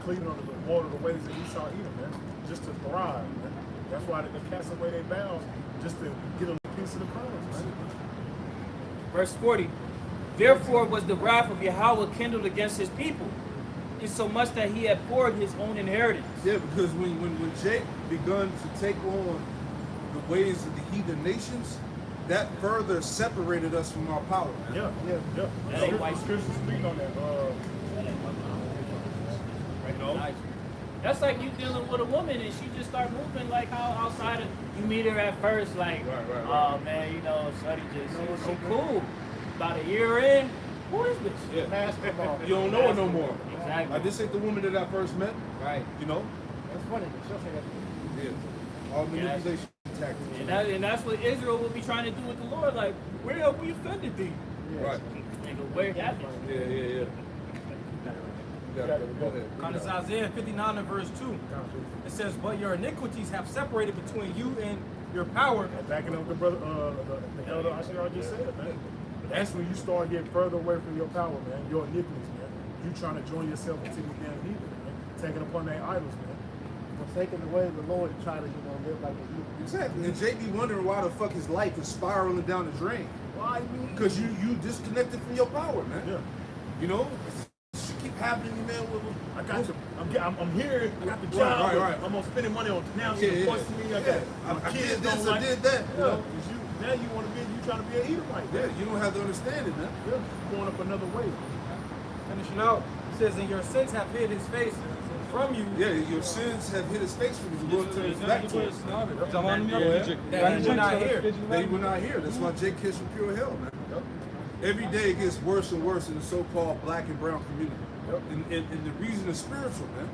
Cleaving under the water the ways that Esau Edom, man. Just to thrive, man. That's why they cast away their vows, just to get a piece of the crumbs, man. Verse 40, therefore was the wrath of Yahweh kindled against his people, insomuch that he had poured his own inheritance. Yeah, because when Jake begun to take on the ways of the heathen nations, that further separated us from our power, man. Yeah. That ain't white Scripture speak on that. That's like you dealing with a woman and she just start moving like how outside of you meet her at first like, Right. oh man, you know, Shorty she cool. About a year in, who is this? Yeah. basketball. You don't know her no more. Exactly. Like, this ain't the woman that I first met. Right. You know? That's funny. She'll say that. Yeah. All manipulation tactics. And that's what Israel will be trying to do with the Lord. Like, where have we offended thee? Right. Nigga, where have we? Yeah. Go ahead. On this Isaiah 59 and verse 2, it says, but your iniquities have separated between you and your power. And backing up the brother, the elder Ashar just said it, man. That's when you start getting further away from your power, man. Your iniquities, man. You trying to join yourself into the damn heathen, man. Taking upon their idols, man. Forsaking the way of the Lord and try to, live like a youth. Exactly. And Jake be wondering why the fuck his life is spiraling down the drain. Why, man? Because you disconnected from your power, man. Yeah. You know? Shit keep happening to you, man. I got you. I'm here. I got the job. Right. I'm gonna spending money on now. Yeah. Voice to me. I got my I kids did don't this, like I did that. Yeah. 'Cause now you want to be. You trying to be an Edomite. Yeah, you don't have to understand it, man. Yeah. Going up another way. Finishing out, it says, and your sins have hid his face from you. Yeah, your sins have hit his face from you. Lord turned his back to us. That he will not hear. They were not here. That's why Jake kids from pure hell, man. Every day it gets worse and worse in the so-called black and brown community. And the reason is spiritual, man.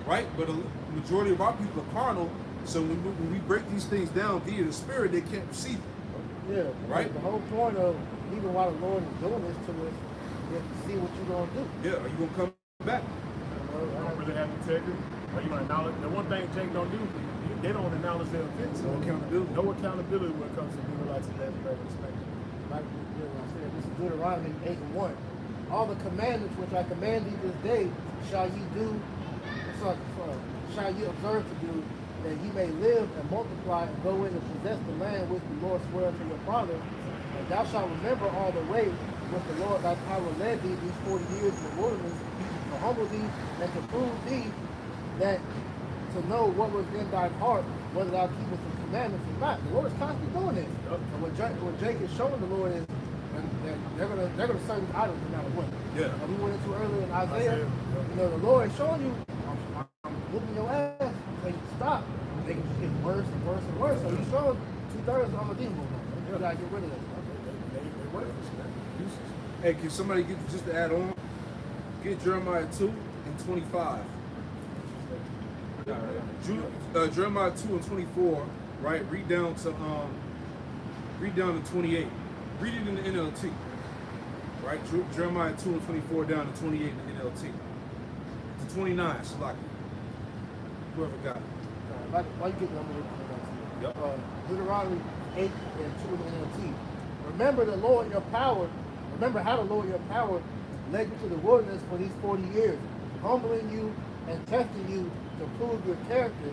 Right? But a majority of our people are carnal, so when we break these things down via the spirit, they can't receive it. Yeah. Right. The whole point of even while the Lord is doing this to us, you have to see what you're gonna do. Yeah, are you gonna come back? You don't really have integrity. Are you gonna acknowledge? The one thing Jake don't do, they don't acknowledge their offense. No accountability. No accountability when it comes to being like that very respect. Like I said, this is Deuteronomy 8 and 1. All the commandments which I command thee this day shall ye do, shall ye observe to do, that ye may live and multiply and go in and possess the land which the Lord sware to your father. And thou shalt remember all the way which the Lord thy power led thee these 40 years in the wilderness, to humble thee and to prove thee that to know what was in thine heart, whether thou keepest the commandments or not. The Lord is constantly doing this. And what Jake is showing the Lord is that they're gonna serve these idols no matter what. Yeah. And we went into earlier in Isaiah, you know, the Lord is showing you, I'm whooping your ass. So you stop. They can just get worse and worse and worse. So he's showing 2/3 of a demon. You gotta get rid of that. They worthless, man. Useless. Hey, can somebody get, just to add on, get Jeremiah 2 and 25. Jeremiah 2 and 24, right? Read down to 28. Read it in the NLT. Right? Jeremiah 2 and 24 down to 28 in the NLT. To 29, Salaki. Whoever got it. Why you get the number of Yep. Deuteronomy 8 and 2 in the NLT. Remember the Lord your power. Remember how the Lord your power led you to the wilderness for these 40 years, humbling you and testing you to prove your character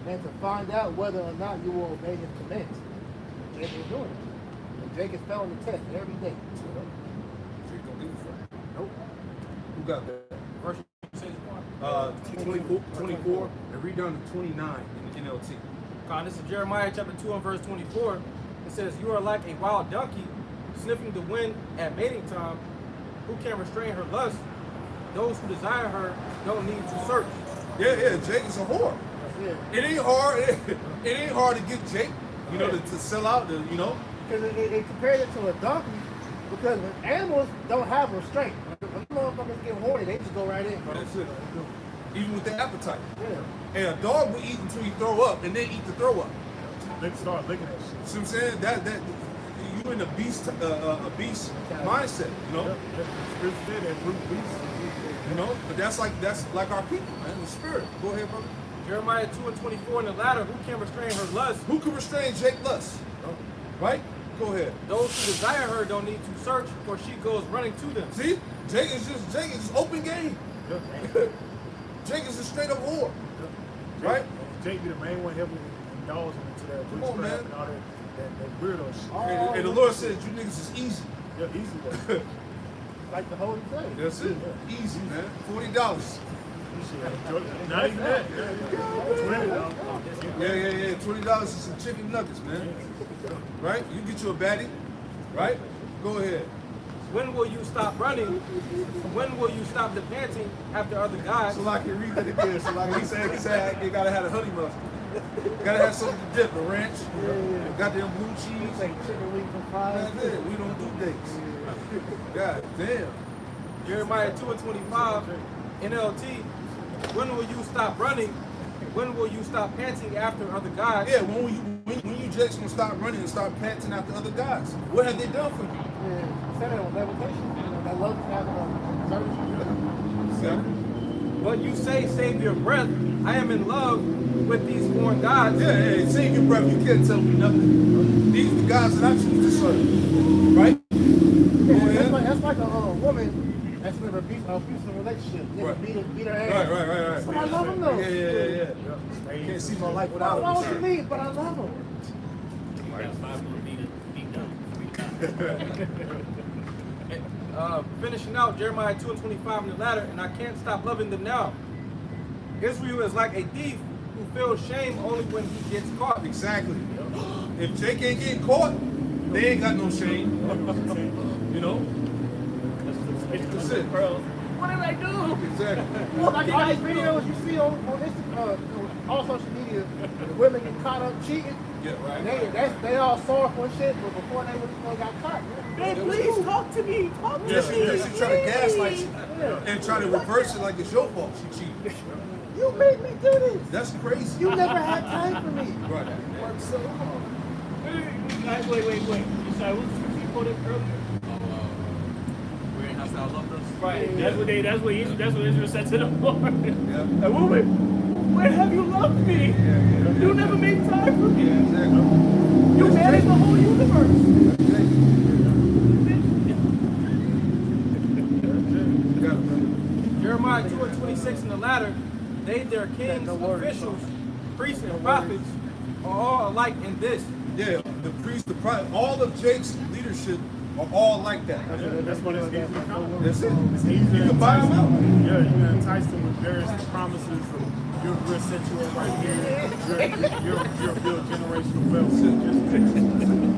and to find out whether or not you will obey his commands. Jake is doing it. And Jake is failing the test every day. Jake don't give a fuck. Nope. Who got that? Verse you say 24, and read down to 29 in the NLT. This is Jeremiah chapter 2 and verse 24. It says, you are like a wild donkey sniffing the wind at mating time. Who can restrain her lust? Those who desire her don't need to search. Yeah, Jake is a whore. Yeah. It ain't hard. It ain't hard to get Jake, you know, to sell out. You know. Because they compared it to a donkey, because when animals don't have restraint, when motherfuckers get horny, they just go right in. Bro. That's it. Even with their appetite. Yeah. And a dog will eat until he throw up, and then eat the throw up. They start licking that shit. See what I'm saying? That you in a beast mindset, you know. Scripture said that brute beast. You know, but that's like our people, man. The spirit. Go ahead, brother. Jeremiah 2 and 24 in the latter, who can restrain her lust? Who can restrain Jake lust? Right? Go ahead. Those who desire her don't need to search, for she goes running to them. See, Jake is just open game. Jake is a straight up whore. Right? Jake be the main one helping indulging into that Come on, man. and all that weirdo shit. And the Lord said, you niggas is easy. Yeah, easy way. Like the holy thing. That's it. Easy, man. $40. Not even that. Yeah. $20 is some chicken nuggets, man. Right? You get you a baddie. Right? Go ahead. When will you stop running? When will you stop the panting after other guys? So like you read that again. So like he said you gotta have a honey mustard. Gotta have something to dip, a ranch. Goddamn blue cheese. Like chicken wings and fries. That's it. We don't do dates. God damn. Jeremiah 2 and 25, NLT. When will you stop running? When will you stop panting after other guys? Yeah, when you Jakes gonna stop running and start panting after other guys? What have they done for you? Yeah, said it on levitation. You know, that love having a service. But you say, save your breath. I am in love with these foreign gods. Yeah, hey, save your breath. You can't tell me nothing. These are the guys that I choose to serve. Right? Yeah, that's like a woman that's in an abusive relationship. They Right. beat her ass. Right. But I love him though. Yeah. You can't see my life without Why him. would you leave? But I love him. Finishing out Jeremiah 2 and 25 in the latter, and I can't stop loving them now. Israel is like a thief who feels shame only when he gets caught. Exactly. If Jake ain't getting caught, they ain't got no shame. You know? That's it. What did I do? Exactly. Like all these videos you see on Instagram, all social media, the women get caught up cheating. Yeah, right. They all sorrowful and shit, but before they really got caught. Hey, please talk to me. Talk to Yeah, me. she try to gaslight you and try to reverse it like it's your fault. She cheated. You made me do this. That's crazy. You never had time for me. Right. Worked so hard. Wait. You said what was the quoted earlier? We're in house thou loved us. Right. That's what Israel said to the Lord. Yeah. A woman Where have you loved me? You never made time for me. Yeah, exactly. You manage the whole universe. Jeremiah 2:26 in the latter, they, their kings, officials, priests, and prophets are all alike in this. Yeah, the priest, the prophet, all of Jake's leadership are all like that. That's what it's easy to come. That's it. It's easy You to can buy entice them out. them. Yeah, you can entice them with various promises of we'll set you up right here. You'll build generational wealth.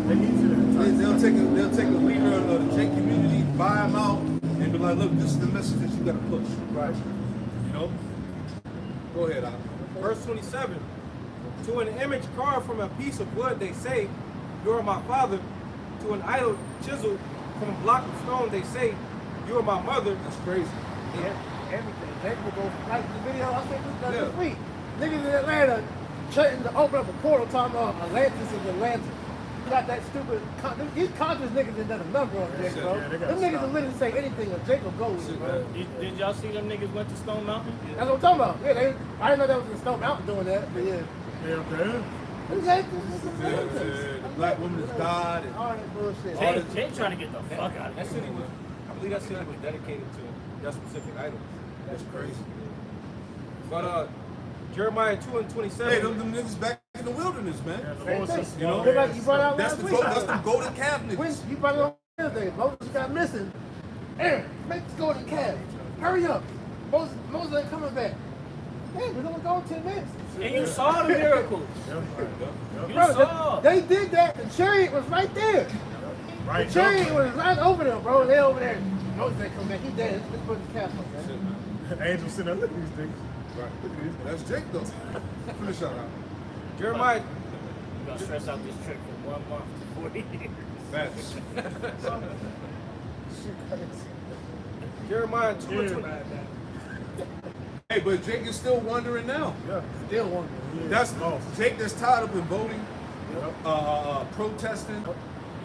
They're easy to entice. They'll take a leader of the Jake community, buy him out, and be like, look, this is the message that you got to push. Right. You know? Go ahead, Al. Verse 27, to an image carved from a piece of wood, they say, you are my father. To an idol chiseled from a block of stone, they say, you are my mother. That's crazy. Everything. Jacob will go like the video I think this week. Niggas in Atlanta trying to open up a portal talking about Atlantis is Atlanta. You got that stupid, these conscious niggas that done a number on Jake, bro. yeah, they Them gotta niggas stop. will literally say anything and Jake will go with it, bro. Did y'all see them niggas went to Stone Mountain? That's what I'm talking about. Yeah, I didn't know that was in Stone Mountain doing that, but yeah. Yeah, okay. The black woman is God. And All that bullshit. Jay trying to get the fuck out of That here. city was, I believe that city was dedicated to that specific idol. that's crazy. But Jeremiah 2:27. Hey, them niggas back in the wilderness, man. Yeah, the Same Lord thing. says, You know, Just like you brought out that's last the week. that's the golden calf When niggas. you brought it on Thursday, Moses got missing. Aaron, make this golden calf. Hurry up. Moses ain't coming back. Hey, we're gonna go 10 minutes. And you saw the miracles. You Bro, saw. they did that. The chariot was right there. right. The chariot was right over there, bro. They over there. Moses ain't coming back. He dead. Let's put the calf on, man. Angel sitting there, look at these things. Right. That's Jake though. Finish out. Jeremiah, You gonna stress out this trip from 1 month to 40 years. Facts. Jeremiah 2:20. Hey, but Jake is still wondering now. Yeah. Still one. That's lost. Jake that's tied up in voting, protesting,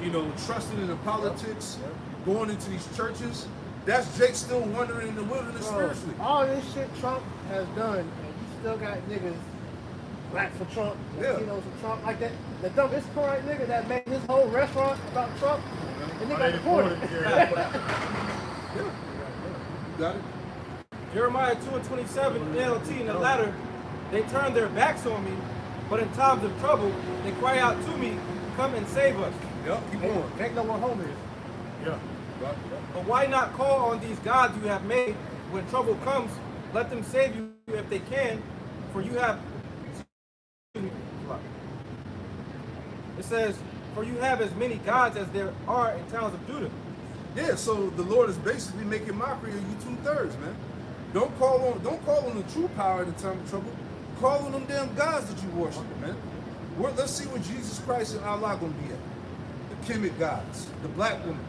you know, trusting in the politics, going into these churches. That's Jake still wandering in the wilderness Bro, spiritually. all this shit Trump has done, and you still got niggas black for Trump, Yeah. Latinos for Trump, like that. The dumb, this current nigga that made his whole restaurant about Trump, and they got deported. You got it? Jeremiah 2:27, NLT in the latter, they turn their backs on me, but in times of trouble, they cry out to me, come and save us. Yep, keep Hey, going. Jake know what home is. Yeah. But why not call on these gods you have made when trouble comes? Let them save you if they can, for you have. It says, for you have as many gods as there are in towns of Judah. Yeah, so the Lord is basically making mockery of you 2/3, man. Don't call on the true power at the time of trouble. Call on them damn gods that you worship, man. Let's see what Jesus Christ and Allah gonna be at. The Kemet gods, the black woman,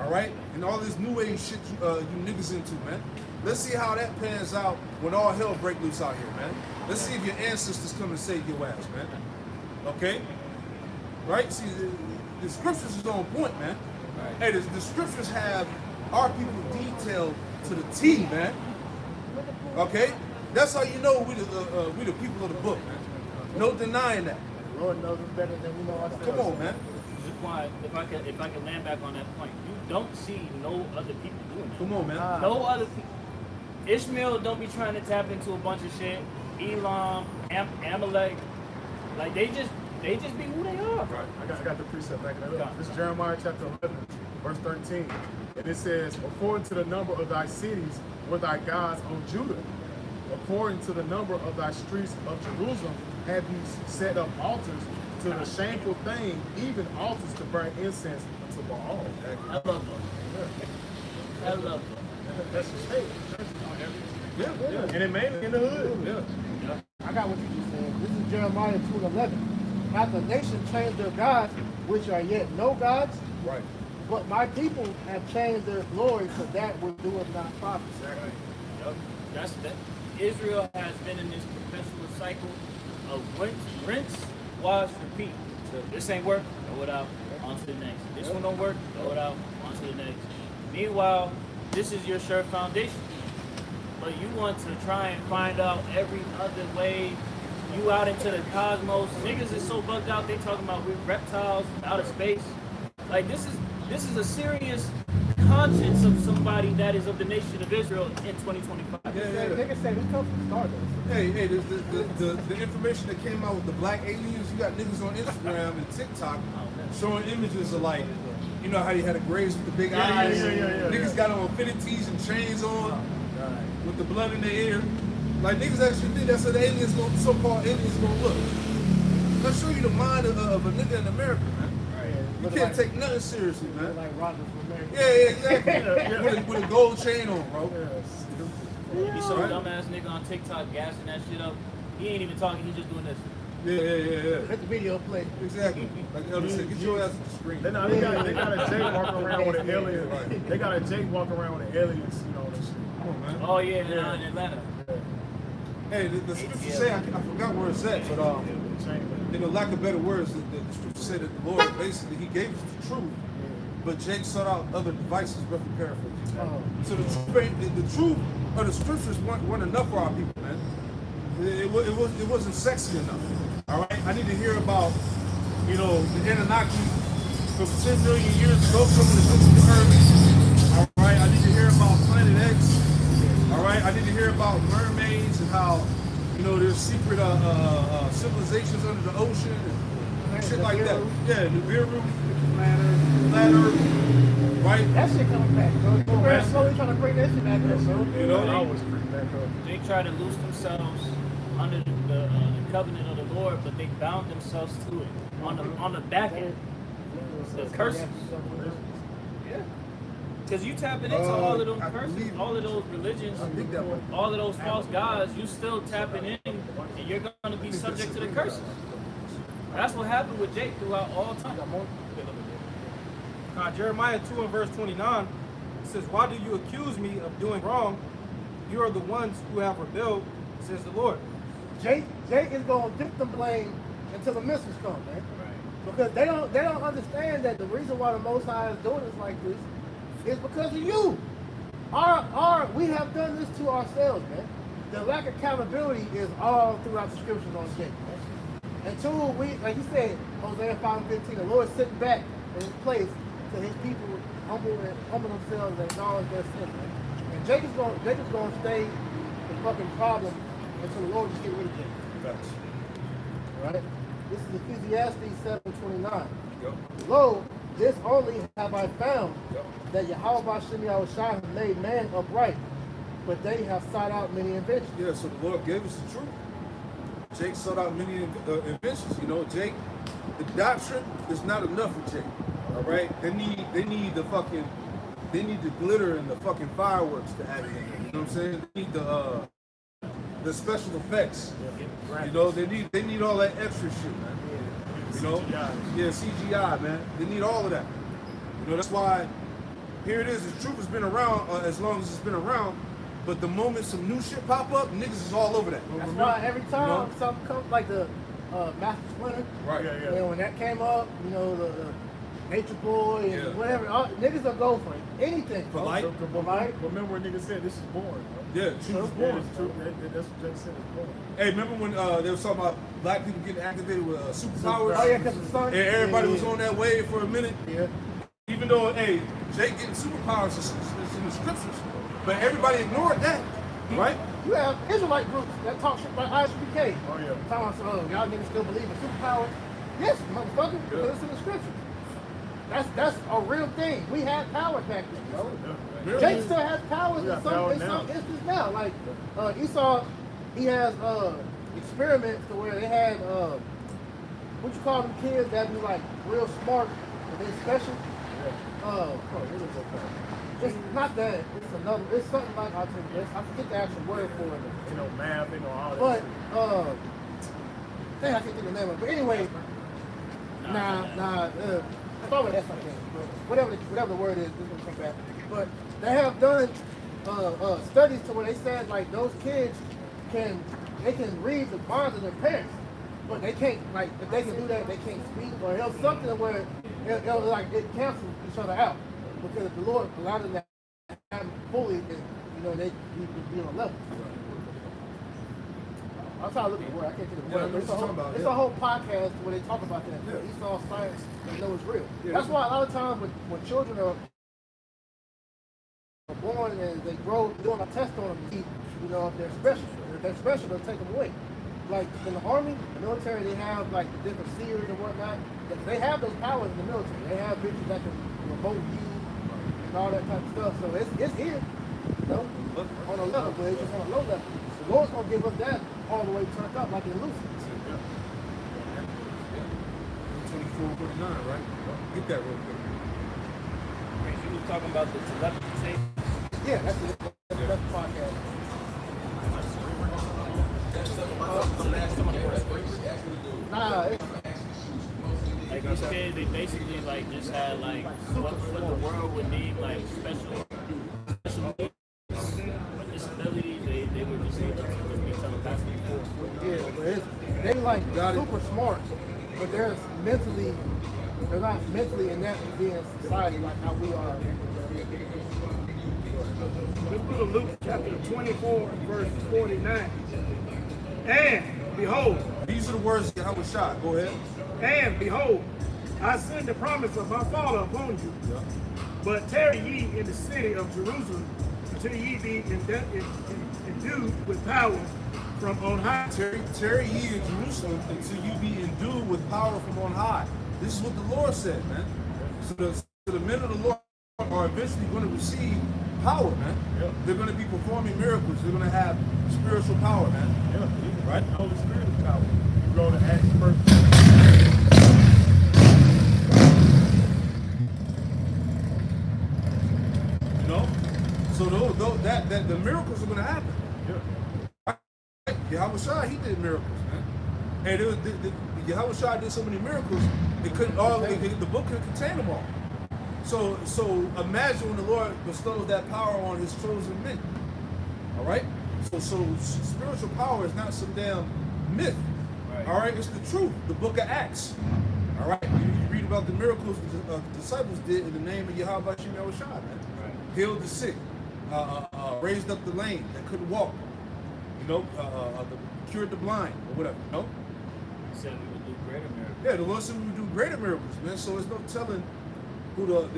all right, and all this new age shit you niggas into, man. Let's see how that pans out when all hell break loose out here, man. Let's see if your ancestors come and save your ass, man. Okay, right? See, the scriptures is on point, man. Hey, the scriptures have our people detailed to the T, man. Okay, that's how you know we the people of the book, man. No denying that. Lord knows us better than we know ourselves. Come on, man. Why, if I can land back on that point, you don't see no other people doing that. Come on, man. No other people. Ishmael don't be trying to tap into a bunch of shit. Elam, Amalek, like they just be who they are. Right. I got the precept backing it up. This is Jeremiah chapter 11, verse 13. And it says, according to the number of thy cities were thy gods on Judah. According to the number of thy streets of Jerusalem have you set up altars to the shameful thing, even altars to burn incense unto Baal. I love them. I love them. That's the state. Yeah. And it mainly in the hood. Yeah. I got what you just said. This is Jeremiah 2:11. Hath the nation changed their gods, which are yet no gods? Right. But my people have changed their glory for that which doeth not profit. Exactly. Yep. That's that. Israel has been in this perpetual cycle of rinse, wash, repeat. This ain't work, throw it out, on to the next. This one don't work, throw it out, on to the next. Meanwhile, this is your sure foundation. but you want to try and find out every other way. You out into the cosmos. Niggas is so bugged out. They talking about we reptiles, outer space. Like this is a serious conscience of somebody that is of the nation of Israel in 2025. Niggas say we come from Stardust. Hey, the information that came out with the black aliens, you got niggas on Instagram and TikTok showing images of like, you know how you had a graves with the big eyes? Niggas got on affinities and chains on with the blood in their ear. Like niggas actually think that's how the aliens gonna, so-called aliens gonna look. Let's show you the mind of a nigga in America, man. You can't take nothing seriously, man. Like Roger from America. Yeah, exactly. with a gold chain on, bro. You saw a dumbass nigga on TikTok gassing that shit up. He ain't even talking. He just doing this. Yeah. Let the video play. Exactly. Like Elder said, get your ass to the screen. They got a Jake walking around with an alien. They got a Jake walking around with an aliens, you know, and shit. Come on, man. Oh yeah, in Atlanta. Hey, the scriptures say, I forgot where it's at, but in the lack of better words, the scripture say that the Lord basically, he gave us the truth, but Jake sought out other devices, roughly paraphrasing. So the truth of the scriptures weren't enough for our people, man. It wasn't sexy enough. All right, I need to hear about, you know, the Anunnaki from 10 million years ago coming to visit the earth. All right, I need to hear about Planet X. All right, I need to hear about mermaids and how, you know, there's secret civilizations under the ocean and shit like that. Yeah, the Nibiru, flat Earth, right? That shit coming back, bro. We're slowly trying to bring that shit back up, bro. You know, always creep back up. They try to loose themselves under the covenant of the Lord, but they bound themselves to it on the back end. The curses. Yeah. Because you tapping into all of those curses, all of those religions, all of those false gods, you still tapping in, and you're going to be subject to the curses. That's what happened with Jake throughout all time. Jeremiah 2 and verse 29 says, "Why do you accuse me of doing wrong? You are the ones who have rebelled, says the Lord." Jake is gonna victim blame until the missiles come, man. Because they don't understand that the reason why the Most High is doing us like this is because of you. We have done this to ourselves, man. The lack of accountability is all throughout the scriptures on Jake, man. Until we, like you said, Hosea 5:15, the Lord sitting back in his place to his people humble themselves and acknowledge their sin, man. And Jake is gonna stay the fucking problem until the Lord just get rid of Jake. Facts. Right? This is Ecclesiastes 7:29. Yep. Lo, this only have I found, that Yahweh Bashem Yahushua have made man upright, but they have sought out many inventions. Yeah, so the Lord gave us the truth. Jake sought out many inventions. You know, Jake, the doctrine is not enough for Jake. All right, they need the glitter and the fucking fireworks to add it in. You know what I'm saying? They need the special effects. You know, they need all that extra shit, man. You know, yeah, CGI, man. They need all of that. You know, that's why here it is. The truth has been around as long as it's been around. But the moment some new shit pop up, niggas is all over that. That's why every time something comes, like the Master Splinter, Right. You know, when that came up, you know, the Nature Boy and whatever, niggas will go for anything. For light. Remember when niggas said this is born, bro? Yeah, truth is born. That's what Jake said is born. Hey, remember when they was talking about black people getting activated with superpowers? Oh yeah, because the sun. And everybody was on that wave for a minute. Yeah. Even though, hey, Jake getting superpowers is in the scriptures, but everybody ignored that, right? You have Israelite groups that talk shit like ISBK. Oh yeah. Talking about, y'all niggas still believe in superpowers? Yes, motherfucker, because it's in the scriptures. That's a real thing. We had power back then, bro. Really? Jake still has powers We in got power some now. instances now. Like Esau, he has experiments to where they had what you call them kids that be like real smart and they special. What is it called? It's not that. It's another. It's something like autism. I forget the actual word for it. You know, math, you know, all that. But shit. dang, I can't think of the name of it. But anyway, probably that's something. Whatever the word is, this gonna come back. But they have done studies to where they said like those kids can read the minds of their parents, but they can't, like, if they can do that, they can't speak or else something where it cancels each other out because the Lord allowed them to have fully you know, they be on a level. I'm trying to look at the word. I can't think of the word. But it's a whole podcast where they talk about that. Yeah. Esau science, they know it's real. Yeah, that's why a lot of times when children are born and they grow, doing a test on them to see, you know, if they're special. If they're special, they'll take them away. Like in the army, the military, they have like the different seers and whatnot. They have those powers in the military. They have bitches that can remote you and all that type of stuff. So it's here, you know, on a level, but it's just on a low level. The Lord's gonna give us that all the way turned up like in Lucy. 24:49, right? Get that real quick. You were talking about the telepathy. Yeah, that's it. That's the podcast. Nah, Like you said, they basically like just had like what the world would need, like special disabilities. They were just able to just be telepathic. yeah, but they like super smart, but they're not mentally inept to be in society like how we are. Let's go to Luke chapter 24, verse 49. And behold, These are the words of Yahweh Shah. Go ahead. and behold, I send the promise of my Father upon you. Yeah. But tarry ye in the city of Jerusalem until ye be endued with power from on high. Tarry ye in Jerusalem until you be endued with power from on high. This is what the Lord said, man. So the men of the Lord are eventually going to receive power, man. Yeah. They're going to be performing miracles. They're going to have spiritual power, man. Yeah, right? The Holy Spirit is power. You go to Acts first. You know? So that the miracles are going to happen. Yeah. Yahweh Shah, he did miracles, man. And Yahweh Shah did so many miracles, the book couldn't contain them all. So imagine when the Lord bestows that power on his chosen men. All right? So spiritual power is not some damn myth. Right. All right? It's the truth. The book of Acts. All right? You read about the miracles the disciples did in the name of Yahweh Shah, man. Right. Healed the sick, raised up the lame that couldn't walk. You know, cured the blind or whatever. You know? He said we would do greater miracles. Yeah, the Lord said we would do greater miracles, man. So there's no telling who there's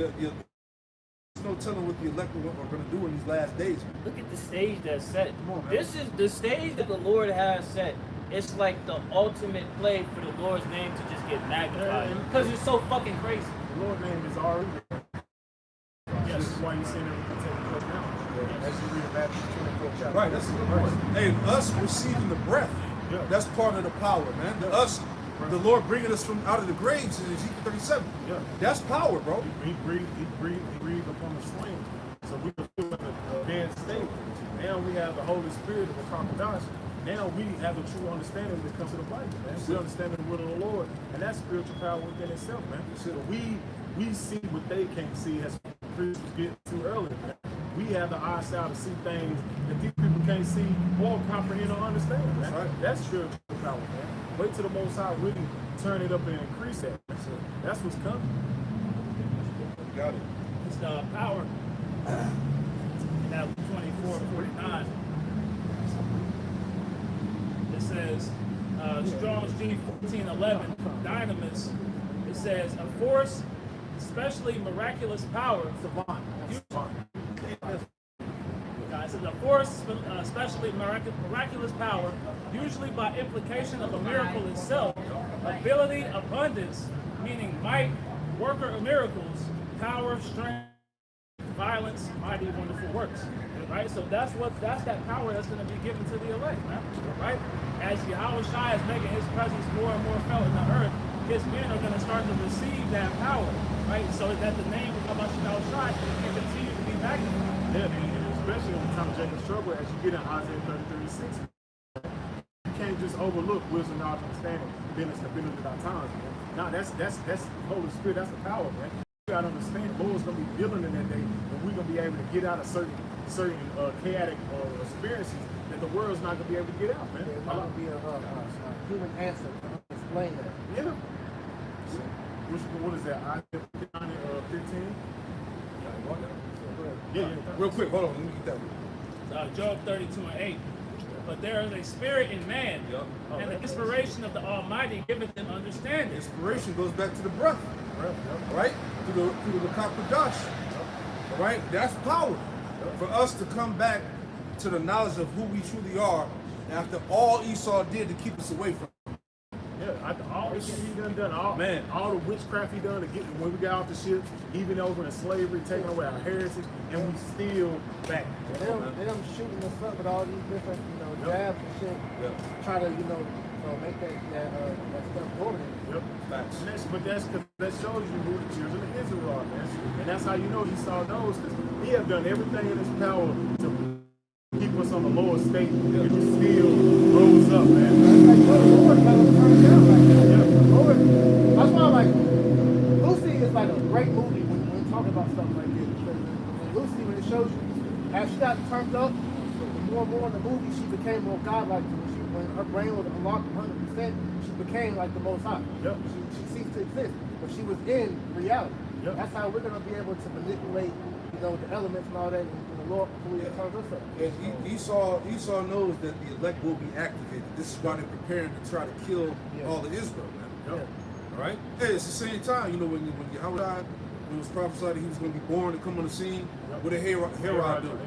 no telling what the elect are going to do in these last days, man. Look at the stage that's set. Come on, man. This is the stage that the Lord has set. It's like the ultimate play for the Lord's name to just get magnified because it's so fucking crazy. The Lord's name is already there. Yes. This is why you seeing everything taking place now. As you read Matthew 24 chapter. Right, that's a good point. Hey, us receiving the breath, that's part of the power, man. The Lord bringing us from out of the graves in Ezekiel 37. Yeah. That's power, bro. He breathed upon the slain. So we were still in a dead state. Now we have the Holy Spirit of the crocodiles. Now we have the true understanding that comes to the Bible, man. We understand the will of the Lord, and that's spiritual power within itself, man. So we see what they can't see as preachers get too early, man. We have the eyesight to see things that these people can't see or comprehend or understand, man. That's right. That's spiritual power, man. Wait till the Most High really turn it up and increase that. That's what's coming. Got it. It's the power. Now 24:49. It says Strong's G1411 Dynamis. It says a force, especially miraculous power. It says a force, especially miraculous power, usually by implication of a miracle itself, ability, abundance, meaning might, worker of miracles, power, strength, violence, mighty, wonderful works. Right? So that's that power that's going to be given to the elect, man. Right? As Yahweh Shai is making his presence more and more felt in the earth, his men are going to start to receive that power, right? So that the name of Yahweh Shai can continue to be magnified. Yeah, and especially in the time of Jacob's trouble, as you get in Isaiah 30:36, you can't just overlook wisdom, knowledge, understanding, business of our times, man. No, that's Holy Spirit, that's the power, man. You gotta understand, the Lord's gonna be dealing in that day, and we're gonna be able to get out of certain chaotic experiences that the world's not gonna be able to get out, man. There's not going to be a human answer to explain that. Yeah. What is that? Isaiah 15? Yeah. Real quick, hold on. Let me get that one. Job 32:8. But there is a spirit in man, and the inspiration of the Almighty giveth them understanding. Inspiration goes back to the breath, right? To the Kakodash, right? That's power for us to come back to the knowledge of who we truly are after all Esau did to keep us away from. Yeah, after all the shit he done all the witchcraft he done to get when we got off the ship, even over in slavery, taking away our heritage, and we still back. Them shooting us up with all these different, jabs and shit. Try to, make that stuff golden. Yep. That shows you who the children of Israel are, man. And that's how you know he saw those, because he have done everything in his power to keep us on the lower state, and we still rose up, man. That's why, Lucy is like a great movie when talking about stuff like this. Because Lucy, when it shows you, as she got turned up, more and more in the movie, she became more godlike. When her brain was unlocked 100%, she became like the Most High. Yep. She ceased to exist, but she was in reality. Yep. That's how we're going to be able to manipulate, the elements and all that, and the Lord fully turns us up. And Esau knows that the elect will be activated. This is why they're preparing to try to kill all of Israel, man. Yeah. All right? Hey, it's the same time, when Yahweh died, when it was prophesied that he was going to be born to come on the scene, what did Herod do? They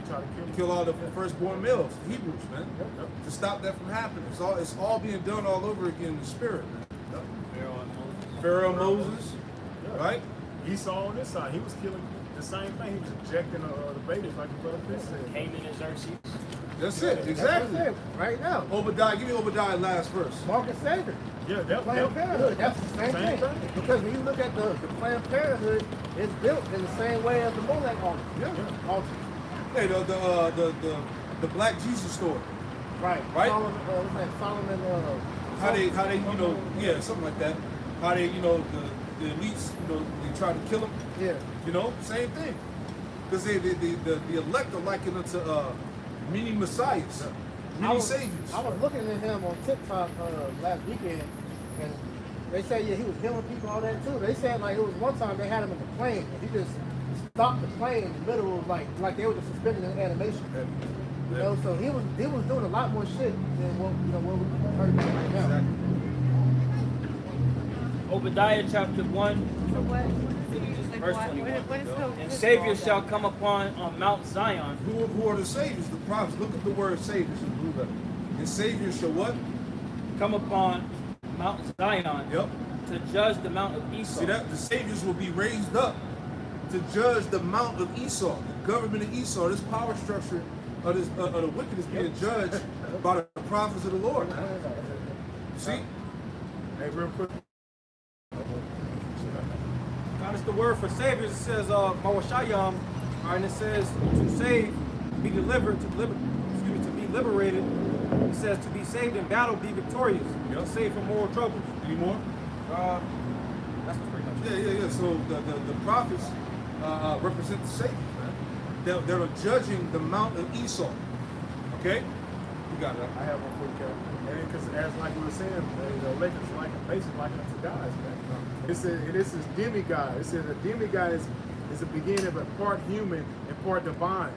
try to Kill all the firstborn males, the Hebrews, man. To stop that from happening. It's all being done all over again in the spirit, man. Pharaoh, Moses, right? Esau on this side, he was killing the same thing. He was injecting the babies, like your brother Chris said. Haman and Xerxes. That's it, exactly. That's it, right now. Obadiah, give me Obadiah last verse. Marcus Savior. Yeah, that Planned Parenthood. That's the same thing. Because when you look at the Planned Parenthood, it's built in the same way as the Molech altar. Altar. Hey, the Black Jesus story. Right. Solomon, how they something like that. How they, the elites, they try to kill them. Yeah. Same thing. Because the elect are likened unto many messiahs, many saviors. I was looking at him on TikTok last weekend, and they said he was healing people, all that too. They said it was one time they had him in the plane, and he just stopped the plane in the middle of like they were just suspending the animation. So he was doing a lot more shit than what we heard about right now. Exactly. Obadiah chapter 1, verse 21. And Savior shall come upon on Mount Zion. Who are the saviors? The prophets. Look at the word saviors in blue letter. And Savior shall what? Come upon Mount Zion. Yep. To judge the mount of Esau. See that? The saviors will be raised up to judge the mount of Esau, the government of Esau. This power structure of the wicked is being judged by the prophets of the Lord. See? Hey, real quick. Now, it's the word for saviors. It says, Mawashayam, and it says to save, be delivered, to be liberated. It says to be saved in battle, be victorious. Saved from moral troubles. Any more? That's pretty much it. Yeah. So the prophets represent the saviors, man. They're judging the mount of Esau. Okay? You got it. I have one for you, Kevin. Because as like we were saying, the elect is basically like unto gods, man. This is demigod. It says a demigod is a beginning of a part human and part divine.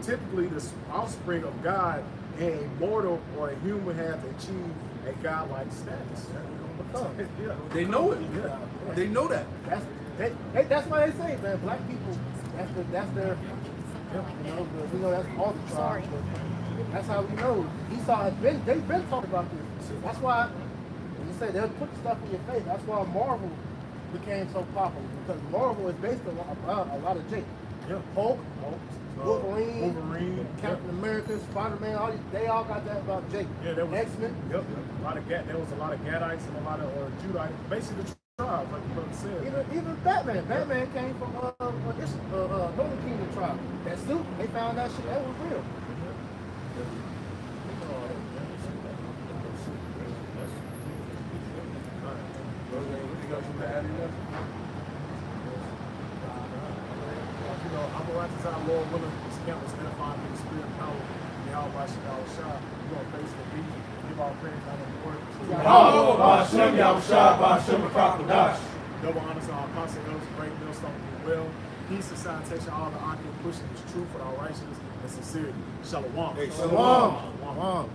Typically, the offspring of God, and a mortal or a human have achieved a godlike status. They know it. They know that. That's why they say, man, black people, that's their, we know that's all the tribes. That's how we know. Esau they've been talking about this. That's why, when you say they'll put stuff in your face, that's why Marvel became so popular. Because Marvel is based on a lot of Jake. Hulk, Wolverine, Captain America, Spider-Man, they all got that about Jake. X-Men. Yep. There was a lot of Gadites and a lot of Judites. Basically the tribes, like the brother said. Even Batman. Batman came from Northern Kingdom tribe. That suit, they found that shit, that was real. I'm going to time, Lord willing, this camp is edifying in the spirit and power. Yahweh Shah, we're going to face the beat, give our prayers down in the word. Double honors to our apostle elders, great millstone, be well. peace and salutation, all the honor and pushing is truth with all righteousness and sincerity. Shalom. Hey, Shalom. Shalom.